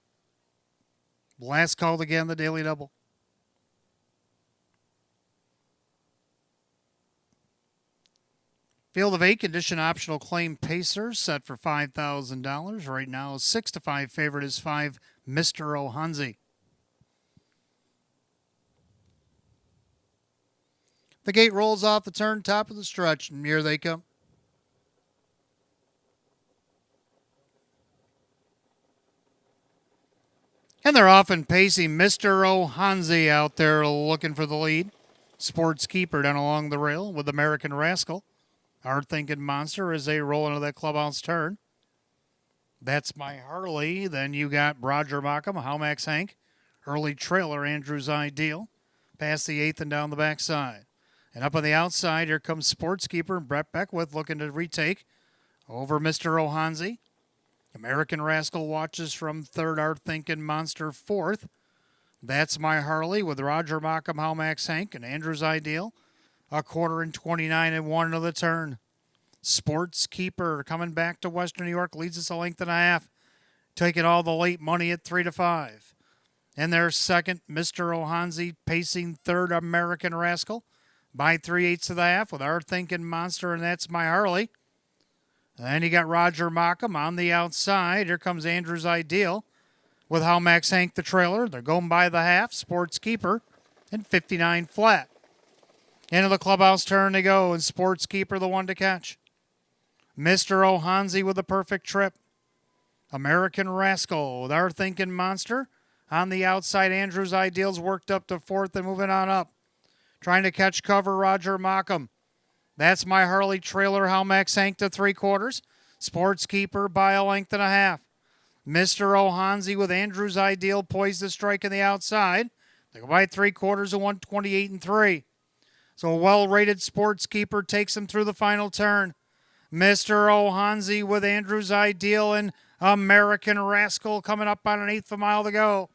Last called again, the daily double. Field of 8, condition optional claim Pacers set for $5,000. Right now, 6-5 favorite is 5, Mr. Ohanzi. The gate rolls off the turn, top of the stretch, and here they come. And they're off and pacing. Mr. Ohanzi out there looking for the lead. Sports Keeper down along the rail with American Rascal. Our Thinking Monster as they roll into that clubhouse turn. That's My Harley. Then you got Roger Mockham, Howmax Hank. Early Trailer, Andrew's Ideal. Past the 8th and down the backside. And up on the outside, here comes Sports Keeper and Brett Beckwith looking to retake over Mr. Ohanzi. American Rascal watches from 3rd, Our Thinking Monster 4th. That's My Harley with Roger Mockham, Howmax Hank, and Andrew's Ideal. A quarter and 29 and 1 of the turn. Sports Keeper coming back to Western New York leads us a length and a half. Taking all the late money at 3-5. And their second, Mr. Ohanzi pacing 3rd, American Rascal. By 3/8 of the half with Our Thinking Monster, and That's My Harley. And then you got Roger Mockham on the outside. Here comes Andrew's Ideal with Howmax Hank the trailer. They're going by the half. Sports Keeper and 59 flat. Into the clubhouse turn they go, and Sports Keeper the one to catch. Mr. Ohanzi with the perfect trip. American Rascal with Our Thinking Monster. On the outside, Andrew's Ideal's worked up to 4th and moving on up. Trying to catch cover, Roger Mockham. That's My Harley trailer, Howmax Hank to 3/4. Sports Keeper by a length and a half. Mr. Ohanzi with Andrew's Ideal poised to strike in the outside. They go by 3/4 and 128 and 3. So a well-rated Sports Keeper takes them through the final turn. Mr. Ohanzi with Andrew's Ideal and American Rascal coming up on an 1/8 of a mile to go.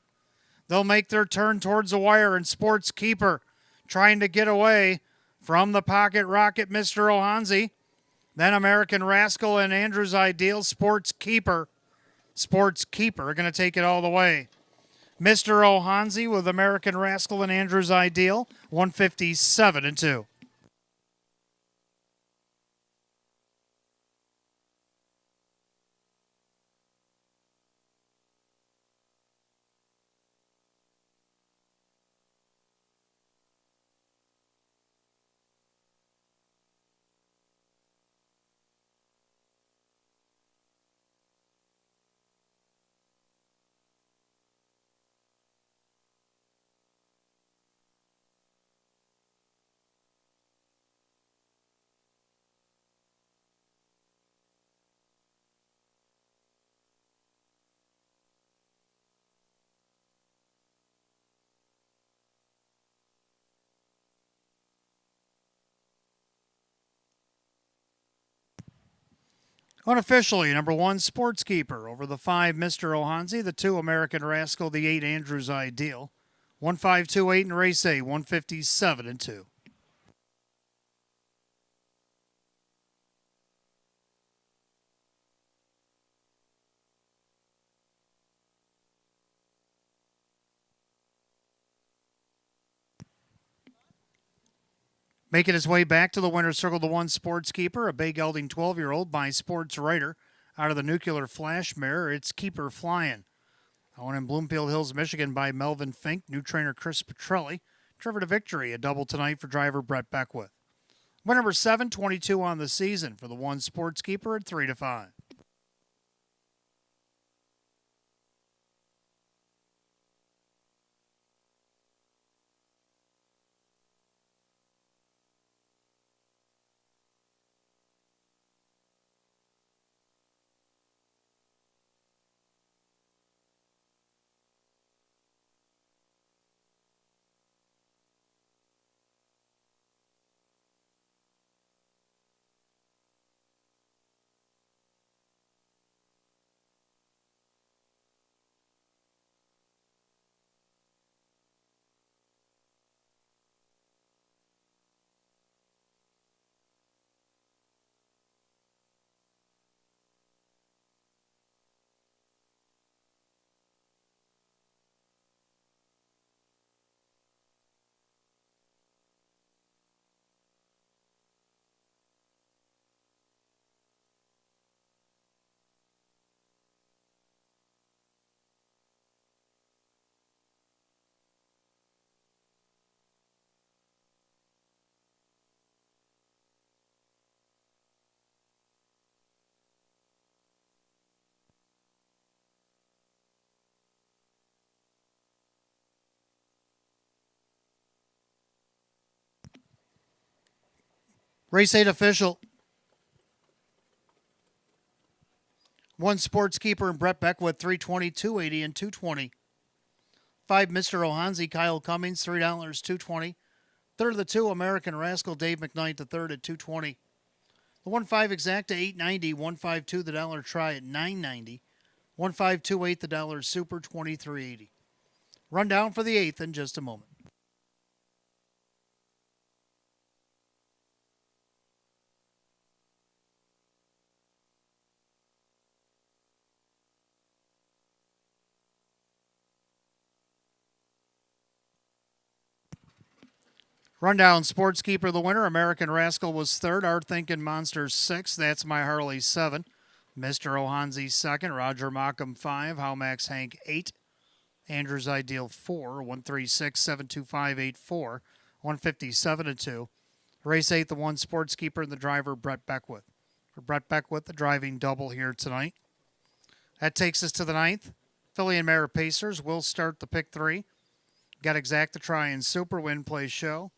They'll make their turn towards the wire, and Sports Keeper trying to get away from the pocket rocket, Mr. Ohanzi. Then American Rascal and Andrew's Ideal. Sports Keeper are going to take it all the way. Mr. Ohanzi with American Rascal and Andrew's Ideal, 157 and 2. Unofficially, number 1, Sports Keeper over the 5, Mr. Ohanzi, the 2, American Rascal, the 8, Andrew's Ideal. 1-5-2-8 in race A, 157 and 2. Making his way back to the winner's circle, the 1, Sports Keeper, a bay gelding 12-year-old by Sports Writer. Out of the Nuclear Flash Mare, it's Keeper Flying. Owned in Bloomfield Hills, Michigan by Melvin Fink, new trainer Chris Petrelli. Driven to victory, a double tonight for driver Brett Beckwith. Win number 722 on the season for the 1, Sports Keeper at 3-5. Race 8 official. 1 Sportskeeper and Brett Beckwith, 320, 280, and 220. 5 Mr. Ohanzi, Kyle Cummings, $3, 220. Third of the 2, American Rascal, Dave McKnight, the third at 220. The 1-5 Exacta, 890. 152 the dollar try at 990. 1528 the dollar super, 2380. Rundown for the 8th in just a moment. Rundown Sportskeeper, the winner. American Rascal was third. Art Thinking Monster 6. That's My Harley 7. Mr. Ohanzi 2nd. Roger Mockham 5. Howmax Hank 8. Andrew's Ideal 4. 136 725 84. 157 2. Race 8, the 1 Sportskeeper and the driver Brett Beckwith. For Brett Beckwith, the driving double here tonight. That takes us to the 9th. Philly and Mare Pacers will start the pick 3. Got Exacta Try and Super Win Play Show.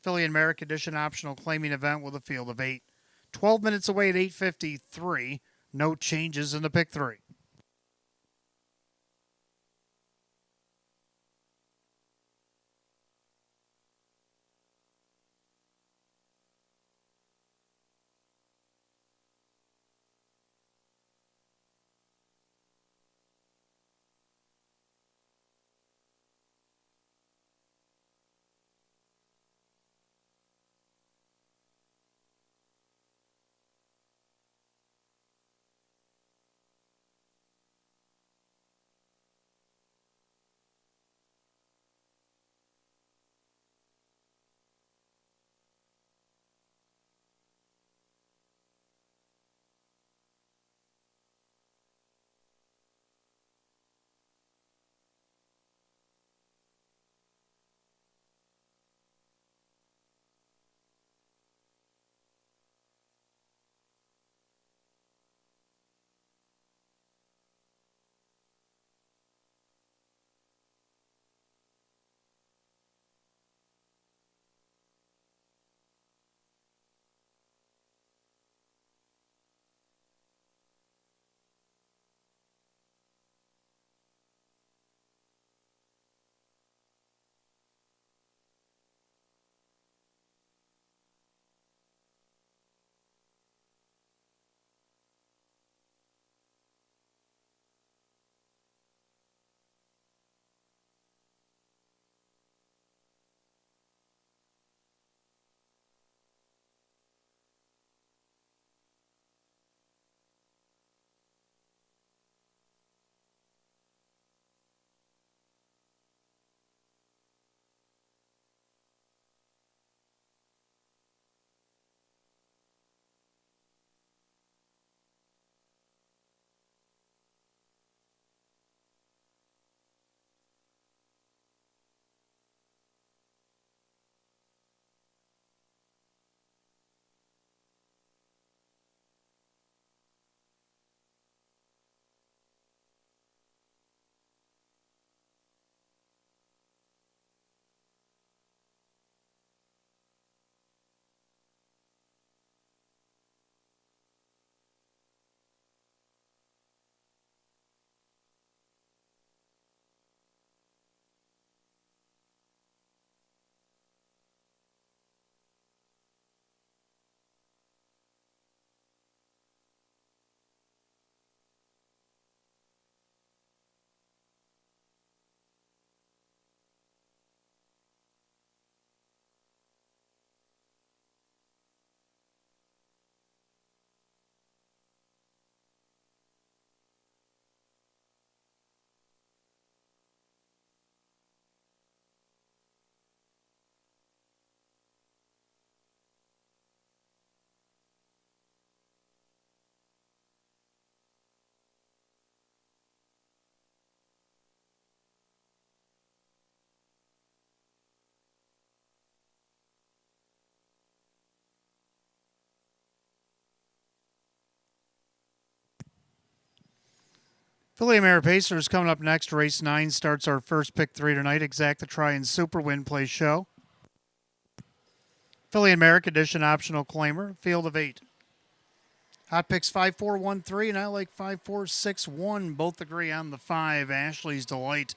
Philly and Mare Condition Optional Claiming Event with a field of 8. 12 minutes away at 8:53. No changes in the pick 3. Philly and Mare Pacers coming up next. Race 9 starts our first pick 3 tonight. Exacta Try and Super Win Play Show. Philly and Merrick edition optional claimer, field of 8. Hot picks 5-4-1-3, and I like 5-4-6-1. Both agree on the 5. Ashley's Delight.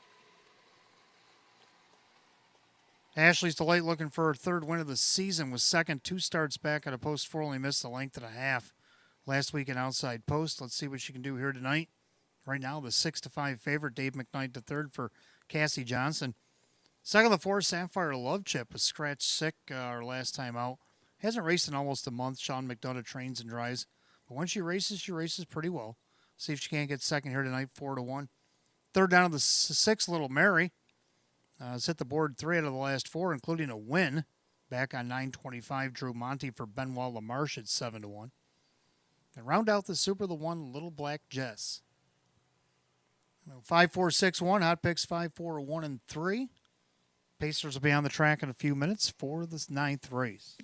Ashley's Delight looking for her third win of the season with second. 2 starts back at a post 4, only missed a length and a half last week in outside post. Let's see what she can do here tonight. Right now, the 6-5 favorite, Dave McKnight the third for Cassie Johnson. Second of the 4, Sapphire Love Chip was scratched sick our last time out. Hasn't raced in almost a month. Sean McDonough trains and drives. But when she races pretty well. See if she can't get second here tonight, 4-1. Third down of the 6, Little Mary. Has hit the board 3 out of the last 4, including a win. Back on 925, Drew Monty for Benoit LaMarche at 7-1. And round out the Super, the 1, Little Black Jess. 5-4-6-1, hot picks 5-4-1 and 3. Pacers will be on the track in a few minutes for this 9th race.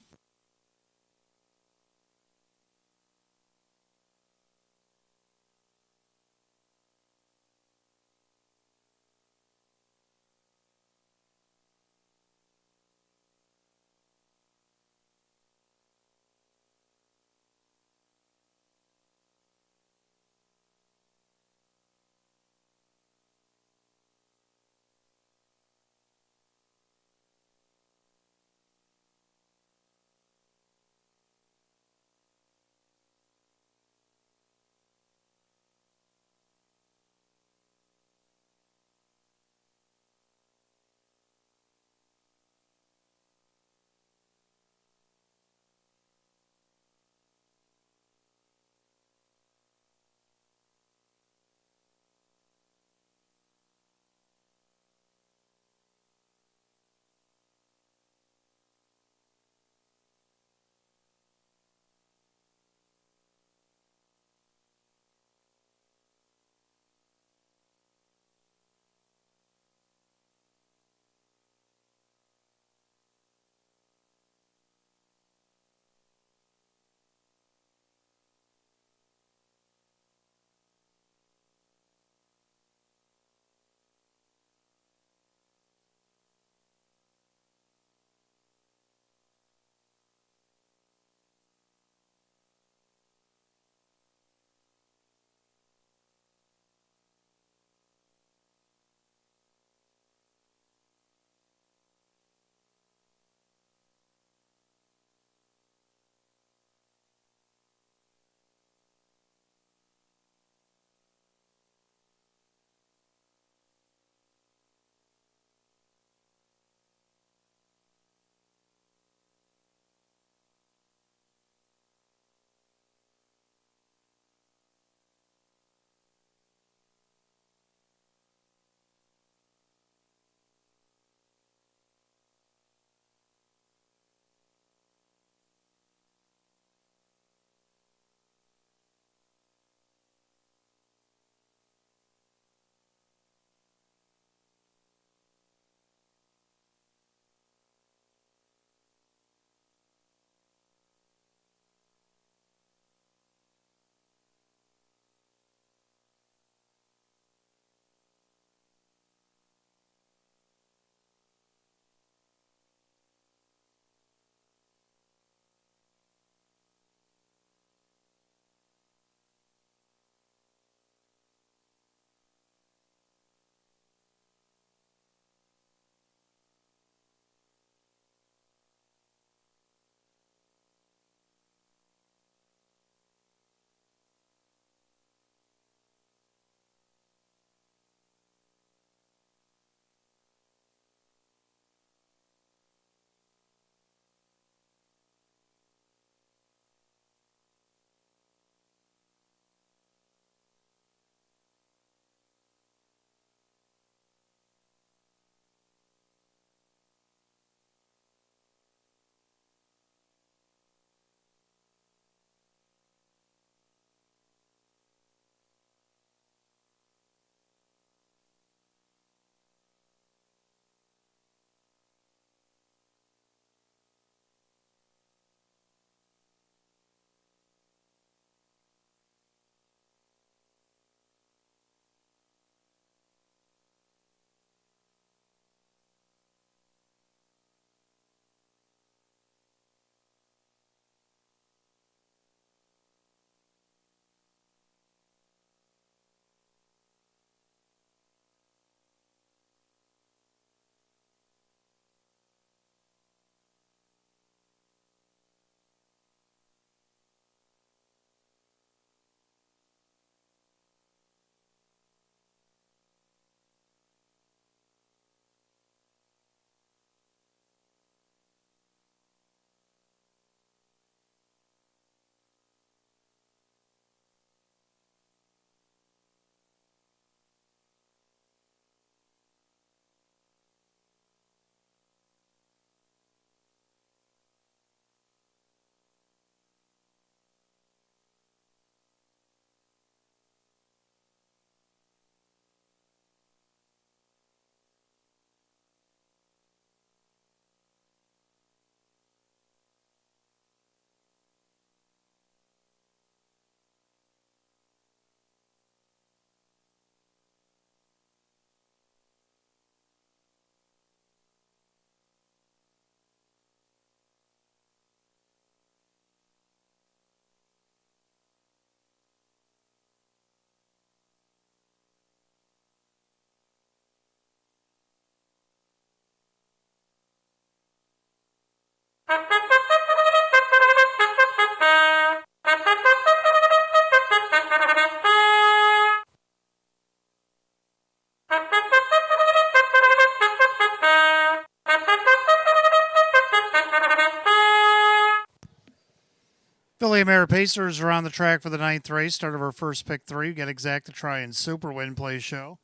Philly America Pacers are on the track for the ninth race. Start of our first pick three. We got Exact to Try and Super Win Play Show.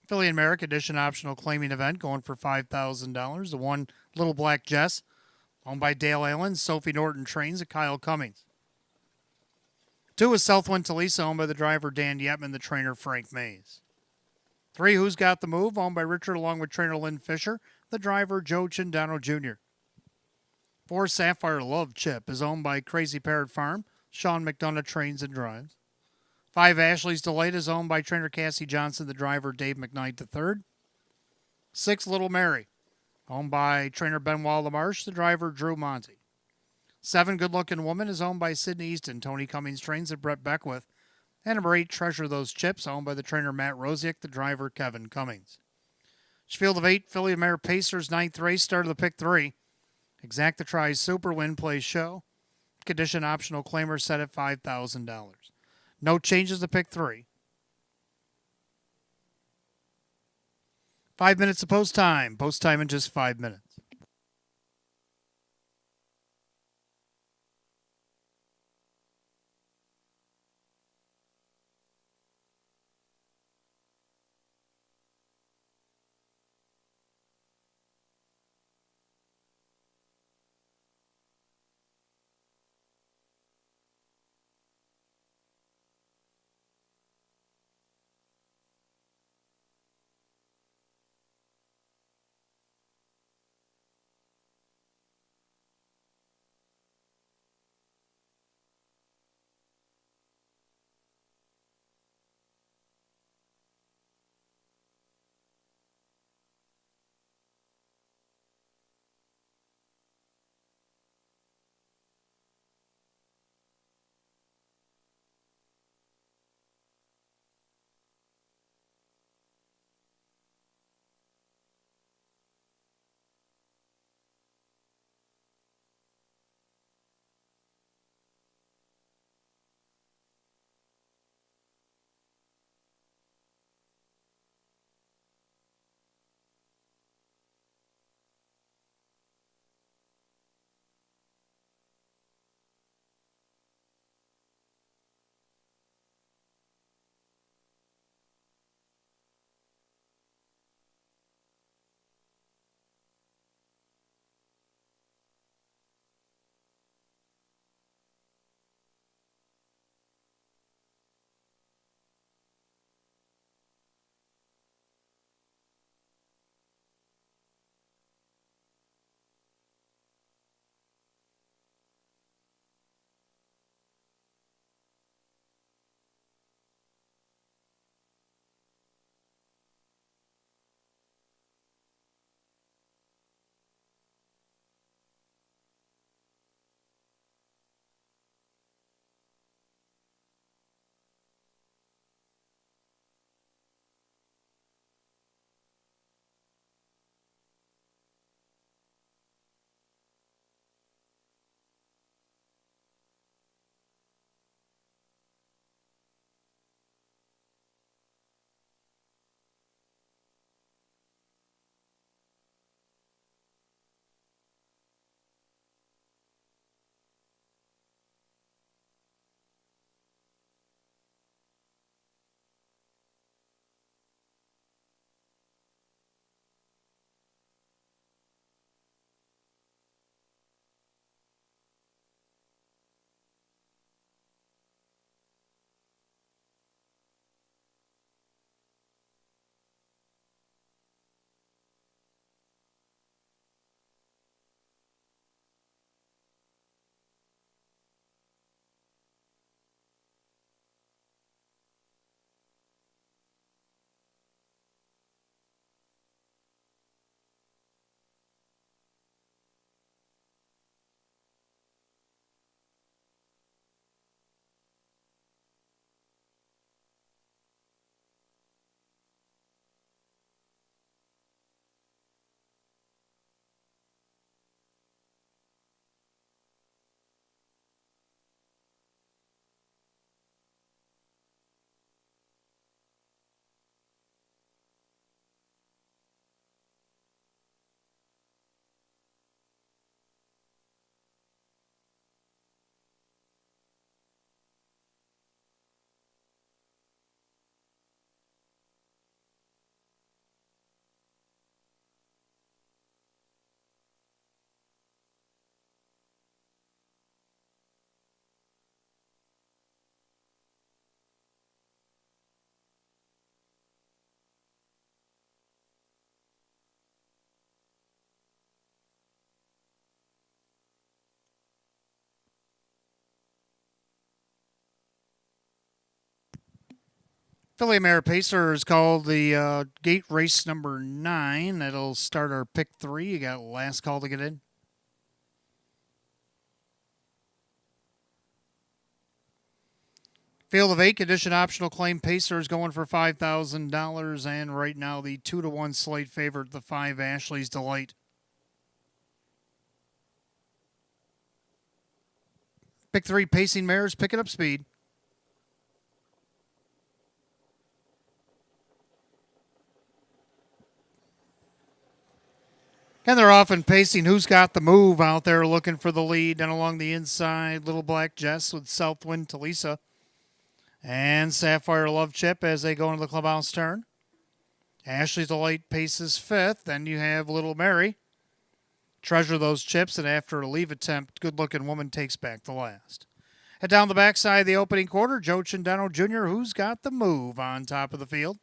Philly America Edition optional claiming event going for $5,000. The one Little Black Jess, owned by Dale Allen. Sophie Norton trains at Kyle Cummings. Two is Southwind Talisa, owned by the driver Dan Yetman, the trainer Frank Mays. Three, Who's Got the Move, owned by Richard along with trainer Lynn Fisher, the driver Joe Chindano Jr. 4, Sapphire Love Chip is owned by Crazy Parrot Farm. Sean McDonough trains and drives. 5, Ashley's Delight is owned by trainer Cassie Johnson, the driver Dave McKnight III. 6, Little Mary, owned by trainer Benoit Lamarche, the driver Drew Monty. 7, Good Looking Woman is owned by Sydney Easton. Tony Cummings trains at Brett Beckwith. And number 8, Treasure Those Chips, owned by the trainer Matt Rosiak, the driver Kevin Cummings. Field of 8, Philly America Pacers, ninth race, start of the pick 3. Exact to Try Super Win Play Show. Condition optional claimer set at $5,000. No changes to pick 3. 5 minutes of post time. Post time in just 5 minutes. Filly Mare Pacer is called the gate race number 9. That'll start our pick 3. You got last call to get in. Field of 8, condition optional claim Pacer is going for $5,000. And right now the 2-1 slate favorite, the 5 Ashley's Delight. Pick 3 Pacing Mares picking up speed. And they're often pacing Who's Got the Move out there looking for the lead. And along the inside, Little Black Jess with Southwind Talisa and Sapphire Love Chip as they go into the clubhouse turn. Ashley's Delight paces 5th. Then you have Little Mary. Treasure Those Chips, and after a leave attempt, Good Looking Woman takes back the last. Head down the backside of the opening quarter, Joe Cindano Jr., Who's Got the Move on top of the field.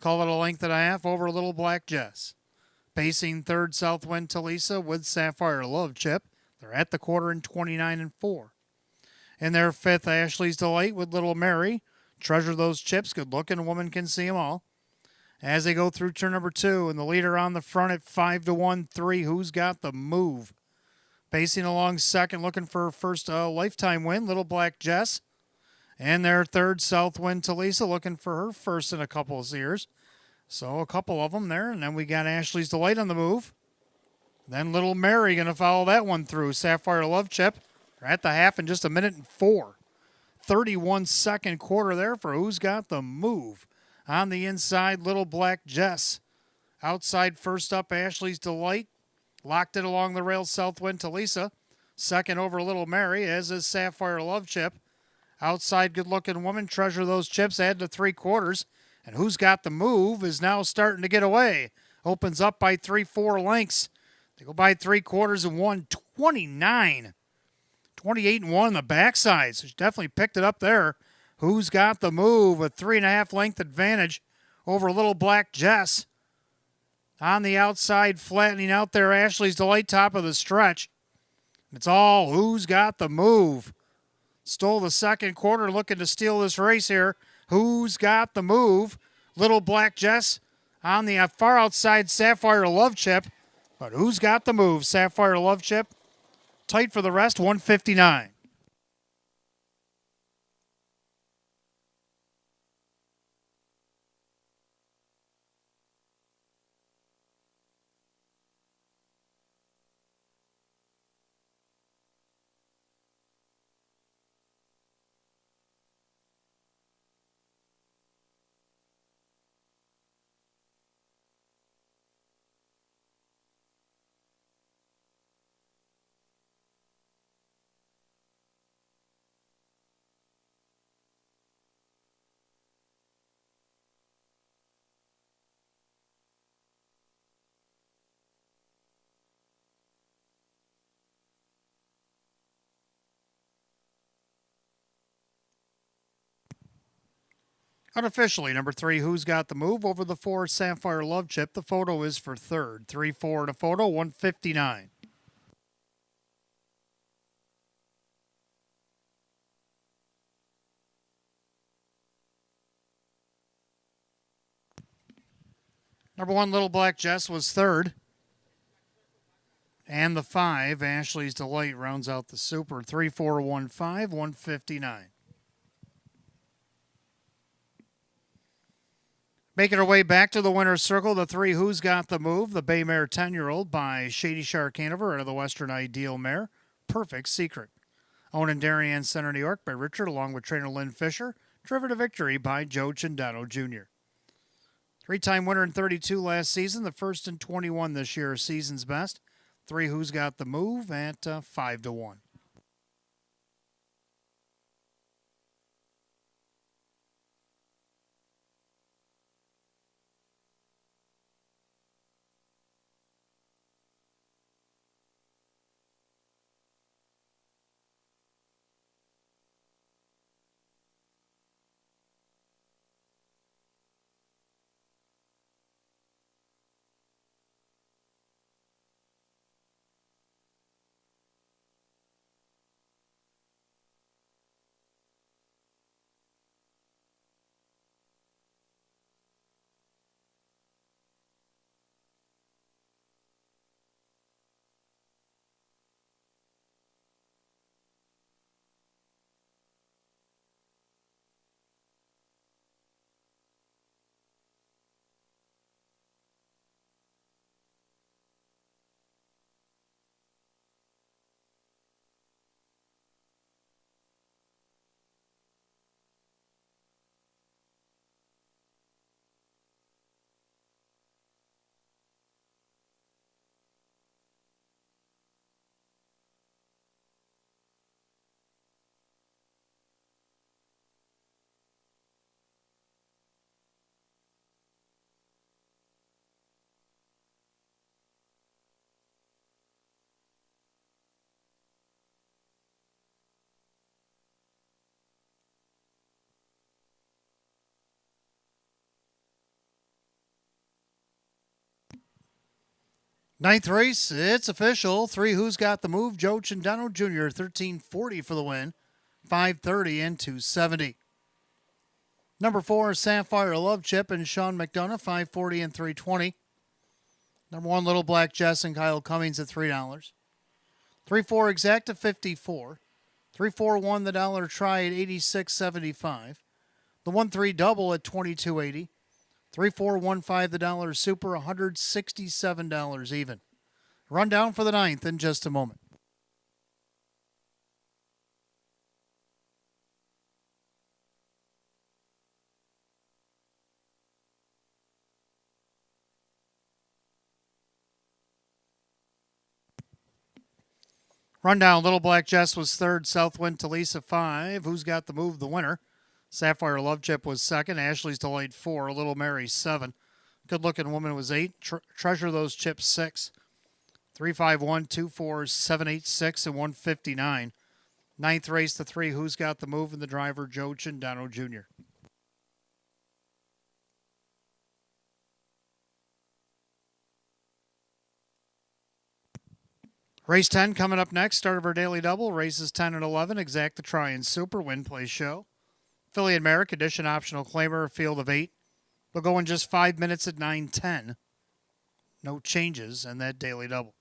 Call it a length and a half over Little Black Jess. Pacing 3rd, Southwind Talisa with Sapphire Love Chip. They're at the quarter in 29-4. In their 5th, Ashley's Delight with Little Mary. Treasure Those Chips. Good Looking Woman can see them all. As they go through turn number 2, and the leader on the front at 5-1, 3, Who's Got the Move. Pacing along 2nd, looking for her first lifetime win, Little Black Jess. And their 3rd, Southwind Talisa, looking for her first in a couple of years. So a couple of them there, and then we got Ashley's Delight on the move. Then Little Mary going to follow that one through. Sapphire Love Chip. They're at the half in just 1:04. 31-second quarter there for Who's Got the Move. On the inside, Little Black Jess. Outside, first up, Ashley's Delight. Locked it along the rails, Southwind Talisa. Second over Little Mary, as is Sapphire Love Chip. Outside, Good Looking Woman. Treasure Those Chips. Add to 3/4. And Who's Got the Move is now starting to get away. Opens up by 3-4 lengths. They go by 3/4 and 1:29. 28-1 on the backside. So she definitely picked it up there. Who's Got the Move? A 3.5 length advantage over Little Black Jess. On the outside, flattening out there, Ashley's Delight, top of the stretch. It's all Who's Got the Move. Stole the second quarter, looking to steal this race here. Who's Got the Move? Little Black Jess on the far outside, Sapphire Love Chip. But Who's Got the Move? Sapphire Love Chip. Tight for the rest, 159. Unofficially, number 3, Who's Got the Move? Over the 4, Sapphire Love Chip. The photo is for 3rd. 3-4 in a photo, 159. Number 1, Little Black Jess was 3rd. And the 5, Ashley's Delight, rounds out the super. 3-4-1-5, 159. Making her way back to the winner's circle, the 3, Who's Got the Move? The Bay Mare 10-year-old by Shady Shark Hanover out of the Western Ideal Mare. Perfect Secret. Owned in Darien Center, New York by Richard, along with trainer Lynn Fisher. Driven to victory by Joe Cindano Jr. 3-time winner in 32 last season. The first in 21 this year, season's best. 3, Who's Got the Move at 5-1. Ninth race, it's official. 3 Who's Got the Move. Joe Chandano Jr., 1340 for the win. 530 and 270. Number 4, Sapphire Love Chip and Sean McDonough, 540 and 320. Number 1, Little Black Jess and Kyle Cummings at $3. 3-4 Exacta, 54. 3-4-1 the dollar try at 86.75. The 1-3 double at 22.80. 3-4-1-5 the dollar super, $167 even. Rundown for the ninth in just a moment. Rundown, Little Black Jess was third, Southwind Talisa 5. Who's Got the Move, the winner. Sapphire Love Chip was second, Ashley's Delight 4, Little Mary 7. Good Looking Woman was 8, Treasure Those Chips 6. 3-5-1, 2-4, 7-8, 6, and 159. Ninth race, the 3 Who's Got the Move, and the driver, Joe Chandano Jr. Race 10 coming up next. Start of our daily double. Races 10 and 11. Exact the Try and Super Win Play Show. Philly and Merrick Edition Optional Claimer. Field of 8. We'll go in just 5 minutes at 9:10. No changes in that daily double.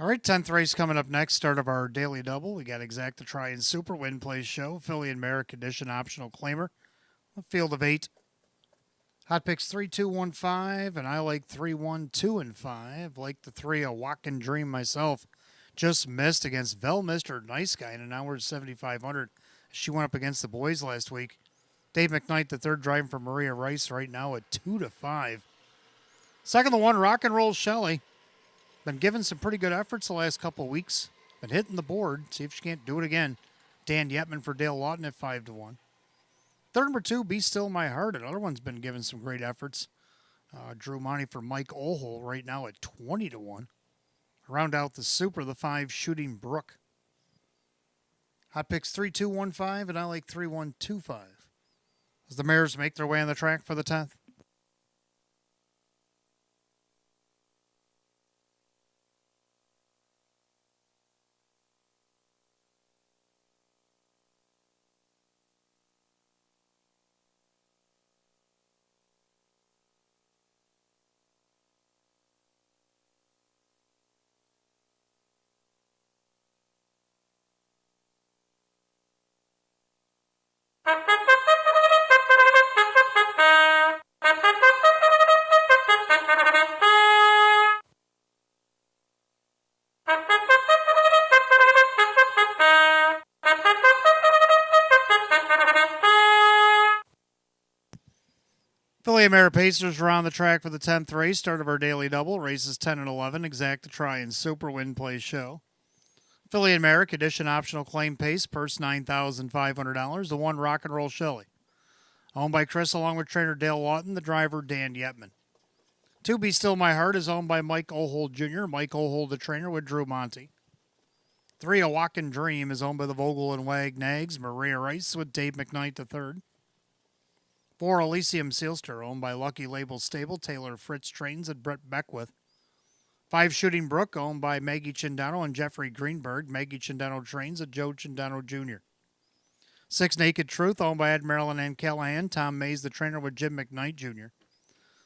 All right, 10th race coming up next. Start of our daily double. We got Exact the Try and Super Win Play Show. Philly and Merrick Edition Optional Claimer. A field of 8. Hot picks 3, 2, 1, 5, and I like 3, 1, 2, and 5. Like the 3, a walking dream myself. Just missed against Vel Mr. Nice Guy in an hour 7,500. She went up against the boys last week. Dave McKnight, the third, driving for Maria Rice right now at 2 to 5. Second, the 1, Rock and Roll Shelley. Been giving some pretty good efforts the last couple of weeks. Been hitting the board. See if she can't do it again. Dan Yetman for Dale Lawton at 5 to 1. Third, number 2, Be Still My Heart. Another one's been giving some great efforts. Drew Monty for Mike Olhol right now at 20 to 1. Round out the super, the 5, Shooting Brook. Hot picks 3215, and I like 3125. As the Mares make their way on the track for the 10th. Philly Mare Pacers are on the track for the 10th race, start of our daily double. Races 10 and 11, exact to try and super win play show. Philly and Merrick, edition optional claim pace, purse $9,500. The one Rock and Roll Shelley. Owned by Chris along with trainer Dale Lawton, the driver Dan Yetman. 2 Be Still My Heart is owned by Mike Ohold Jr., Mike Ohold the trainer with Drew Monty. 3 A Walkin' Dream is owned by the Vogel and Wag Nags, Maria Rice with Dave McKnight III. 4 Elysium Sealster, owned by Lucky Label Stable, Taylor Fritz Trains and Brett Beckwith. 5 Shooting Brook, owned by Maggie Chindano and Jeffrey Greenberg, Maggie Chindano Trains and Joe Chindano Jr. 6 Naked Truth, owned by Ed Maryland and Callahan, Tom Mays the trainer with Jim McKnight Jr.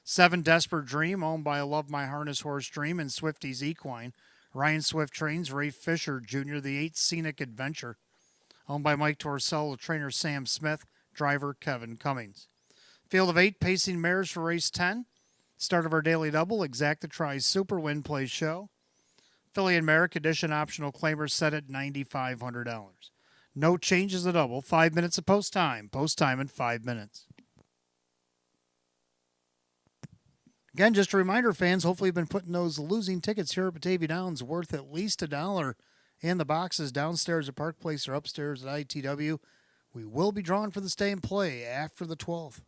7 Desperate Dream, owned by Love My Harness Horse Dream and Swifty's Equine, Ryan Swift Trains, Ray Fisher Jr. The 8 Scenic Adventure, owned by Mike Torcell, trainer Sam Smith, driver Kevin Cummings. Field of 8 pacing mares for race 10. Start of our daily double, Exacta Tries Super Win Play Show. Philly and Merrick edition optional claimers set at $9,500. No changes a double, 5 minutes of post time. Post time in 5 minutes. Again, just a reminder, fans, hopefully you've been putting those losing tickets here at Batavia Downs worth at least $1 in the boxes downstairs at Park Place or upstairs at ITW. We will be drawing for the stay and play after the 12th.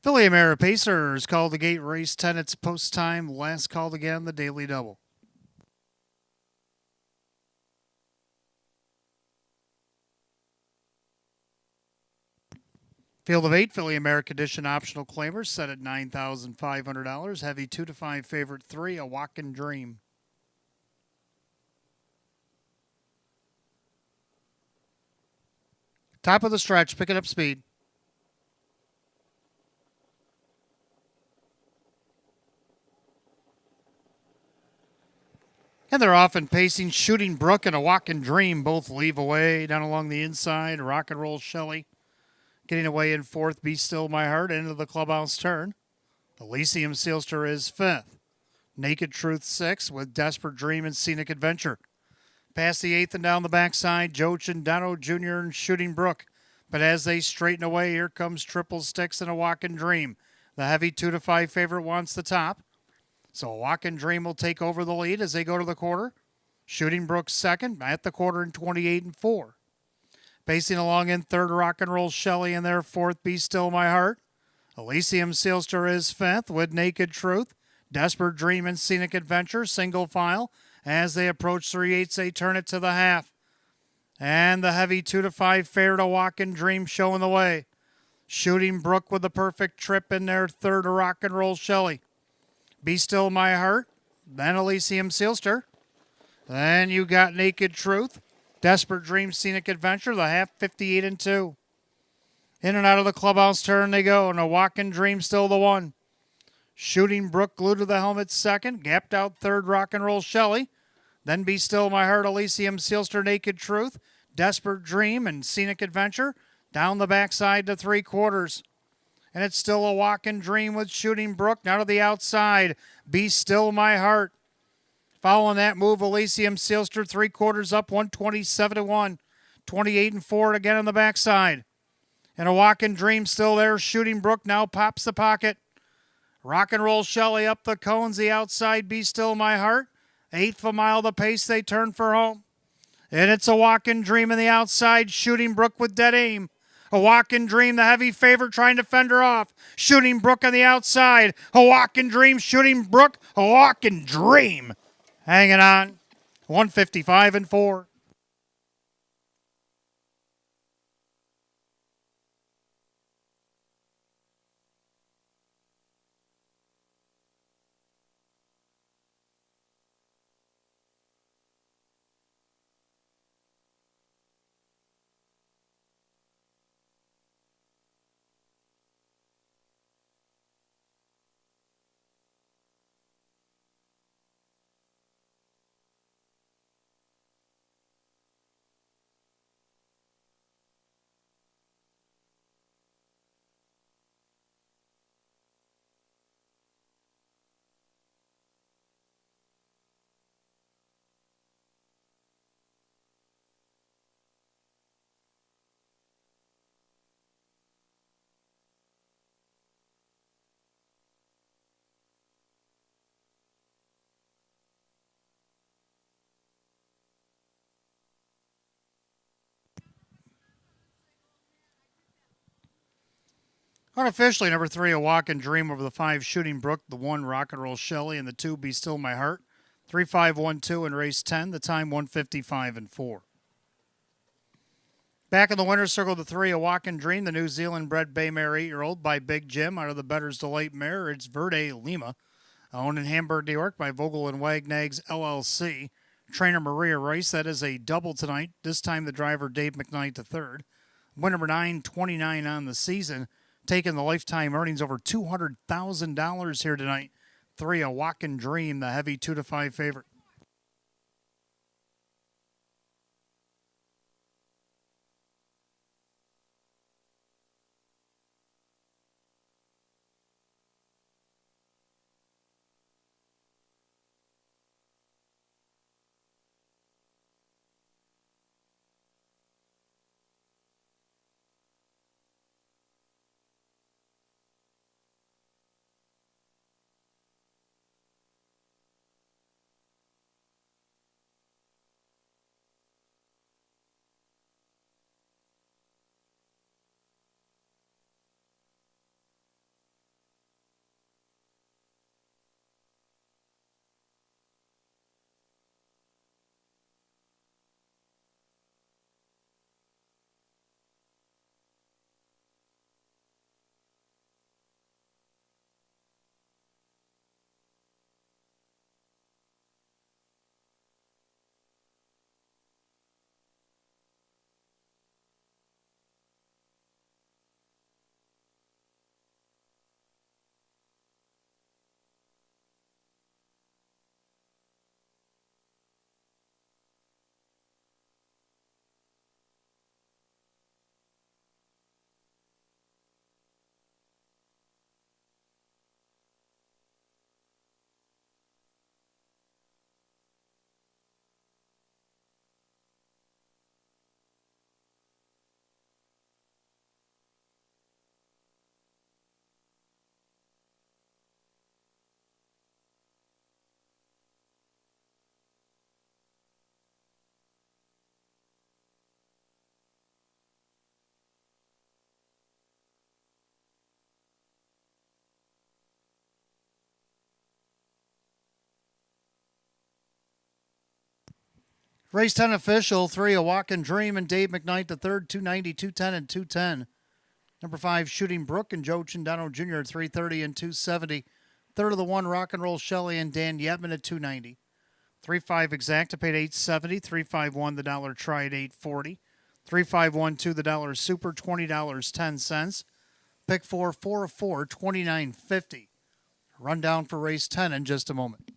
Philly America Pacers called the gate race 10. It's post time. Last called again, the daily double. Field of 8, Philly America Edition optional claimers set at $9,500. Heavy 2 to 5 favorite 3, A Walkin' Dream. Top of the stretch, picking up speed. And they're often pacing. Shooting Brook and A Walkin' Dream both leave away down along the inside. Rock and Roll Shelley getting away in fourth. Be Still My Heart into the clubhouse turn. Elysium Sealster is fifth. Naked Truth sixth with Desperate Dream and Scenic Adventure. Past the eighth and down the backside, Joe Chindano Jr. and Shooting Brook. But as they straighten away, here comes Triple Sticks and A Walkin' Dream. The heavy 2 to 5 favorite wants the top. So A Walkin' Dream will take over the lead as they go to the quarter. Shooting Brook second at the quarter in 28-4. Pacing along in third, Rock and Roll Shelley in their fourth, Be Still My Heart. Elysium Sealster is fifth with Naked Truth. Desperate Dream and Scenic Adventure, single file. As they approach 3/8, they turn it to the half. And the heavy 2 to 5 fair to Walkin' Dream showing the way. Shooting Brook with the perfect trip in their third, Rock and Roll Shelley. Be Still My Heart. Then Elysium Sealster. Then you got Naked Truth. Desperate Dream, Scenic Adventure, the half 58-2. In and out of the clubhouse turn they go, and A Walkin' Dream still the one. Shooting Brook glued to the helmet second, gapped out third, Rock and Roll Shelley. Then Be Still My Heart, Elysium Sealster, Naked Truth, Desperate Dream, and Scenic Adventure. Down the backside to 3/4. And it's still A Walkin' Dream with Shooting Brook. Now to the outside, Be Still My Heart. Following that move, Elysium Sealster 3/4 up, 127-1. 28-4 again on the backside. And A Walkin' Dream still there. Shooting Brook now pops the pocket. Rock and Roll Shelley up the cones, the outside, Be Still My Heart. Eighth of a mile the pace, they turn for home. And it's A Walkin' Dream in the outside, Shooting Brook with dead aim. A Walkin' Dream, the heavy favorite, trying to fend her off. Shooting Brook on the outside. A Walkin' Dream, Shooting Brook, A Walkin' Dream. Hanging on, 155-4. Unofficially, number 3, A Walkin' Dream over the 5, Shooting Brook, the 1, Rock and Roll Shelley, and the 2, Be Still My Heart. 3-5-1-2 in race 10, the time 155-4. Back in the winner's circle, the 3, A Walkin' Dream, the New Zealand-bred bay mare 8-year-old by Big Jim out of the Better's Delight mare. It's Verde Lima, owned in Hamburg, New York by Vogel and Wagnags LLC. Trainer Maria Rice, that is a double tonight. This time the driver Dave McKnight III. Win number 929 on the season. Taking the lifetime earnings over $200,000 here tonight. 3, A Walkin' Dream, the heavy 2 to 5 favorite. Race 10 official, 3, A Walkin' Dream and Dave McKnight the third, 290, 210, and 210. Number 5, Shooting Brook and Joe Chindano Jr. at 330 and 270. Third of the 1, Rock and Roll Shelley and Dan Yetman at 290. 3-5 Exacta paid $8.70. 3-5-1 the dollar try at $8.40. 3-5-1-2 the dollar super $20.10. Pick 4, 4 of 4, $29.50. Rundown for race 10 in just a moment.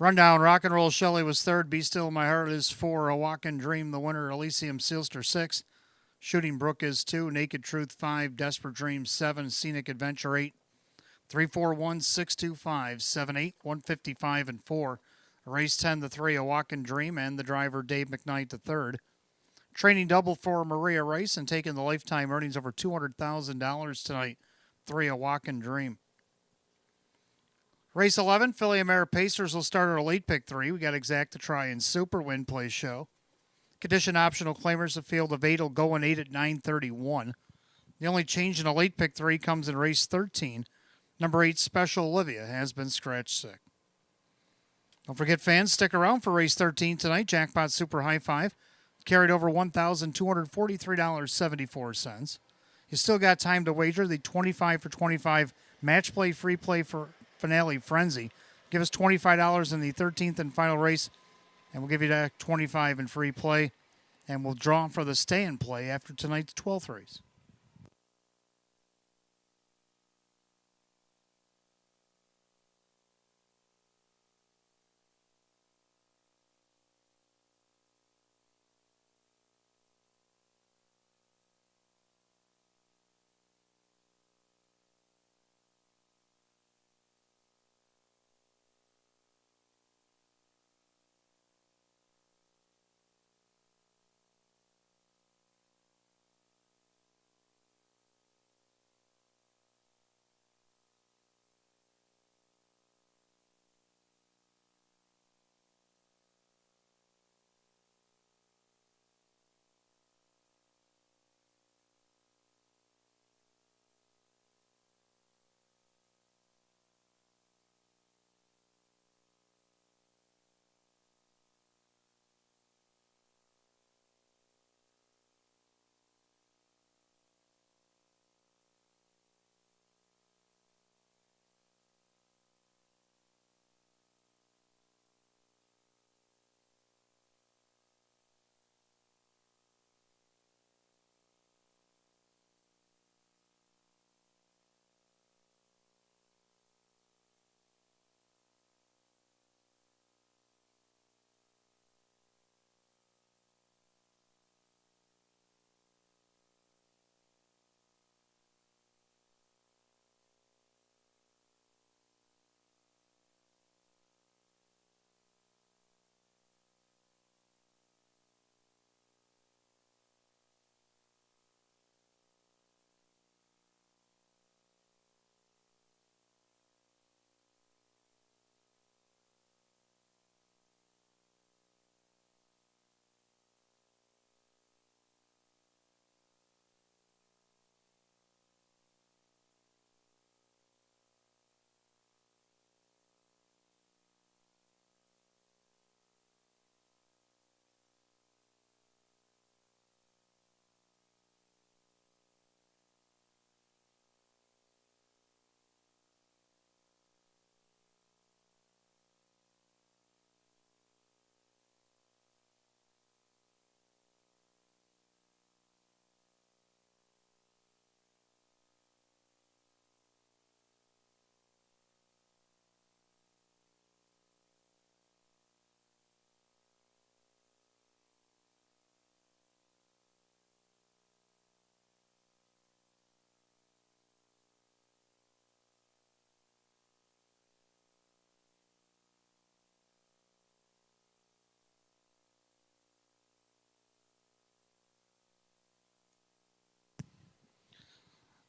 Rundown, Rock and Roll Shelley was third. Be Still My Heart is 4. A Walkin' Dream, the winner. Elysium Sealster 6. Shooting Brook is 2. Naked Truth 5. Desperate Dream 7. Scenic Adventure 8. 3-4-1, 6-2-5, 7-8, 155 and 4. Race 10 the 3, A Walkin' Dream, and the driver Dave McKnight the third. Training double for Maria Rice and taking the lifetime earnings over $200,000 tonight. 3, A Walkin' Dream. Race 11, Philly Mare Pacers will start our late pick 3. We got Exacta Try and Super Win Play Show. Condition optional claimers, a field of 8 will go in 8 at 9:31. The only change in a late pick 3 comes in race 13. Number 8, Special Olivia, has been scratch sick. Don't forget, fans, stick around for race 13 tonight. Jackpot Super High Five carried over $1,243.74. You still got time to wager the 25 for 25 match play free play for Finale Frenzy. Give us $25 in the 13th and final race, and we'll give you that 25 in free play, and we'll draw for the stay and play after tonight's 12th race.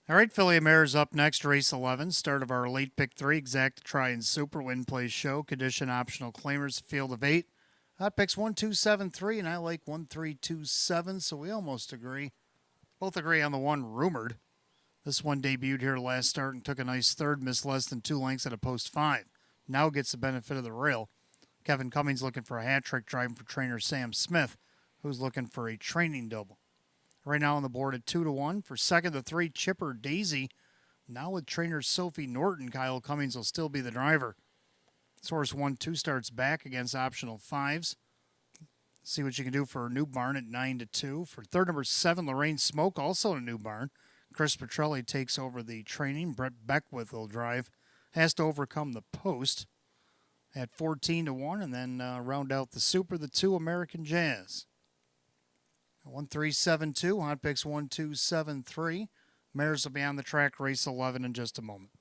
All right, Philly Mares up next, race 11, start of our late pick 3, exact try and super win play show, condition optional claimers, field of 8. Hot picks 1, 2, 7, 3, and I like 1, 3, 2, 7, so we almost agree. Both agree on the one rumored. This one debuted here last start and took a nice third, missed less than 2 lengths at a post 5. Now gets the benefit of the rail. Kevin Cummings looking for a hat trick, driving for trainer Sam Smith, who's looking for a training double. Right now on the board at 2-1. For second to 3, Chipper Daisy. Now with trainer Sophie Norton, Kyle Cummings will still be the driver. Source 1-2 starts back against optional 5s. See what you can do for a new barn at 9-2. For third, number 7, Lorraine Smoke, also in a new barn. Chris Petrelli takes over the training. Brett Beckwith will drive. Has to overcome the post at 14-1, and then round out the super, the 2 American Jazz. 1-3-7-2, hot picks 1-2-7-3. Mares will be on the track, race 11 in just a moment.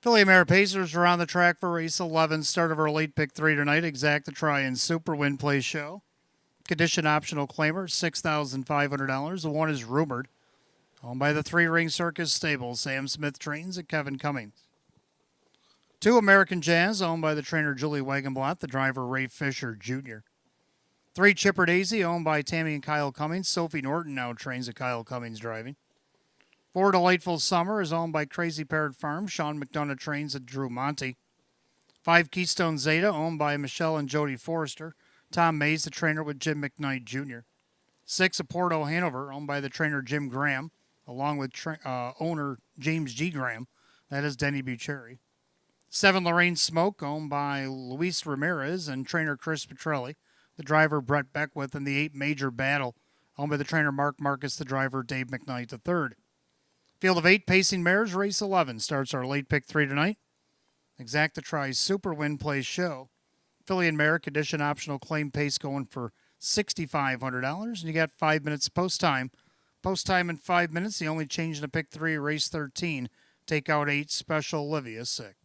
Philly Mare Pacers are on the track for race 11, start of our late pick 3 tonight. Exact the try and super win play show. Condition optional claimer, $6,500. The 1 is rumored. Owned by the 3 Ring Circus Stable. Sam Smith trains at Kevin Cummings. 2 American Jazz, owned by the trainer Julie Wagenblatt, the driver Ray Fisher Jr. 3 Chipper Daisy, owned by Tammy and Kyle Cummings. Sophie Norton now trains at Kyle Cummings driving. 4 Delightful Summer is owned by Crazy Parrot Farm. Sean McDonough trains at Drew Monty. 5 Keystone Zeta, owned by Michelle and Jody Forrester. Tom Mays, the trainer with Jim McKnight Jr. 6 Porto Hanover, owned by the trainer Jim Graham, along with owner James G. Graham. That is Denny Bucherri. 7 Lorraine Smoke, owned by Luis Ramirez and trainer Chris Petrelli. The driver Brett Beckwith, and the 8 Major Battle, owned by the trainer Mark Marcus, the driver Dave McKnight III. Field of 8 pacing mares, race 11 starts our late pick 3 tonight. Exacta Try Super Win Play Show. Philly and Mare condition optional claim pace going for $6,500, and you got 5 minutes post time. Post time in 5 minutes. The only change in the pick 3, race 13. Take out 8 Special Olivia Sick.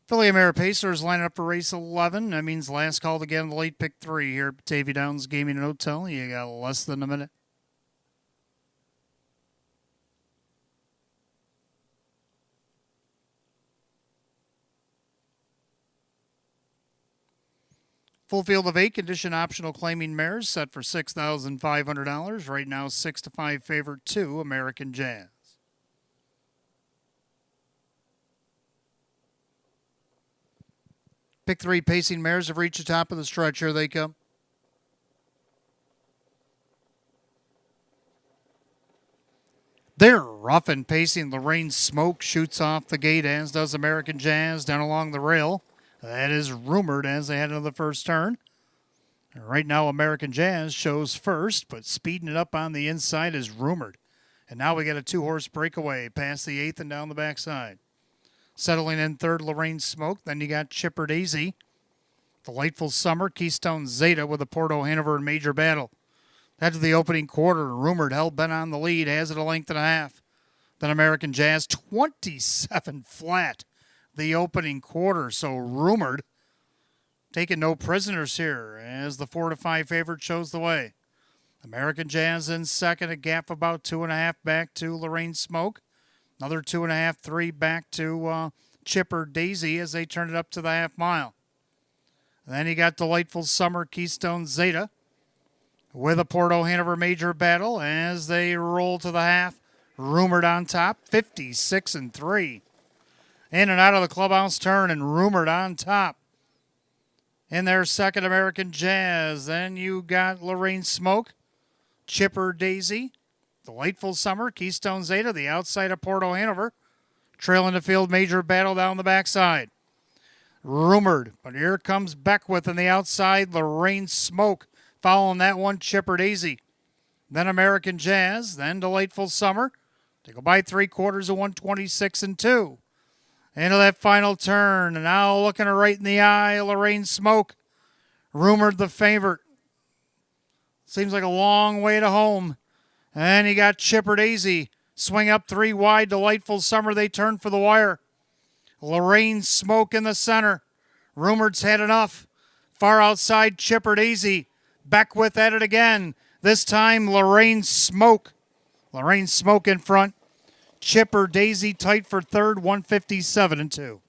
Philly Mare Pacers lining up for race 11. That means last call to get on the late pick 3 here at Batavia Downs Gaming and Hotel. You got less than a minute. Full field of 8 condition optional claiming mares set for $6,500. Right now 6-5 favorite 2 American Jazz. Pick 3 pacing mares have reached the top of the stretch. Here they come. They're rough and pacing. Lorraine Smoke shoots off the gate, as does American Jazz down along the rail. That is rumored as they head into the first turn. Right now, American Jazz shows first, but speeding it up on the inside is rumored. And now we get a 2-horse breakaway past the 8th and down the backside. Settling in third, Lorraine Smoke. Then you got Chipper Daisy. Delightful Summer, Keystone Zeta with the Porto Hanover in Major Battle. That's the opening quarter. Rumored hell-bent on the lead. Has it a length and a half. Then American Jazz, 27 flat the opening quarter. So rumored. Taking no prisoners here as the 4-5 favorite shows the way. American Jazz in second, a gap about 2.5 back to Lorraine Smoke. Another 2.5, 3 back to Chipper Daisy as they turn it up to the half mile. And then you got Delightful Summer, Keystone Zeta with a Porto Hanover Major Battle as they roll to the half. Rumored on top, 56-3. In and out of the clubhouse turn and rumored on top. In their second, American Jazz. Then you got Lorraine Smoke, Chipper Daisy, Delightful Summer, Keystone Zeta, the outside of Porto Hanover. Trailing the field, Major Battle down the backside. Rumored, but here comes Beckwith on the outside. Lorraine Smoke following that one, Chipper Daisy. Then American Jazz, then Delightful Summer. They go by 3/4 of 126-2. Into that final turn, and now looking her right in the eye, Lorraine Smoke. Rumored the favorite. Seems like a long way to home. And you got Chipper Daisy. Swing up 3 wide, Delightful Summer. They turn for the wire. Lorraine Smoke in the center. Rumored's had enough. Far outside, Chipper Daisy. Beckwith at it again. This time, Lorraine Smoke. Lorraine Smoke in front. Chipper Daisy tight for third, 157-2.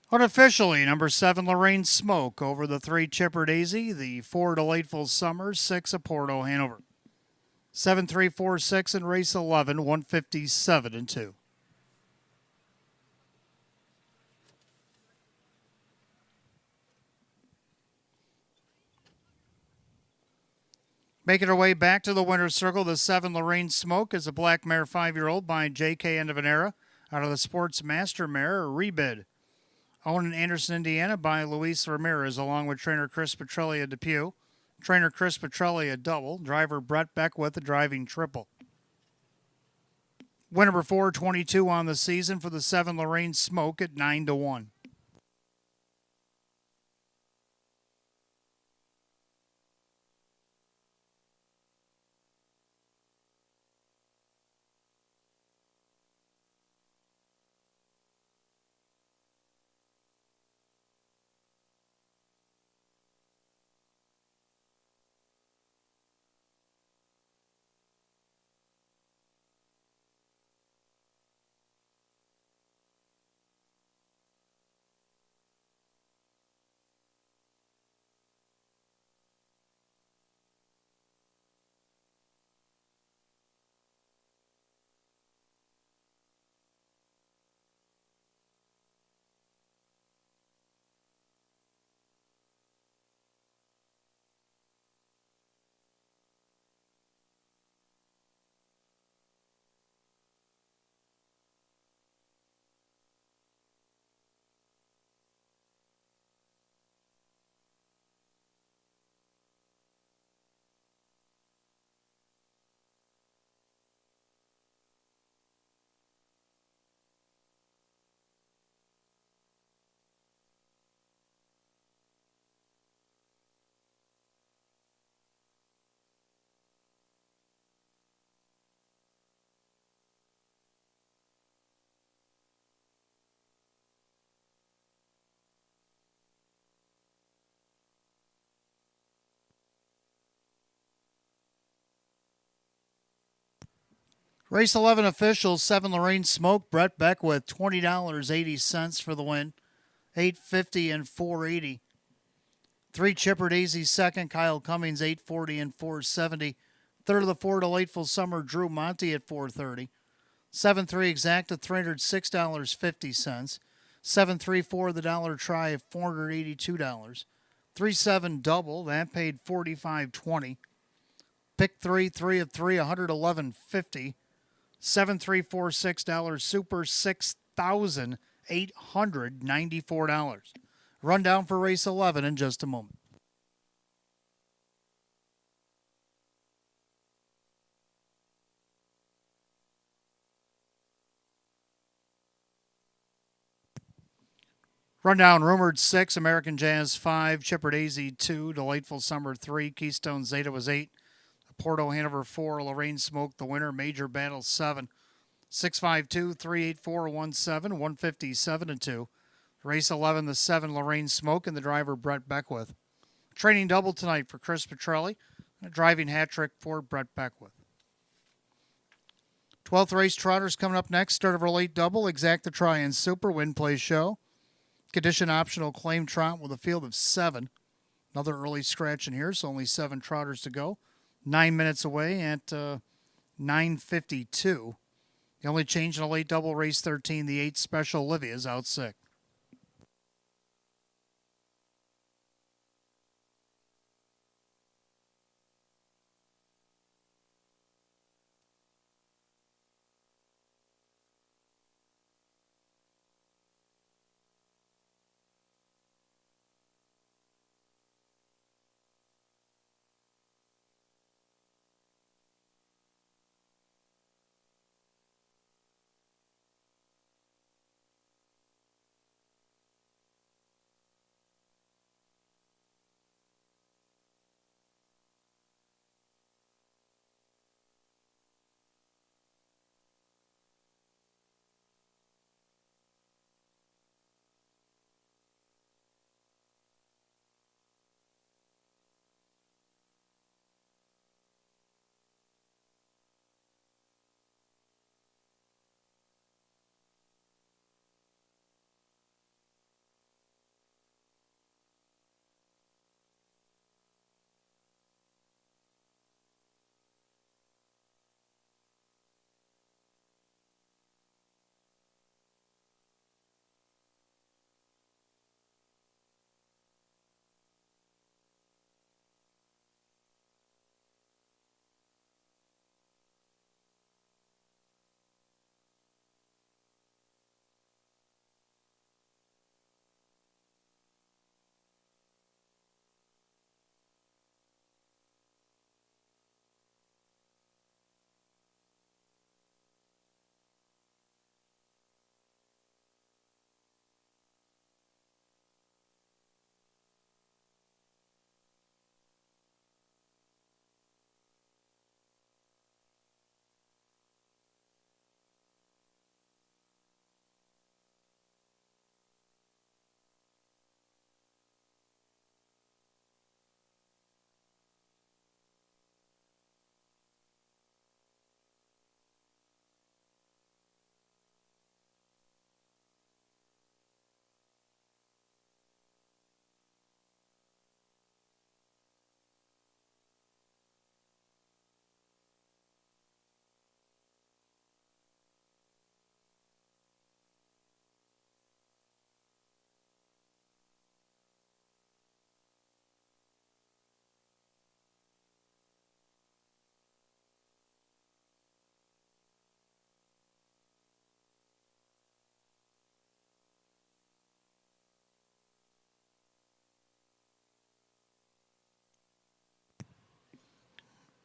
Unofficially, number 7, Lorraine Smoke over the 3, Chipper Daisy, the 4, Delightful Summer, 6, Porto Hanover. 7-3-4-6 in race 11, 157-2. Making her way back to the winner's circle, the 7, Lorraine Smoke, is a black mare 5-year-old by J.K. End of an Era out of the Sports Master Mare, Rebid. Owned in Anderson, Indiana by Luis Ramirez, along with trainer Chris Petrelli at Depew. Trainer Chris Petrelli a double. Driver Brett Beckwith a driving triple. Win number 422 on the season for the 7, Lorraine Smoke at 9-1. Race 11 officials, 7 Lorraine Smoke, Brett Beckwith, $20.80 for the win, $8.50 and $4.80. 3 Chipper Daisy second, Kyle Cummings, $8.40 and $4.70. Third of the 4 Delightful Summer, Drew Monty at $4.30. 7-3 Exacta, $306.50. 7-3-4 the Dollar Try, $482. 3-7 Double, that paid $45.20. Pick 3, 3 of 3, $111.50. 7-3-4 $6 Super, $6,894. Rundown for race 11 in just a moment. Rundown: Rumored 6, American Jazz 5, Chipper Daisy 2, Delightful Summer 3, Keystone Zeta was 8, Porto Hanover 4, Lorraine Smoke the winner, Major Battle 7, 652, 384, 17, 157 and 2. Race 11, the 7 Lorraine Smoke and the driver Brett Beckwith. Training double tonight for Chris Petrelli, and a driving hat trick for Brett Beckwith. 12th race Trotters coming up next. Start of our late double, Exacta Try and Super, Win Play Show. Condition optional claim trot with a field of 7. Another early scratch in here, so only 7 Trotters to go. 9 minutes away at 9:52. The only change in a late double, race 13, the 8 Special Olivia is out sick.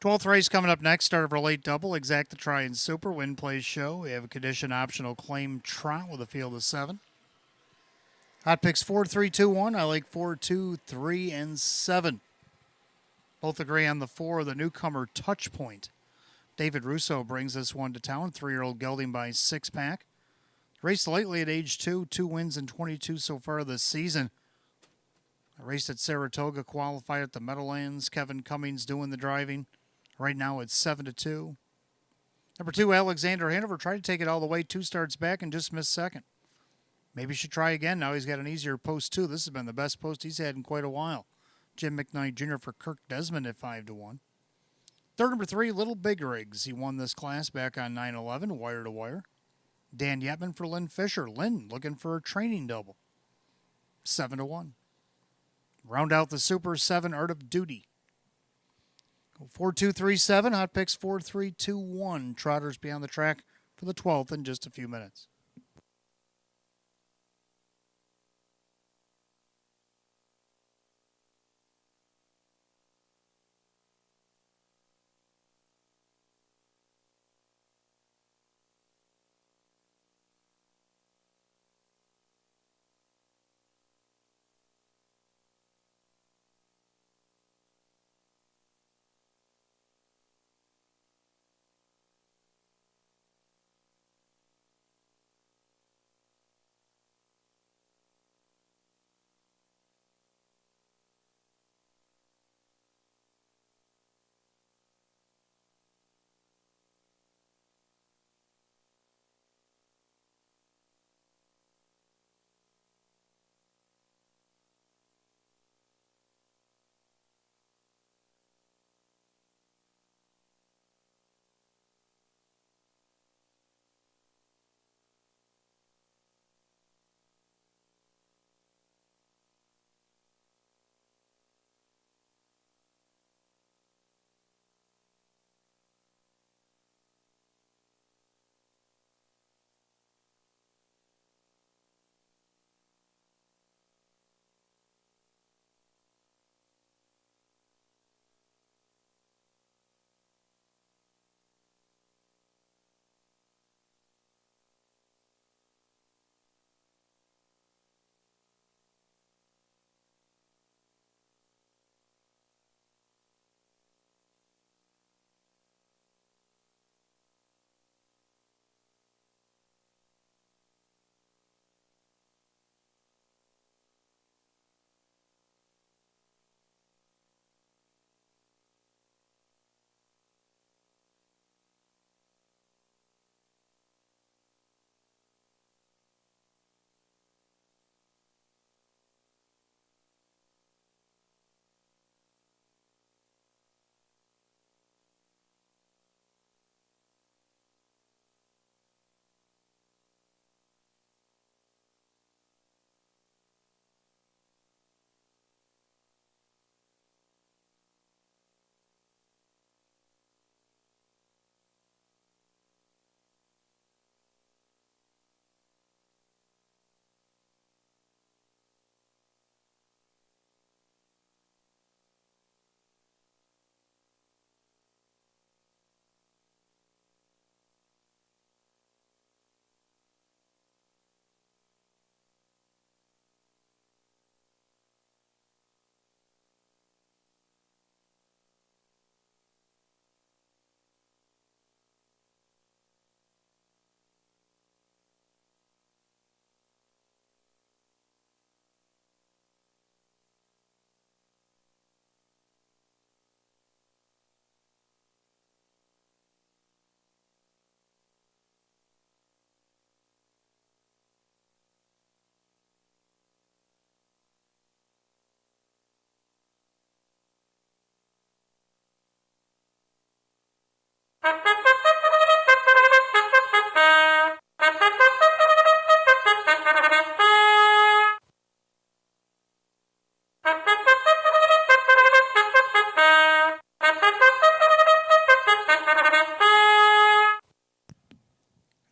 Twelfth race coming up next. Start of our late double, Exacta Try and Super, Win Play Show. We have a condition optional claim trot with a field of 7. Hot picks 4, 3, 2, 1. I like 4, 2, 3, and 7. Both agree on the 4, the newcomer Touch Point. David Russo brings this one to town. 3-year-old gelding by 6-pack. Raced lately at age 2, 2 wins and 22 so far this season. Raced at Saratoga, qualified at the Meadowlands. Kevin Cummings doing the driving. Right now it's 7-2. Number 2, Alexander Hanover tried to take it all the way 2 starts back and just missed second. Maybe he should try again. Now he's got an easier post, too. This has been the best post he's had in quite a while. Jim McKnight Jr. for Kirk Desmond at 5-1. Third, number 3, Little Big Rigs. He won this class back on 9/11, wire to wire. Dan Yetman for Lynn Fisher. Lynn looking for a training double. 7-1. Round out the Super 7, Art of Duty. 4-2-3-7, hot picks 4-3-2-1. Trotters be on the track for the 12th in just a few minutes.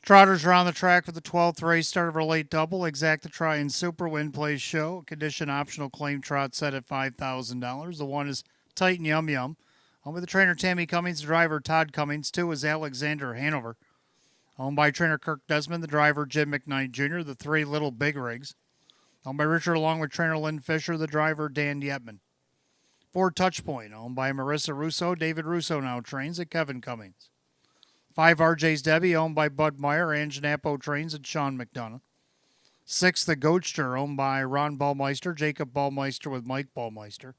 Trotters are on the track for the 12th race, start of our late double. Exacta Try and Super Win Plays Show. Condition optional claim trot set at $5,000. The 1 is Titan Yum Yum. Owned by the trainer Tammy Cummings, the driver Todd Cummings. 2 is Alexander Hanover. Owned by trainer Kirk Desmond, the driver Jim McKnight Jr. The 3 Little Big Rigs. Owned by Richard along with trainer Lynn Fisher, the driver Dan Yetman. 4 Touchpoint, owned by Marissa Russo. David Russo now trains at Kevin Cummings. 5 RJ's Debbie, owned by Bud Meyer. Ann Janapo trains at Sean McDonough. 6 The Goatster, owned by Ron Ballmeister, Jacob Ballmeister with Mike Ballmeister.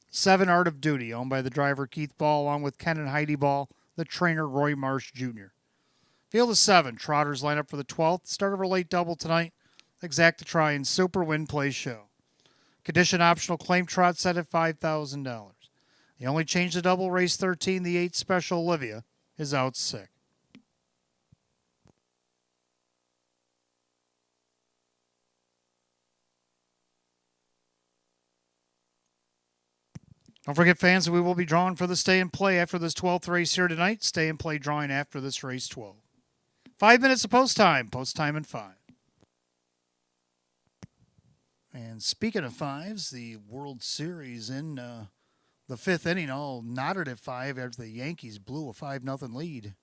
7 Art of Duty, owned by the driver Keith Ball, along with Ken and Heidi Ball, the trainer Roy Marsh Jr. Field of 7, Trotters line up for the 12th. Start of our late double tonight. Exacta Try and Super Win Play Show. Condition optional claim trot set at $5,000. The only change to double race 13, the 8 Special Olivia, is out sick. Don't forget, fans, that we will be drawing for the stay and play after this 12th race here tonight. Stay and play drawing after this race 12. 5 minutes of post time. Post time in 5. And speaking of fives, the World Series in the 5th inning all knotted at 5 after the Yankees blew a 5-0 lead.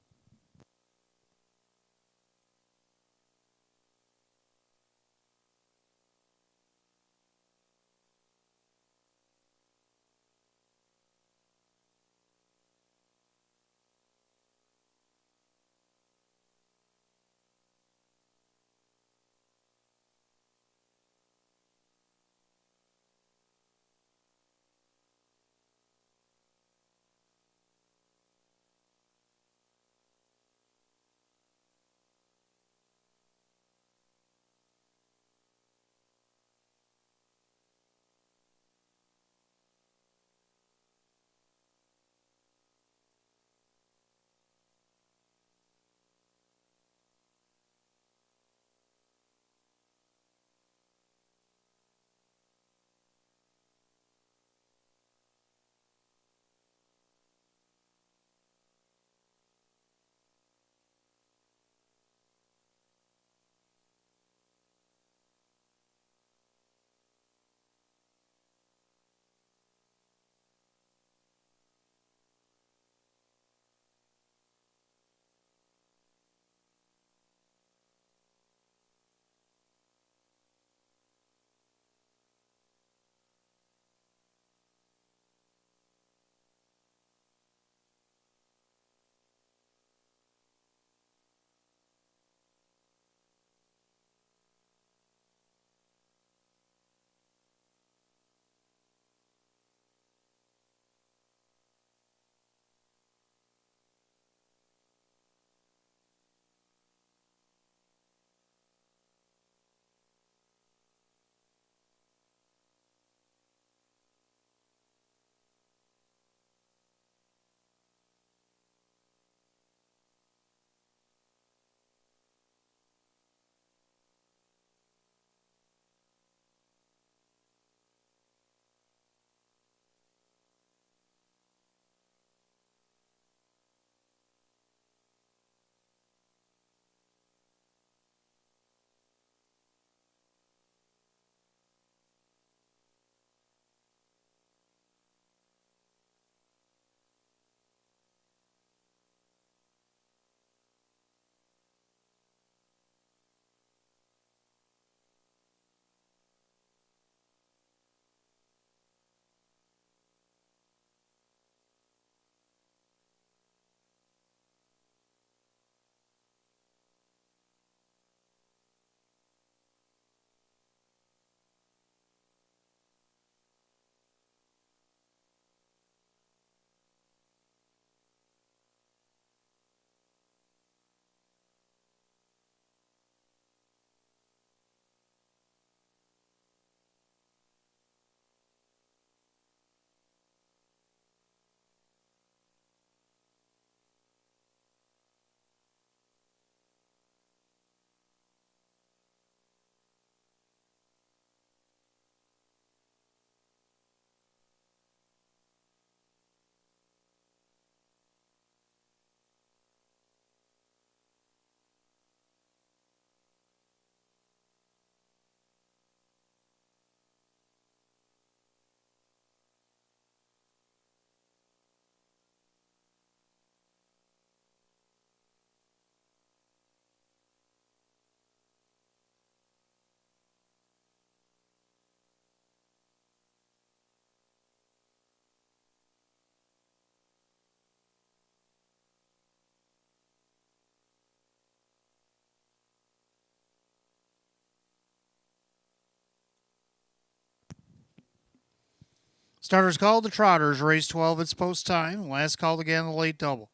Starters called, the Trotters, race 12, it's post time. Last called again, the late double.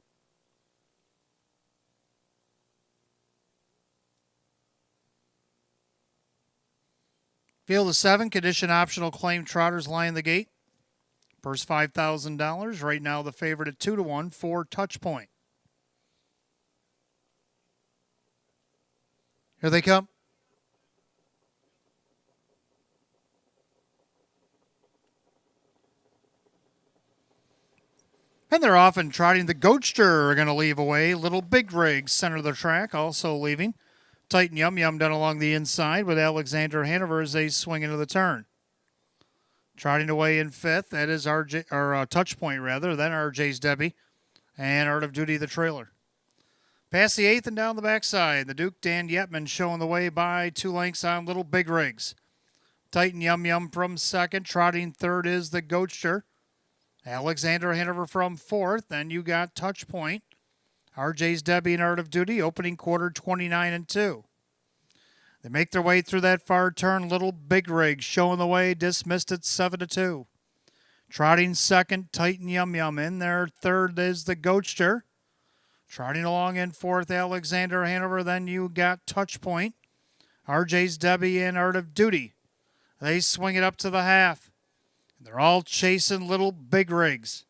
Field of 7, condition optional claim trotters line the gate. Purse $5,000. Right now the favorite at 2-1 for Touch Point. Here they come. And they're off and trotting. The Goatster are going to leave away. Little Big Rig, center of the track, also leaving. Titan Yum Yum done along the inside with Alexander Hanover as they swing into the turn. Trotting away in 5th, that is RJ, or Touch Point rather, then RJ's Debbie, and Art of Duty the trailer. Past the 8th and down the backside, the Duke Dan Yetman showing the way by 2 lengths on Little Big Rigs. Titan Yum Yum from 2nd, trotting 3rd is the Goatster. Alexander Hanover from 4th, then you got Touch Point. RJ's Debbie and Art of Duty, opening quarter 29-2. They make their way through that far turn. Little Big Rig showing the way, dismissed at 7-2. Trotting 2nd, Titan Yum Yum. In there, 3rd is the Goatster. Trotting along in 4th, Alexander Hanover. Then you got Touch Point. RJ's Debbie and Art of Duty. They swing it up to the half. They're all chasing Little Big Rigs.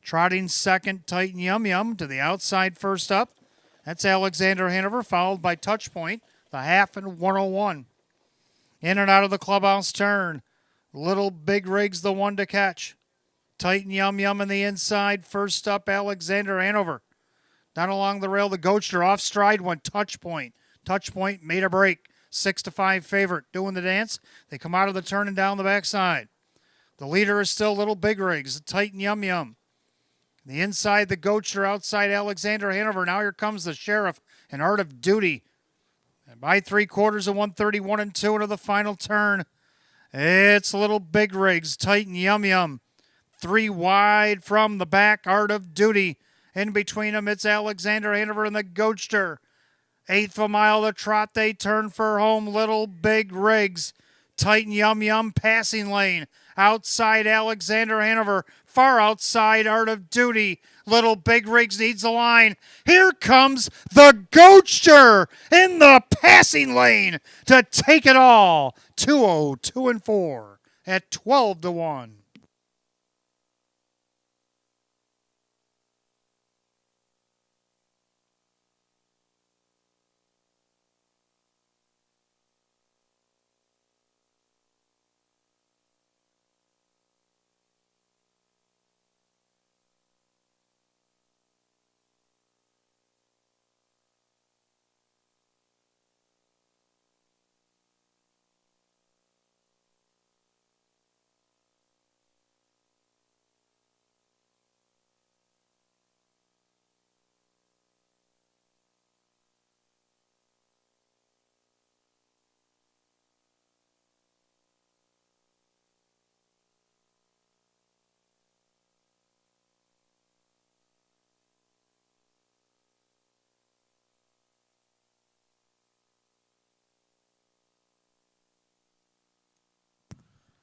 Trotting 2nd, Titan Yum Yum to the outside first up. That's Alexander Hanover, followed by Touch Point, the half and 101. In and out of the clubhouse turn. Little Big Rigs the one to catch. Titan Yum Yum in the inside. First up, Alexander Hanover. Down along the rail, the Goatster off stride went Touch Point. Touch Point made a break. 6-5 favorite. Doing the dance. They come out of the turn and down the backside. The leader is still Little Big Rigs, Titan Yum Yum. The inside, the Goatster, outside Alexander Hanover. Now here comes the Sheriff and Art of Duty. And by 3/4 of 131-2 into the final turn. It's Little Big Rigs, Titan Yum Yum. 3 wide from the back, Art of Duty. In between them, it's Alexander Hanover and the Goatster. 1/8 of a mile to trot, they turn for home. Little Big Rigs, Titan Yum Yum, passing lane. Outside Alexander Hanover, far outside Art of Duty. Little Big Rigs needs a line. Here comes the Goatster in the passing lane to take it all. 2-0-2-4 at 12-1.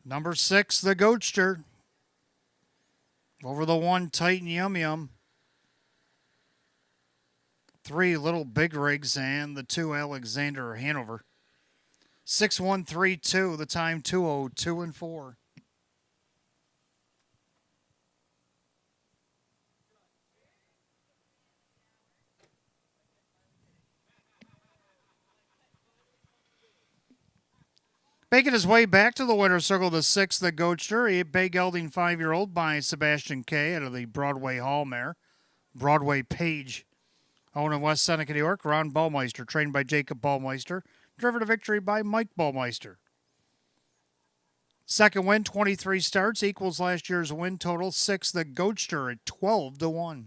Number 6, the Goatster. Over the 1, Titan Yum Yum. 3, Little Big Rigs, and the 2, Alexander Hanover. 6-1-3-2, the time 2-0-2-4. Making his way back to the winner's circle, the 6th, the Goatster, a bay gelding 5-year-old by Sebastian K. out of the Broadway Hall mare. Broadway Page. Owned in West Seneca, New York, Ron Baumeister, trained by Jacob Baumeister. Driven to victory by Mike Baumeister. Second win, 23 starts, equals last year's win total. 6, the Goatster at 12-1.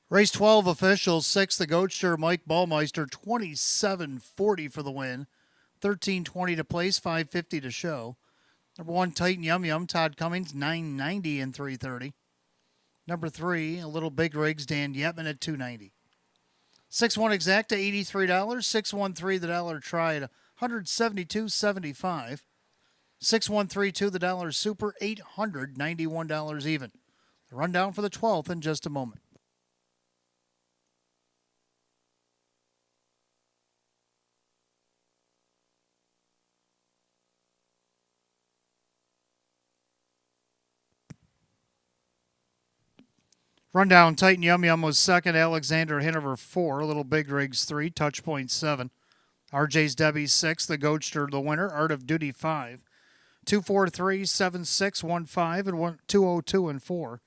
Race 12 officials, 6, the Goatster, Mike Ballmeister, 27.40 for the win. 13.20 to place, 5.50 to show. Number 1, Titan Yum Yum, Todd Cummings, 9.90 and 3.30. Number 3, a little big rigs, Dan Yetman at 2.90. 6-1 exacta, $83. 6-1-3 the dollar try at $172.75. 6-1-3-2 the dollar super, $891 even. The rundown for the 12th in just a moment. Rundown, Titan Yum Yum was second, Alexander Hinover 4, Little Big Rigs 3, Touchpoint 7. RJ's Debbie 6, the Goatster the winner, Art of Duty 5. 243, 76, 15, and 202 and 4.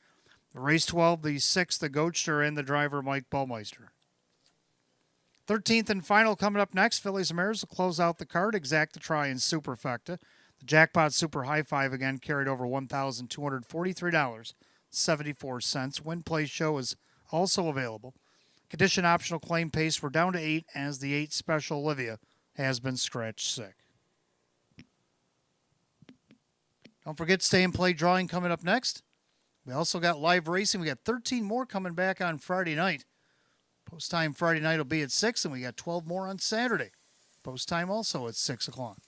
Race 12, the 6th, the Goatster, and the driver Mike Ballmeister. 13th and final coming up next. Phillies and Mares will close out the card. Exacta try and Superfecta. The Jackpot Super High Five again carried over $1,243.74. Win Play Show is also available. Condition optional claim pace, we're down to 8 as the 8 Special Olivia has been scratched sick. Don't forget Stay and Play drawing coming up next. We also got live racing. We got 13 more coming back on Friday night. Post time Friday night will be at 6, and we got 12 more on Saturday. Post time also at 6 o'clock.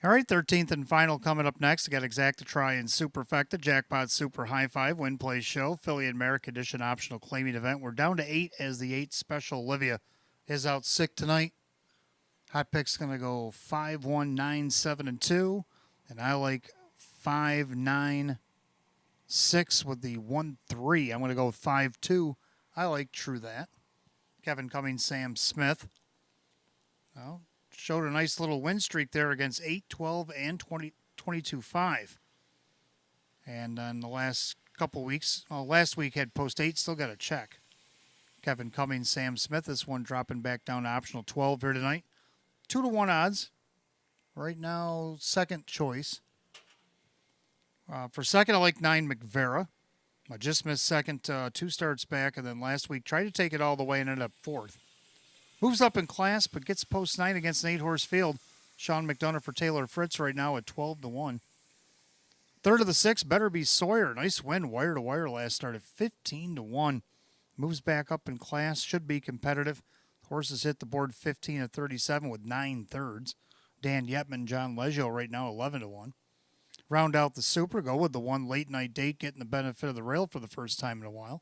All right, 13th and final coming up next. I got Exacta Try and Superfecta, Jackpot Super High Five, Win Play Show, Philly and Merrick Edition Optional Claiming Event. We're down to 8 as the 8 special Olivia is out sick tonight. Hot Pick's going to go 5, 1, 9, 7, and 2. And I like 5, 9, 6 with the 1, 3. I'm going to go 5, 2. I like True That. Kevin Cummings, Sam Smith. Well, showed a nice little win streak there against 8, 12, and 20, 22-5. And on the last couple weeks, last week had post 8, still got a check. Kevin Cummings, Sam Smith. This one dropping back down to optional 12 here tonight. 2-1 odds. Right now, second choice. For second, I like 9 McVera. I just missed second 2 starts back, and then last week tried to take it all the way and ended up fourth. Moves up in class, but gets post 9 against an 8-horse field. Sean McDonough for Taylor Fritz right now at 12-1. Third of the 6, Better Be Sawyer. Nice win, wire to wire last start at 15-1. Moves back up in class, should be competitive. Horses hit the board 15-37 with 9 thirds. Dan Yetman, John Leggio right now 11-1. Round out the Super, go with the 1 late night date, getting the benefit of the rail for the first time in a while.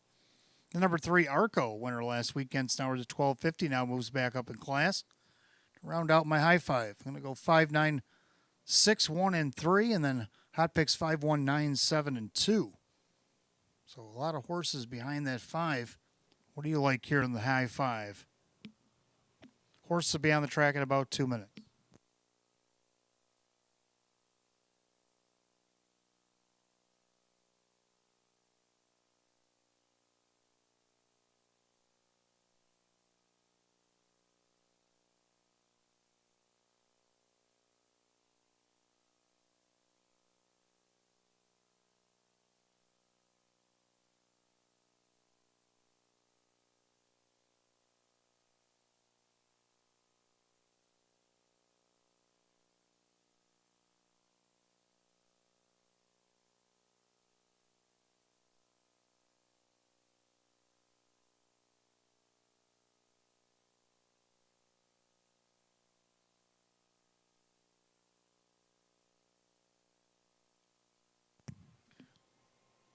The number 3 Arco, winner last weekend, Snowers at 12.50, now moves back up in class. To round out my high five, I'm going to go 5, 9, 6, 1, and 3, and then Hot Picks 5, 1, 9, 7, and 2. So a lot of horses behind that 5. What do you like here in the high five? Horse will be on the track in about 2 minutes.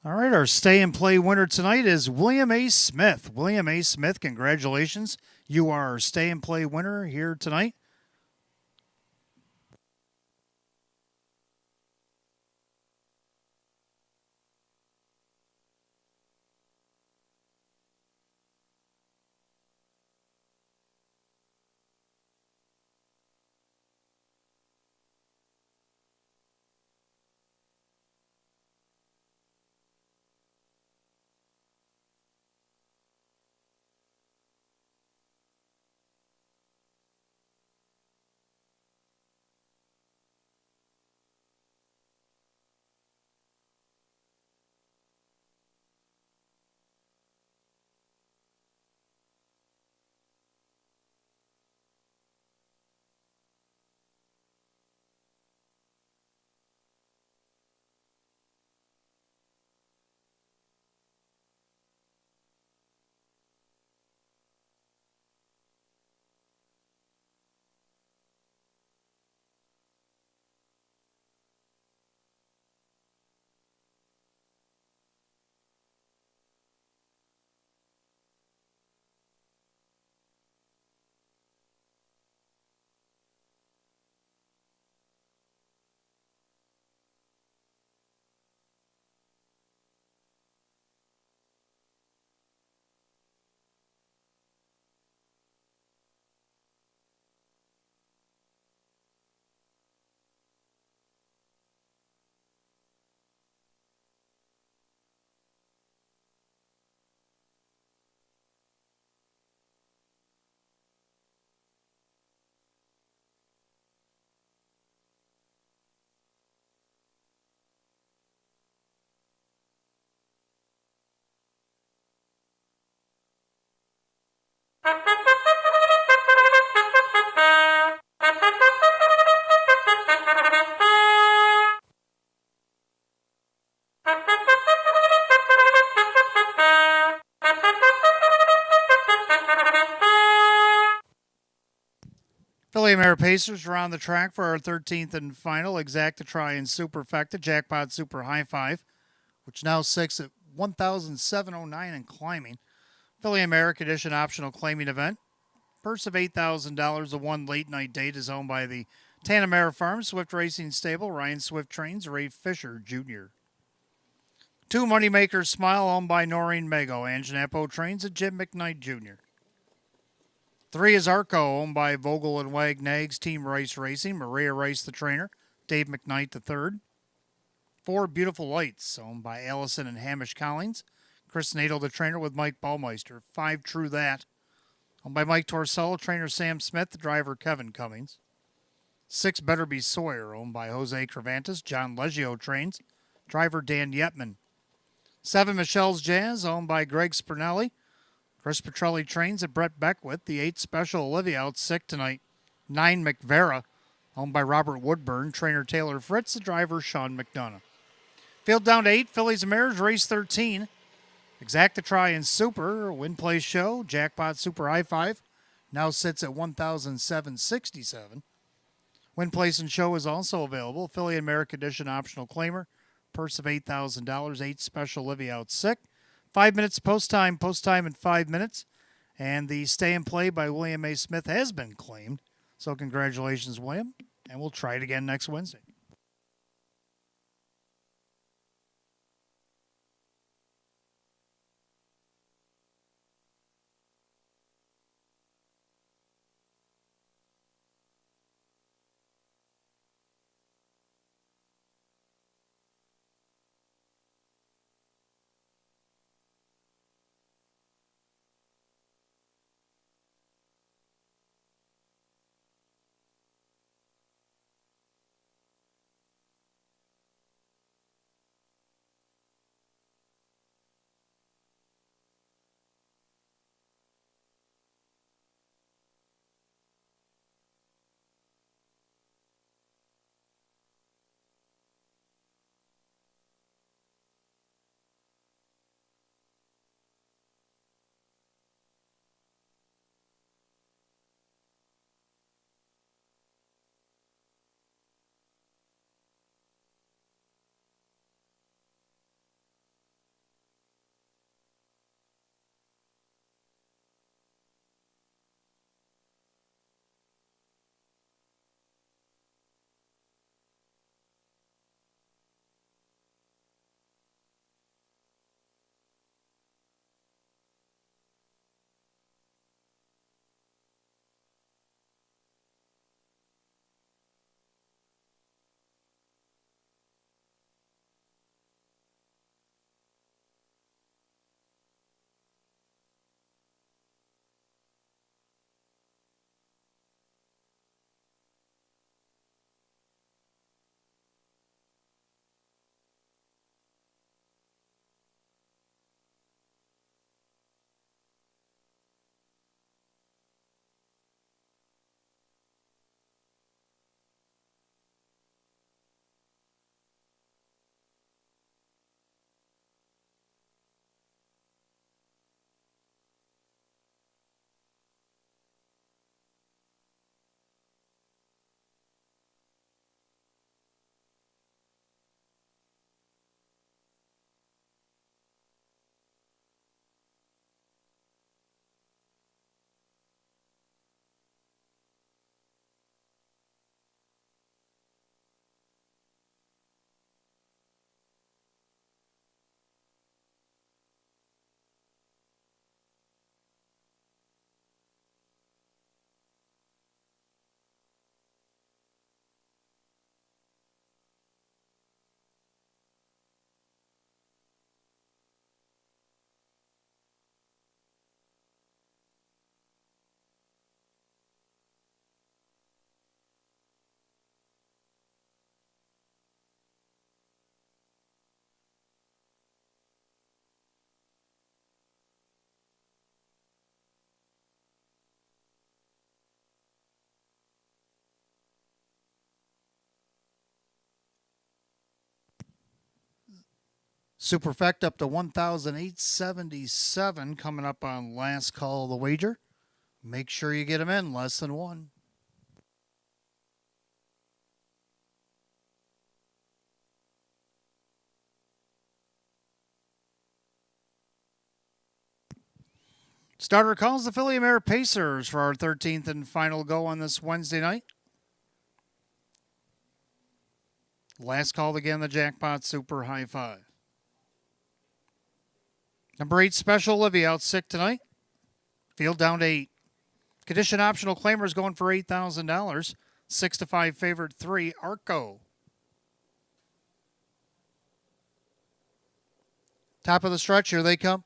All right, our stay and play winner tonight is William A. Smith. William A. Smith, congratulations. You are our stay and play winner here tonight. Philly our Pacers are on the track for our 13th and final Exacta Try and Superfecta Jackpot Super High Five, which now sits at 1,709 and climbing. Philly America Edition optional claiming event. Purse of $8,000 of one late night date is owned by the Tanamera Farm, Swift Racing Stable, Ryan Swift Trains, Ray Fisher Jr. Two Moneymakers Smile owned by Noreen Mago, Anganapo Trains, and Jim McKnight Jr. Three is Arco, owned by Vogel and Wagnags, Team Rice Racing, Maria Rice the trainer, Dave McKnight the third. Four Beautiful Lights, owned by Allison and Hamish Collins, Chris Nadel the trainer with Mike Baumeister. Five True That, owned by Mike Torsello, trainer Sam Smith, the driver Kevin Cummings. Six Better Be Sawyer, owned by Jose Cervantes, John Leggio Trains, driver Dan Yetman. Seven Michelle's Jazz, owned by Greg Spinelli, Chris Petrelli Trains, and Brett Beckwith. The eight Special Olivia out sick tonight. Nine McVera, owned by Robert Woodburn, trainer Taylor Fritz, the driver Sean McDonough. Field down to 8, Phillies and Mares, race 13. Exacta Try and Super, Win Play Show, Jackpot Super High Five, now sits at 1,767. Win Place and Show is also available. Philly America Edition optional claimer, purse of $8,000, 8 Special Livy out sick. 5 minutes post time in 5 minutes. And the Stay and Play by William A. Smith has been claimed. So congratulations, William. And we'll try it again next Wednesday. Superfect up to 1,877 coming up on last call of the wager. Make sure you get them in less than one. Starter calls the Philly Mare Pacers for our 13th and final go on this Wednesday night. Last call again, the Jackpot Super High Five. Number 8, Special Livy, out sick tonight. Field down to 8. Condition optional claimers going for $8,000. 6-5 favorite 3, Arco. Top of the stretch, here they come.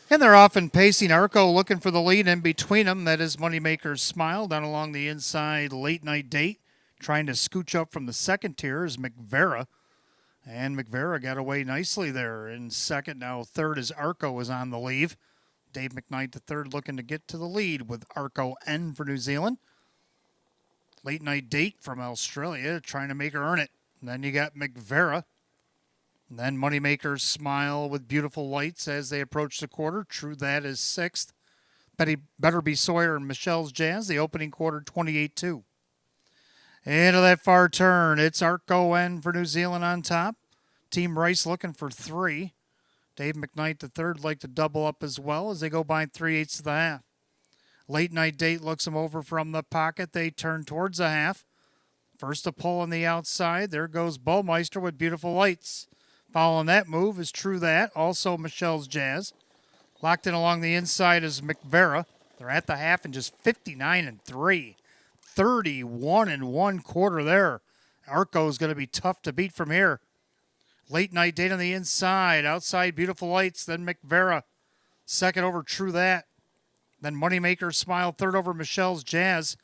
And they're off and pacing. Arco looking for the lead in between them. That is Moneymaker's Smile down along the inside. Late Night Date trying to scooch up from the second tier is McVera. And McVera got away nicely there in second. Now third is Arco is on the leave. Dave McKnight, the third, looking to get to the lead with Arco N for New Zealand. Late Night Date from Australia trying to make her earn it. And then you got McVera. And then Moneymaker's Smile with Beautiful Lights as they approach the quarter. True That is sixth. Better Be Sawyer and Michelle's Jazz, the opening quarter, 28-2. Into that far turn, it's Arco N for New Zealand on top. Team Rice looking for 3. Dave McKnight, the third, like to double up as well as they go by 3/8 of the half. Late Night Date looks them over from the pocket. They turn towards the half. First to pull on the outside. There goes Bowmeister with Beautiful Lights. Following that move is True That, also Michelle's Jazz. Locked in along the inside is McVera. They're at the half and just 59-3. 31 1/4 there. Arco's going to be tough to beat from here. Late Night Date on the inside. Outside Beautiful Lights. Then McVera. Second over True That. Then Moneymaker's Smile. Third over Michelle's Jazz.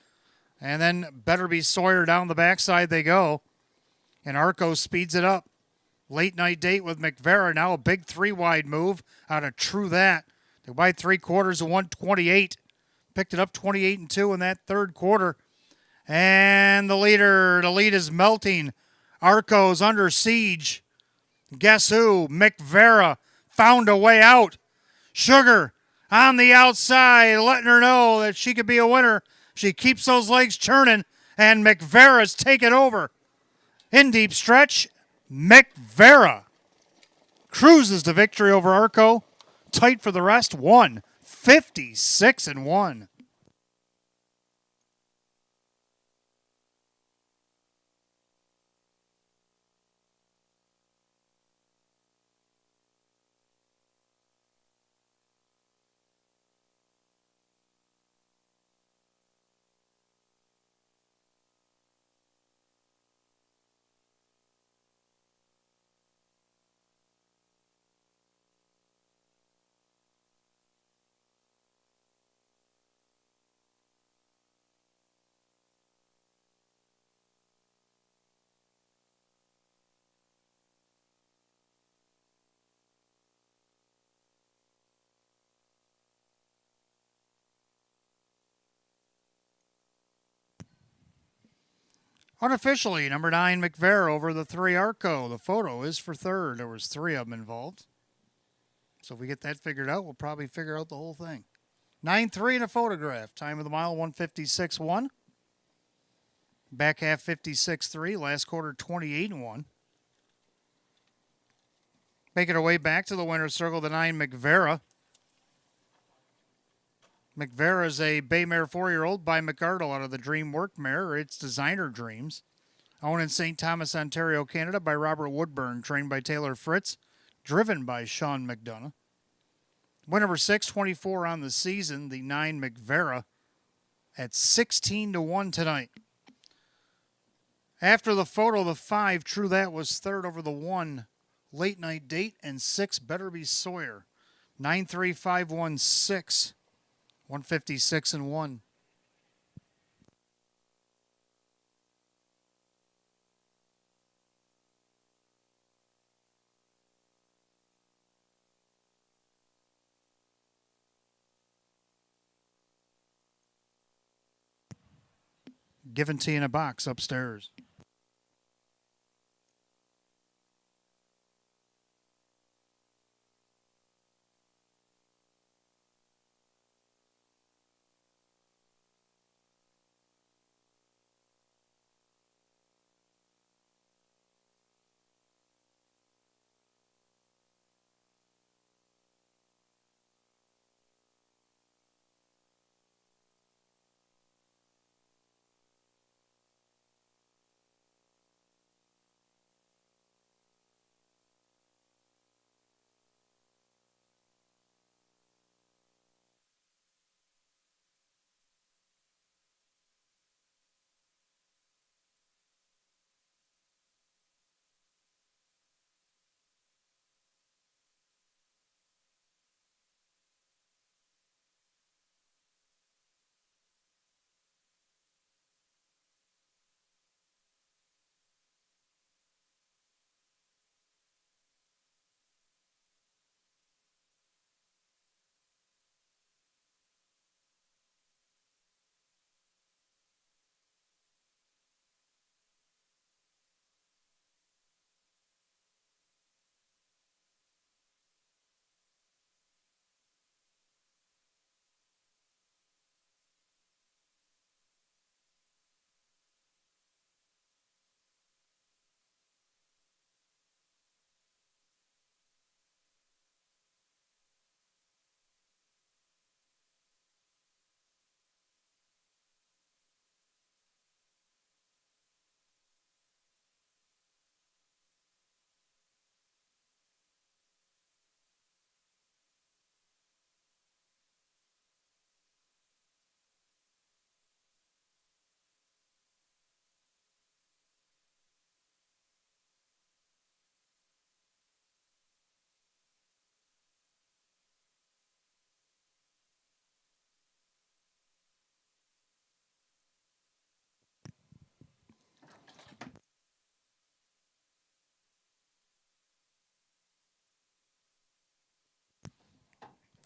And then Better Be Sawyer down the backside they go. And Arco speeds it up. Late Night Date with McVera. Now a big 3-wide move out of True That. They by 3/4 of 128. Picked it up 28-2 in that third quarter. And the lead is melting. Arco's under siege. Guess who? McVera found a way out. Sugar on the outside, letting her know that she could be a winner. She keeps those legs churning, and McVera's taken over. In deep stretch, McVera cruises to victory over Arco. Tight for the rest, 156-1. Unofficially, number 9, McVera over the 3, Arco. The photo is for third. There was 3 of them involved. So if we get that figured out, we'll probably figure out the whole thing. 9-3 in a photograph. Time of the mile, 156-1. Back half, 56-3. Last quarter, 28-1. Making our way back to the winner's circle, the 9, McVera. McVera is a bay mare 4-year-old by McArdle out of the Dream Work mare. It's Designer Dreams. Owned in St. Thomas, Ontario, Canada by Robert Woodburn. Trained by Taylor Fritz. Driven by Sean McDonough. Win number 624 on the season. The 9 McVera at 16-1 tonight. After the photo, the 5 True That was third over the 1 Late Night Date and 6 Better Be Sawyer. 9-3-5-1-6. 156-1. Given to you in a box upstairs.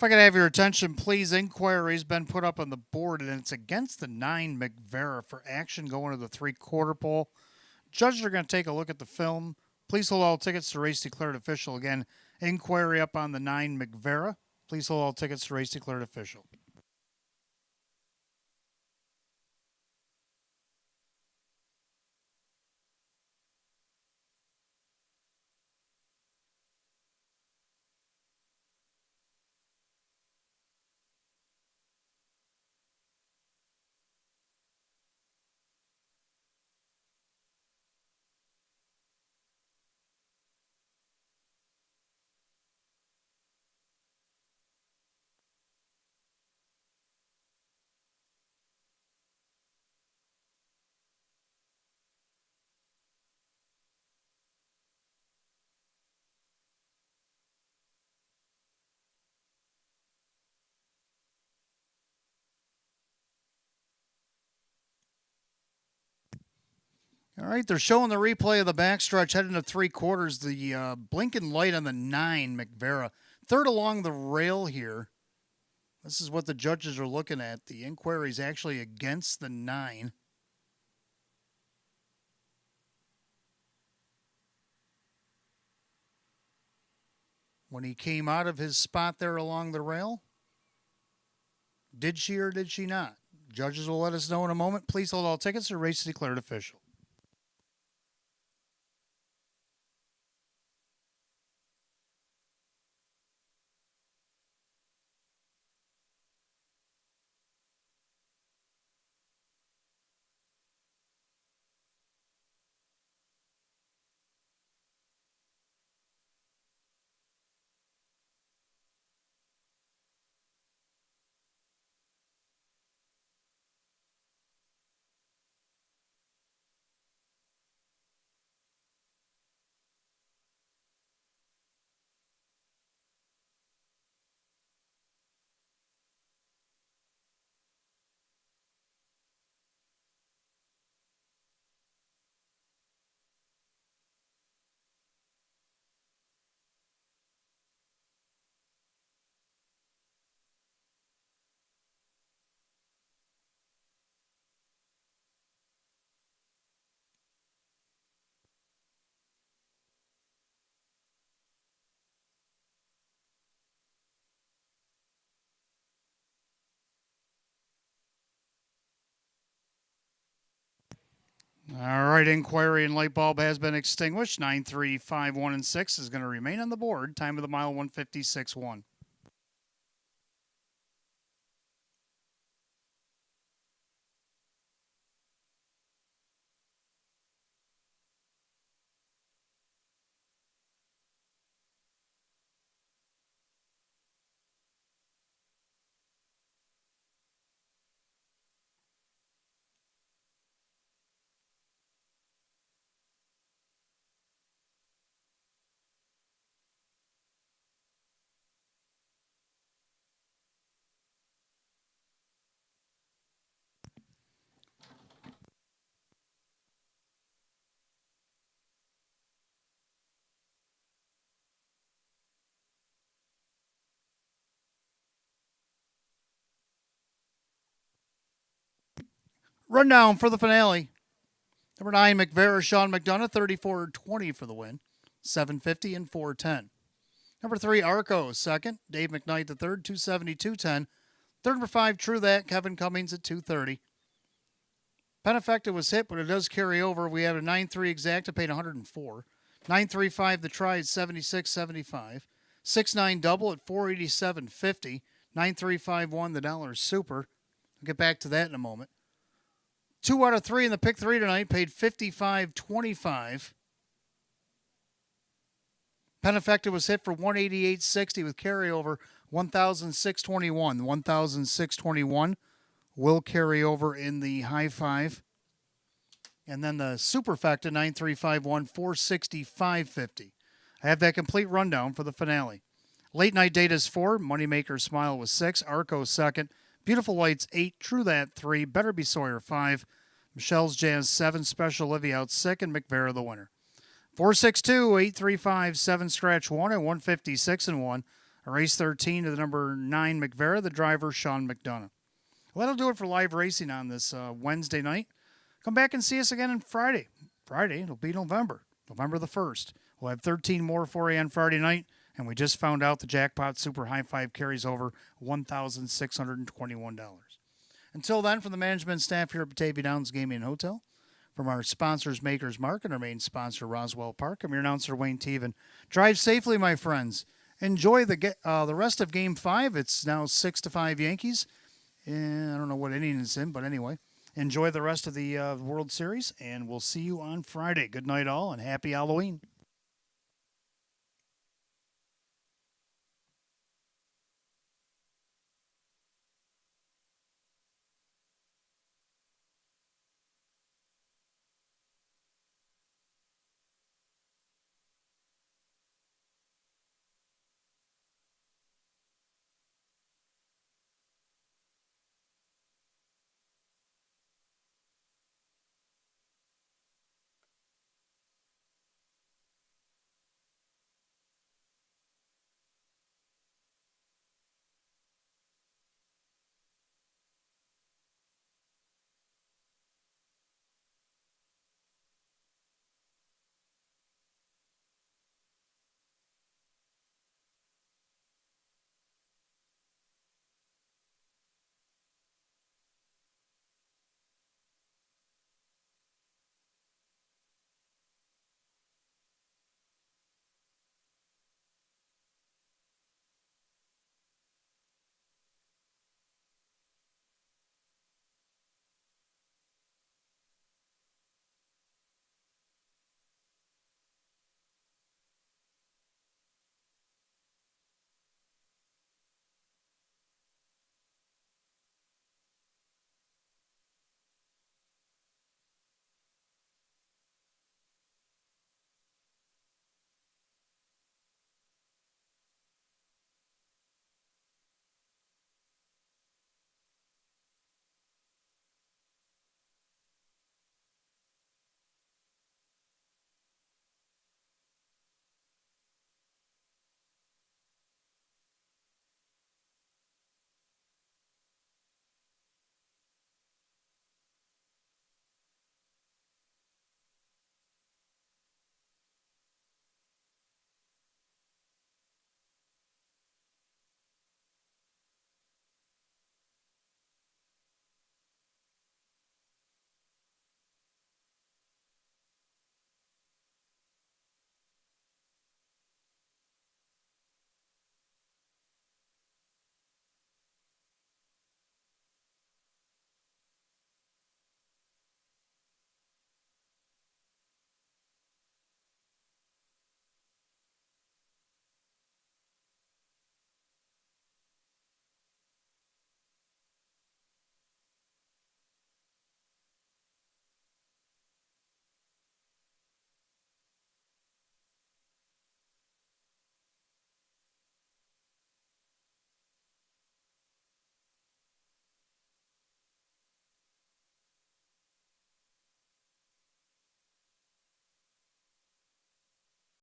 If I could have your attention, please. Inquiry's been put up on the board, and it's against the 9 McVera for action going to the 3/4 pole. Judges are going to take a look at the film. Please hold all tickets to race declared official. Again, inquiry up on the 9 McVera. Please hold all tickets to race declared official. All right, they're showing the replay of the backstretch heading to 3/4. The blinking light on the 9 McVera. Third along the rail here. This is what the judges are looking at. The inquiry is actually against the 9. When he came out of his spot there along the rail, did she or did she not? Judges will let us know in a moment. Please hold all tickets. The race is declared official. All right, inquiry and light bulb has been extinguished. 9, 3, 5, 1, and 6 is going to remain on the board. Time of the mile 156.1. Rundown for the finale. Number 9, McVera, Sean McDonough, 34.20 for the win. 750 and 410. Number 3, Arco, second. Dave McKnight, the third, 270, 210. Third, number 5, True That, Kevin Cummings at 230. Peneffecta was hit, but it does carry over. We have a 9-3 exacta paid 104. 9-3-5 the try at 76.75. 6-9 double at 487.50. 9-3-5-1 the dollar super. I'll get back to that in a moment. 2 out of 3 in the pick 3 tonight paid 55.25. Peneffecta was hit for 188.60 with carryover 1,621. 1,621 will carry over in the high five. And then the superfecta 9351 465.50. I have that complete rundown for the finale. Late night data is 4. Moneymaker Smile was 6. Arco second. Beautiful Lights 8. True That 3. Better Be Sawyer 5. Michelle's Jazz 7. Special Livy out 6. And McVera the winner. 462-835-7 scratch 1 at 156 and 1. Race 13 to the number 9 McVera, the driver Sean McDonough. Well, that'll do it for live racing on this Wednesday night. Come back and see us again on Friday. Friday, it'll be November the 1st. We'll have 13 more for you on Friday night, and we just found out the Jackpot Super High Five carries over $1,621. Until then, from the management staff here at Batavia Downs Gaming and Hotel, from our sponsors, Makers Mark, and our main sponsor, Roswell Park, I'm your announcer, Wayne Teven. Drive safely, my friends. Enjoy the rest of Game 5. It's now 6-5 Yankees. And I don't know what inning it's in, but anyway, enjoy the rest of the World Series, and we'll see you on Friday. Good night, all, and happy Halloween.